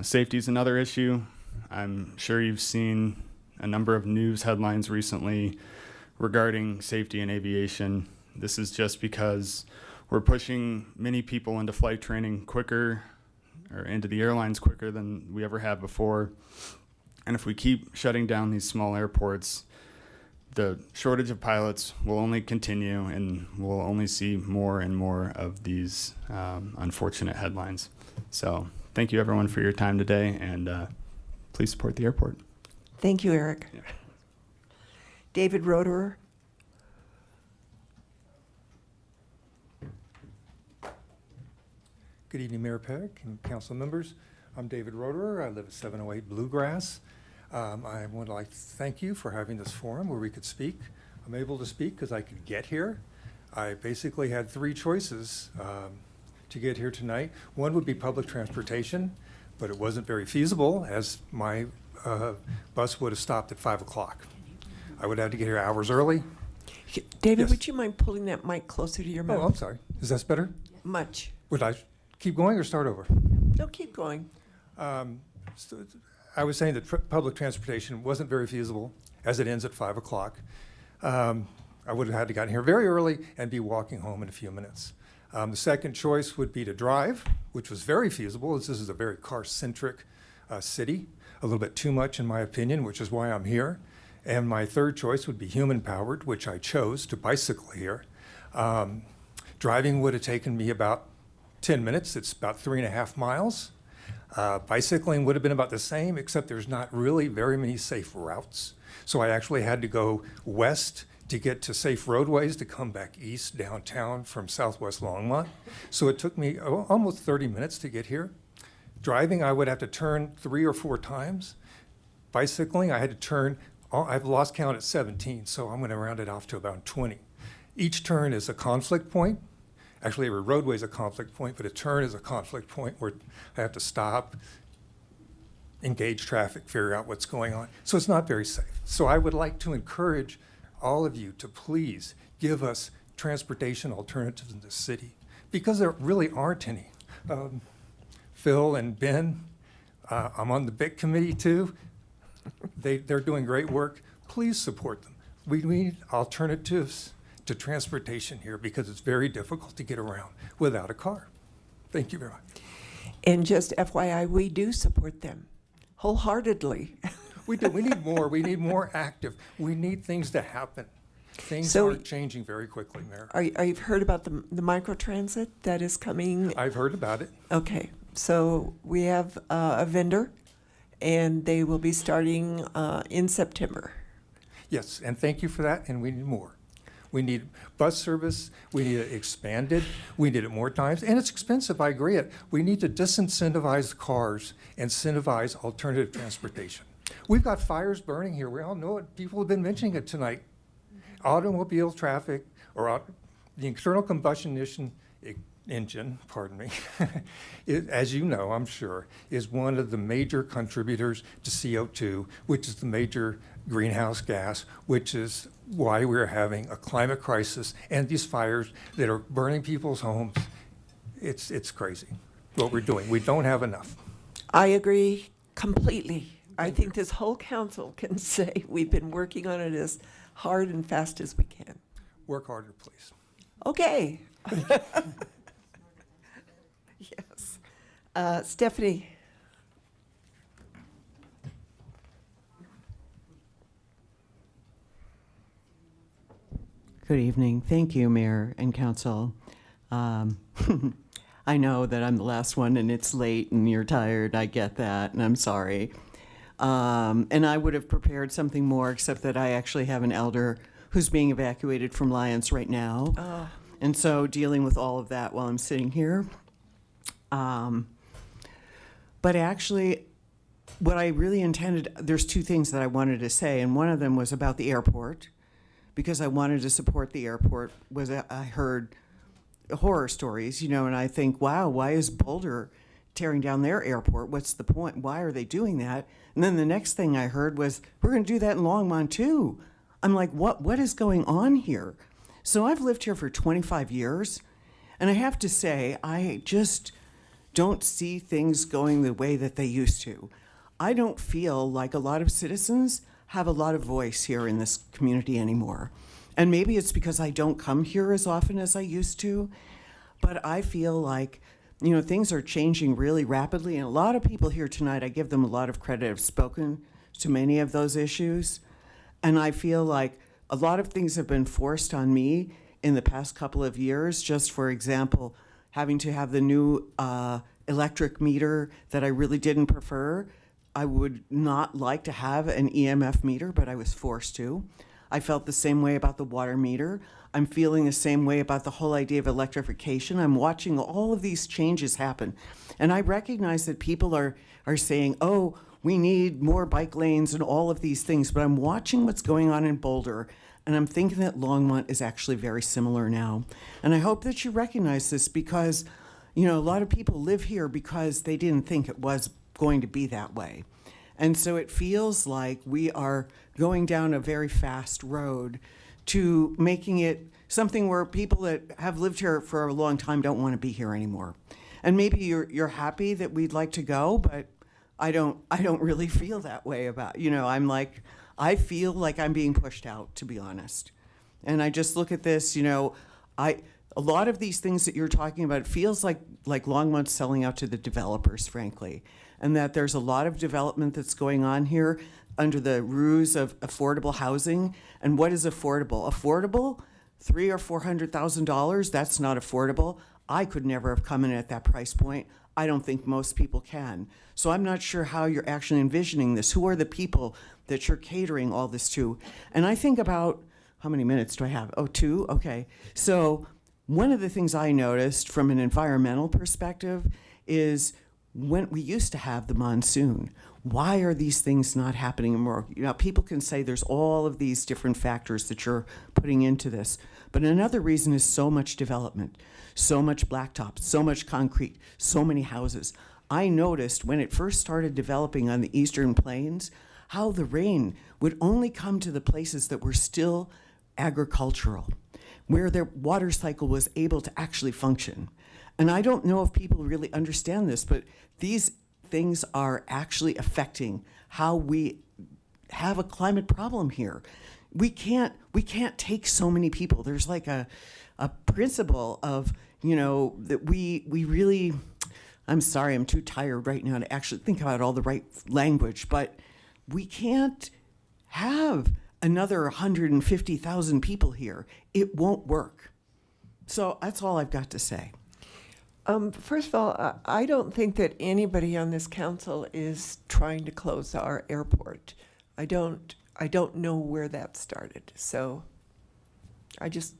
Safety is another issue. I'm sure you've seen a number of news headlines recently regarding safety in aviation. This is just because we're pushing many people into flight training quicker, or into the airlines quicker than we ever have before. And if we keep shutting down these small airports, the shortage of pilots will only continue, and we'll only see more and more of these unfortunate headlines. So thank you everyone for your time today, and please support the airport. Thank you, Eric. David Roederer. Good evening, Mayor Peck and council members. I'm David Roederer. I live at 708 Bluegrass. I would like to thank you for having this forum where we could speak. I'm able to speak because I could get here. I basically had three choices to get here tonight. One would be public transportation, but it wasn't very feasible as my bus would have stopped at 5 o'clock. I would have to get here hours early. David, Yes. would you mind pulling that mic closer to your mouth? Oh, I'm sorry. Is that better? Much. Would I keep going or start over? No, keep going. So I was saying that public transportation wasn't very feasible as it ends at 5 o'clock. I would have had to gotten here very early and be walking home in a few minutes. The second choice would be to drive, which was very feasible, as this is a very car-centric city, a little bit too much in my opinion, which is why I'm here. And my third choice would be human-powered, which I chose to bicycle here. Driving would have taken me about 10 minutes. It's about 3.5 miles. Bicycling would have been about the same, except there's not really very many safe routes. So I actually had to go west to get to safe roadways to come back east downtown from Southwest Longmont. So it took me almost 30 minutes to get here. Driving, I would have to turn 3 or 4 times. Bicycling, I had to turn, I've lost count at 17, so I'm going to round it off to about 20. Each turn is a conflict point. Actually, every roadway is a conflict point, but a turn is a conflict point where I have to stop, engage traffic, figure out what's going on. So it's not very safe. So I would like to encourage all of you to please give us transportation alternatives in the city, because there really aren't any. Phil and Ben, I'm on the BIC committee too. They're doing great work. Please support them. We need alternatives to transportation here because it's very difficult to get around without a car. Thank you very much. And just FYI, we do support them wholeheartedly. We do. We need more. We need more active. We need things to happen. Things So- are changing very quickly, Mayor. Are you heard about the microtransit that is coming? I've heard about it. Okay, so we have a vendor, and they will be starting in September. Yes, and thank you for that, and we need more. We need bus service, we need it expanded, we need it more times, and it's expensive, I agree it. We need to disincentivize cars, incentivize alternative transportation. We've got fires burning here, we all know it, people have been mentioning it tonight. Automobile traffic, or the internal combustion engine, pardon me, as you know, I'm sure, is one of the major contributors to CO2, which is the major greenhouse gas, which is why we're having a climate crisis and these fires that are burning people's homes. It's crazy what we're doing. We don't have enough. I agree completely. I think this whole council can say we've been working on it as hard and fast as we can. Work harder, please. Okay. Yes. Stephanie. Good evening. Thank you, Mayor and Council. I know that I'm the last one and it's late and you're tired. I get that, and I'm sorry. And I would have prepared something more, except that I actually have an elder who's being evacuated from Lyons right now. Oh. And so dealing with all of that while I'm sitting here. But actually, what I really intended, there's two things that I wanted to say, and one of them was about the airport, because I wanted to support the airport. I heard horror stories, and I think, wow, why is Boulder tearing down their airport? What's the point? Why are they doing that? And then the next thing I heard was, we're going to do that in Longmont too. I'm like, what is going on here? So I've lived here for 25 years, and I have to say, I just don't see things going the way that they used to. I don't feel like a lot of citizens have a lot of voice here in this community anymore. And maybe it's because I don't come here as often as I used to, but I feel like, things are changing really rapidly, and a lot of people here tonight, I give them a lot of credit, have spoken to many of those issues. And I feel like a lot of things have been forced on me in the past couple of years. Just for example, having to have the new electric meter that I really didn't prefer. I would not like to have an EMF meter, but I was forced to. I felt the same way about the water meter. I'm feeling the same way about the whole idea of electrification. I'm watching all of these changes happen. And I recognize that people are saying, oh, we need more bike lanes and all of these things, but I'm watching what's going on in Boulder, and I'm thinking that Longmont is actually very similar now. And I hope that you recognize this because, a lot of people live here because they didn't think it was going to be that way. And so it feels like we are going down a very fast road to making it something where people that have lived here for a long time don't want to be here anymore. And maybe you're happy that we'd like to go, but I don't really feel that way about, I feel like I'm being pushed out, to be honest. And I just look at this, a lot of these things that you're talking about, it feels like Longmont's selling out to the developers, frankly, and that there's a lot of development that's going on here under the ruse of affordable housing. And what is affordable? Affordable? $300,000 or $400,000? That's not affordable. I could never have come in at that price point. I don't think most people can. So I'm not sure how you're actually envisioning this. Who are the people that you're catering all this to? And I think about, how many minutes do I have? Oh, 2? Okay. So one of the things I noticed from an environmental perspective is when we used to have the monsoon, why are these things not happening more? People can say there's all of these different factors that you're putting into this. But another reason is so much development, so much blacktop, so much concrete, so many houses. I noticed when it first started developing on the Eastern Plains, how the rain would only come to the places that were still agricultural, where their water cycle was able to actually function. And I don't know if people really understand this, but these things are actually affecting how we have a climate problem here. We can't take so many people. There's like a principle of, that we really, I'm sorry, I'm too tired right now to actually think about all the right language, but we can't have another 150,000 people here. It won't work. So that's all I've got to say. First of all, I don't think that anybody on this council is trying to close our airport. I don't know where that started. So I just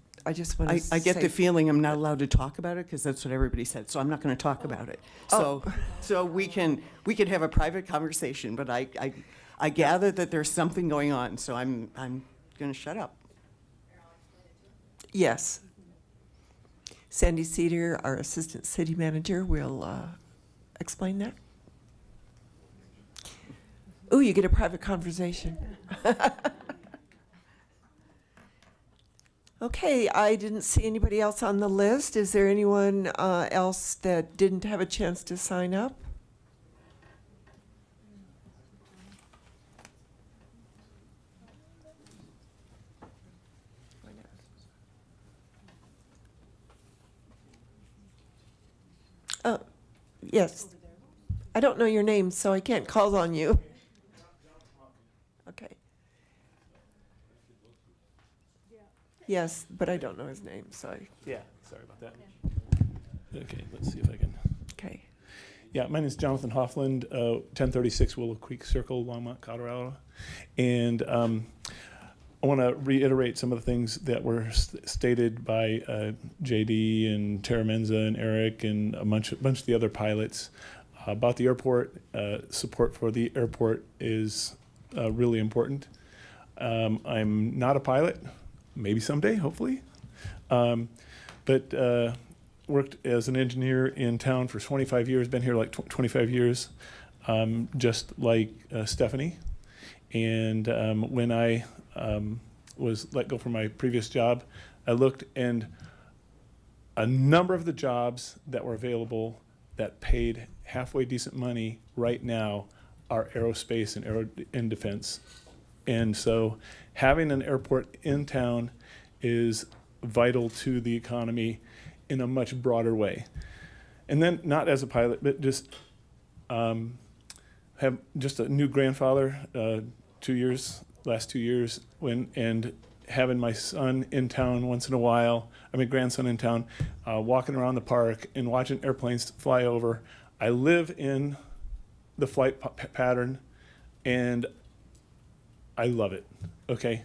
want to I get the feeling I'm not allowed to talk about it because that's what everybody said. So I'm not going to talk about it. So we can have a private conversation, but I gather that there's something going on. So I'm going to shut up. Yes. Sandy Cedar, our assistant city manager, will explain that. Ooh, you get a private conversation. Okay, I didn't see anybody else on the list. Is there anyone else that didn't have a chance to sign up? Yes. I don't know your name, so I can't call on you. Okay. Yes, but I don't know his name, so Yeah, sorry about that. Okay, let's see if I can. Okay. Yeah, my name is Jonathan Hoffland, 1036 Willow Creek Circle, Longmont, Colorado. And I want to reiterate some of the things that were stated by JD and Tara Menza and Eric and a bunch of the other pilots about the airport. Support for the airport is really important. I'm not a pilot, maybe someday, hopefully. But worked as an engineer in town for 25 years, been here like 25 years, just like Stephanie. And when I was let go from my previous job, I looked, and a number of the jobs that were available that paid halfway decent money right now are aerospace and defense. And so having an airport in town is vital to the economy in a much broader way. And then not as a pilot, but just have just a new grandfather, last 2 years, and having my son in town once in a while, grandson in town, walking around the park and watching airplanes fly over. I live in the flight pattern, and I love it, okay?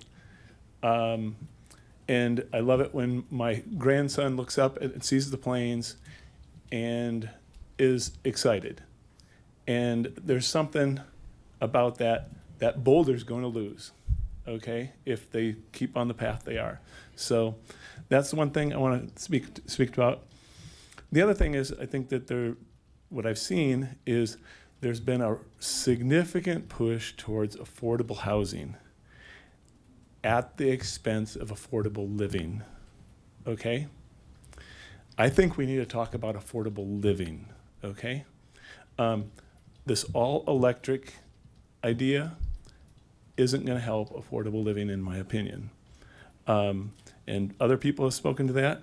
And I love it when my grandson looks up and sees the planes and is excited. And there's something about that Boulder's going to lose, okay, if they keep on the path they are. So that's the one thing I want to speak about. The other thing is, I think that what I've seen is there's been a significant push towards affordable housing at the expense of affordable living, okay? I think we need to talk about affordable living, okay? This all-electric idea isn't going to help affordable living, in my opinion. And other people have spoken to that.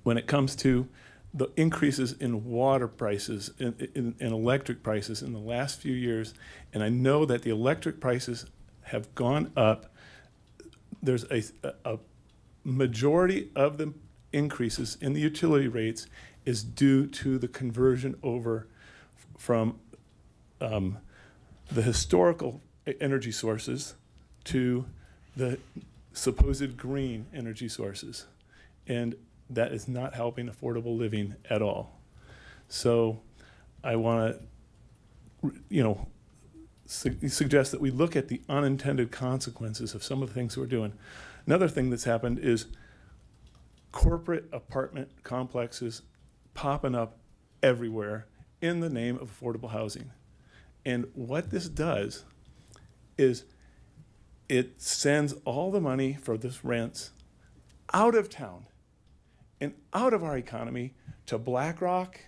When it comes to the increases in water prices and electric prices in the last few years, and I know that the electric prices have gone up, there's a majority of the increases in the utility rates is due to the conversion over from the historical energy sources to the supposed green energy sources. And that is not helping affordable living at all. So I want to, suggest that we look at the unintended consequences of some of the things we're doing. Another thing that's happened is corporate apartment complexes popping up everywhere in the name of affordable housing. And what this does is it sends all the money for this rents out of town and out of our economy to BlackRock,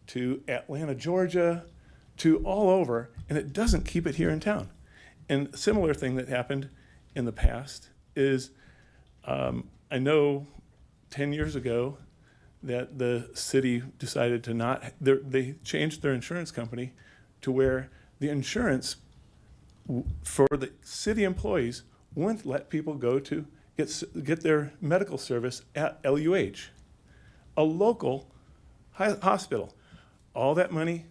to Atlanta, Georgia, to all over, and it doesn't keep it here in town. And a similar thing that happened in the past is, I know 10 years ago that the city decided to not, they changed their insurance company to where the insurance for the city employees wouldn't let people go to get their medical service at LUH, a local hospital. All that money,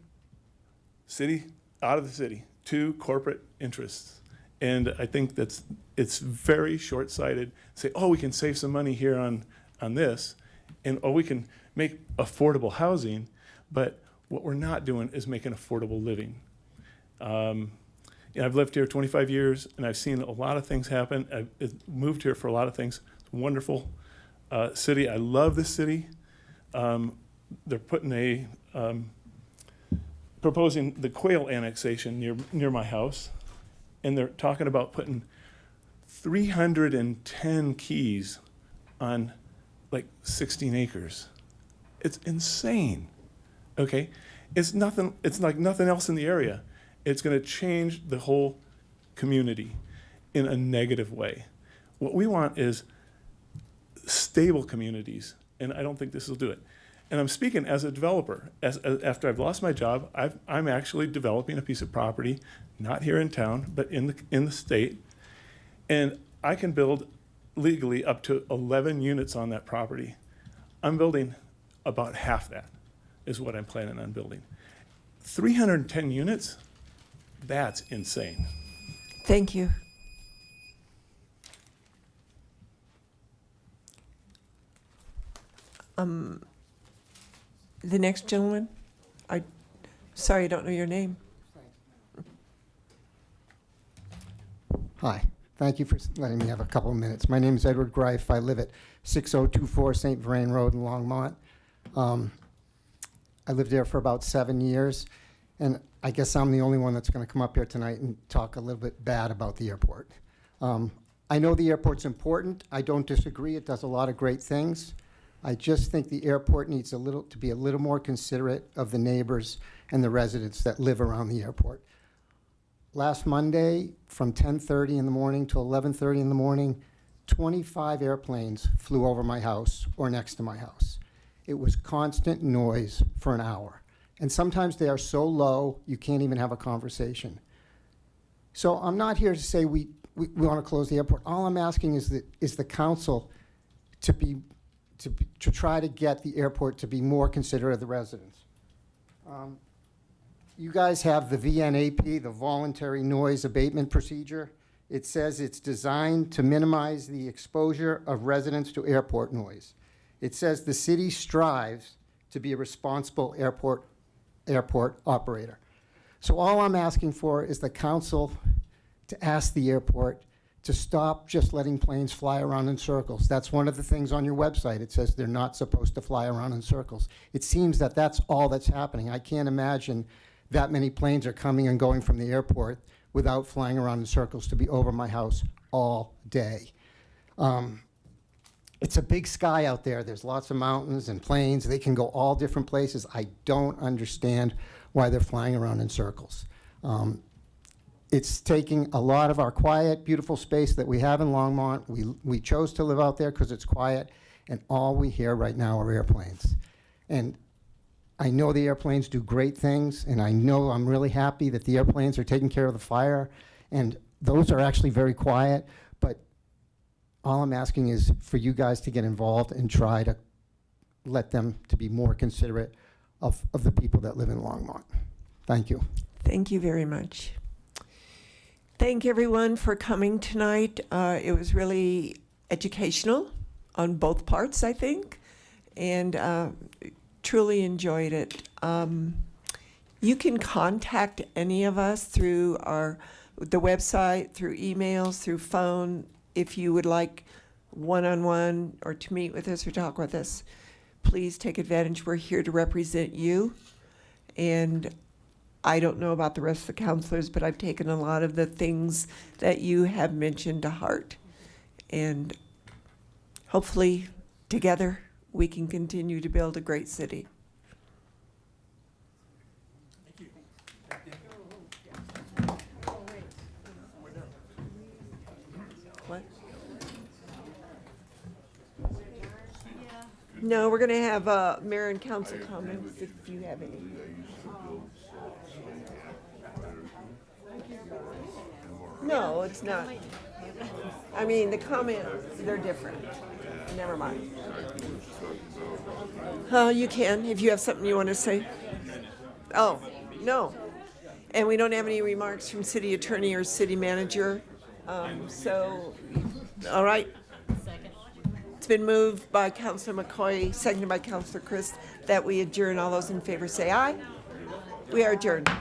city, out of the city, to corporate interests. And I think it's very short-sighted. Say, oh, we can save some money here on this, and we can make affordable housing, but what we're not doing is making affordable living. I've lived here 25 years, and I've seen a lot of things happen. I've moved here for a lot of things. It's a wonderful city. I love this city. They're putting proposing the Quail annexation near my house, and they're talking about putting 310 keys on like 16 acres. It's insane, okay? It's like nothing else in the area. It's gonna change the whole community in a negative way. What we want is stable communities, and I don't think this will do it. And I'm speaking as a developer. After I've lost my job, I'm actually developing a piece of property, not here in town, but in the state, and I can build legally up to 11 units on that property. I'm building about half that is what I'm planning on building. 310 units? That's insane. Thank you. The next gentleman, sorry, I don't know your name. Hi, thank you for letting me have a couple of minutes. My name is Edward Greif. I live at 6024 St. Vrain Road in Longmont. I lived there for about 7 years, and I guess I'm the only one that's going to come up here tonight and talk a little bit bad about the airport. I know the airport's important. I don't disagree. It does a lot of great things. I just think the airport needs to be a little more considerate of the neighbors and the residents that live around the airport. Last Monday, from 10:30 in the morning to 11:30 in the morning, 25 airplanes flew over my house or next to my house. It was constant noise for an hour. And sometimes they are so low, you can't even have a conversation. So I'm not here to say we want to close the airport. All I'm asking is the council to try to get the airport to be more considerate of the residents. You guys have the VNAP, the Voluntary Noise Abatement Procedure. It says it's designed to minimize the exposure of residents to airport noise. It says the city strives to be a responsible airport operator. So all I'm asking for is the council to ask the airport to stop just letting planes fly around in circles. That's one of the things on your website. It says they're not supposed to fly around in circles. It seems that that's all that's happening. I can't imagine that many planes are coming and going from the airport without flying around in circles to be over my house all day. It's a big sky out there. There's lots of mountains and planes. They can go all different places. I don't understand why they're flying around in circles. It's taking a lot of our quiet, beautiful space that we have in Longmont. We chose to live out there because it's quiet, and all we hear right now are airplanes. And I know the airplanes do great things, and I know I'm really happy that the airplanes are taking care of the fire, and those are actually very quiet, but all I'm asking is for you guys to get involved and try to let them to be more considerate of the people that live in Longmont. Thank you. Thank you very much. Thank everyone for coming tonight. It was really educational on both parts, I think, and truly enjoyed it. You can contact any of us through the website, through emails, through phone, if you would like one-on-one or to meet with us or talk with us. Please take advantage. We're here to represent you. And I don't know about the rest of the counselors, but I've taken a lot of the things that you have mentioned to heart. And hopefully together we can continue to build a great city. What? No, we're going to have mayor and council comments if you have any. No, it's not. I mean, the comments, they're different. Never mind. You can, if you have something you want to say. Oh, no. And we don't have any remarks from city attorney or city manager. All right. It's been moved by Councilor McCoy, seconded by Councilor Christ, that we adjourn. All those in favor say aye. We are adjourned.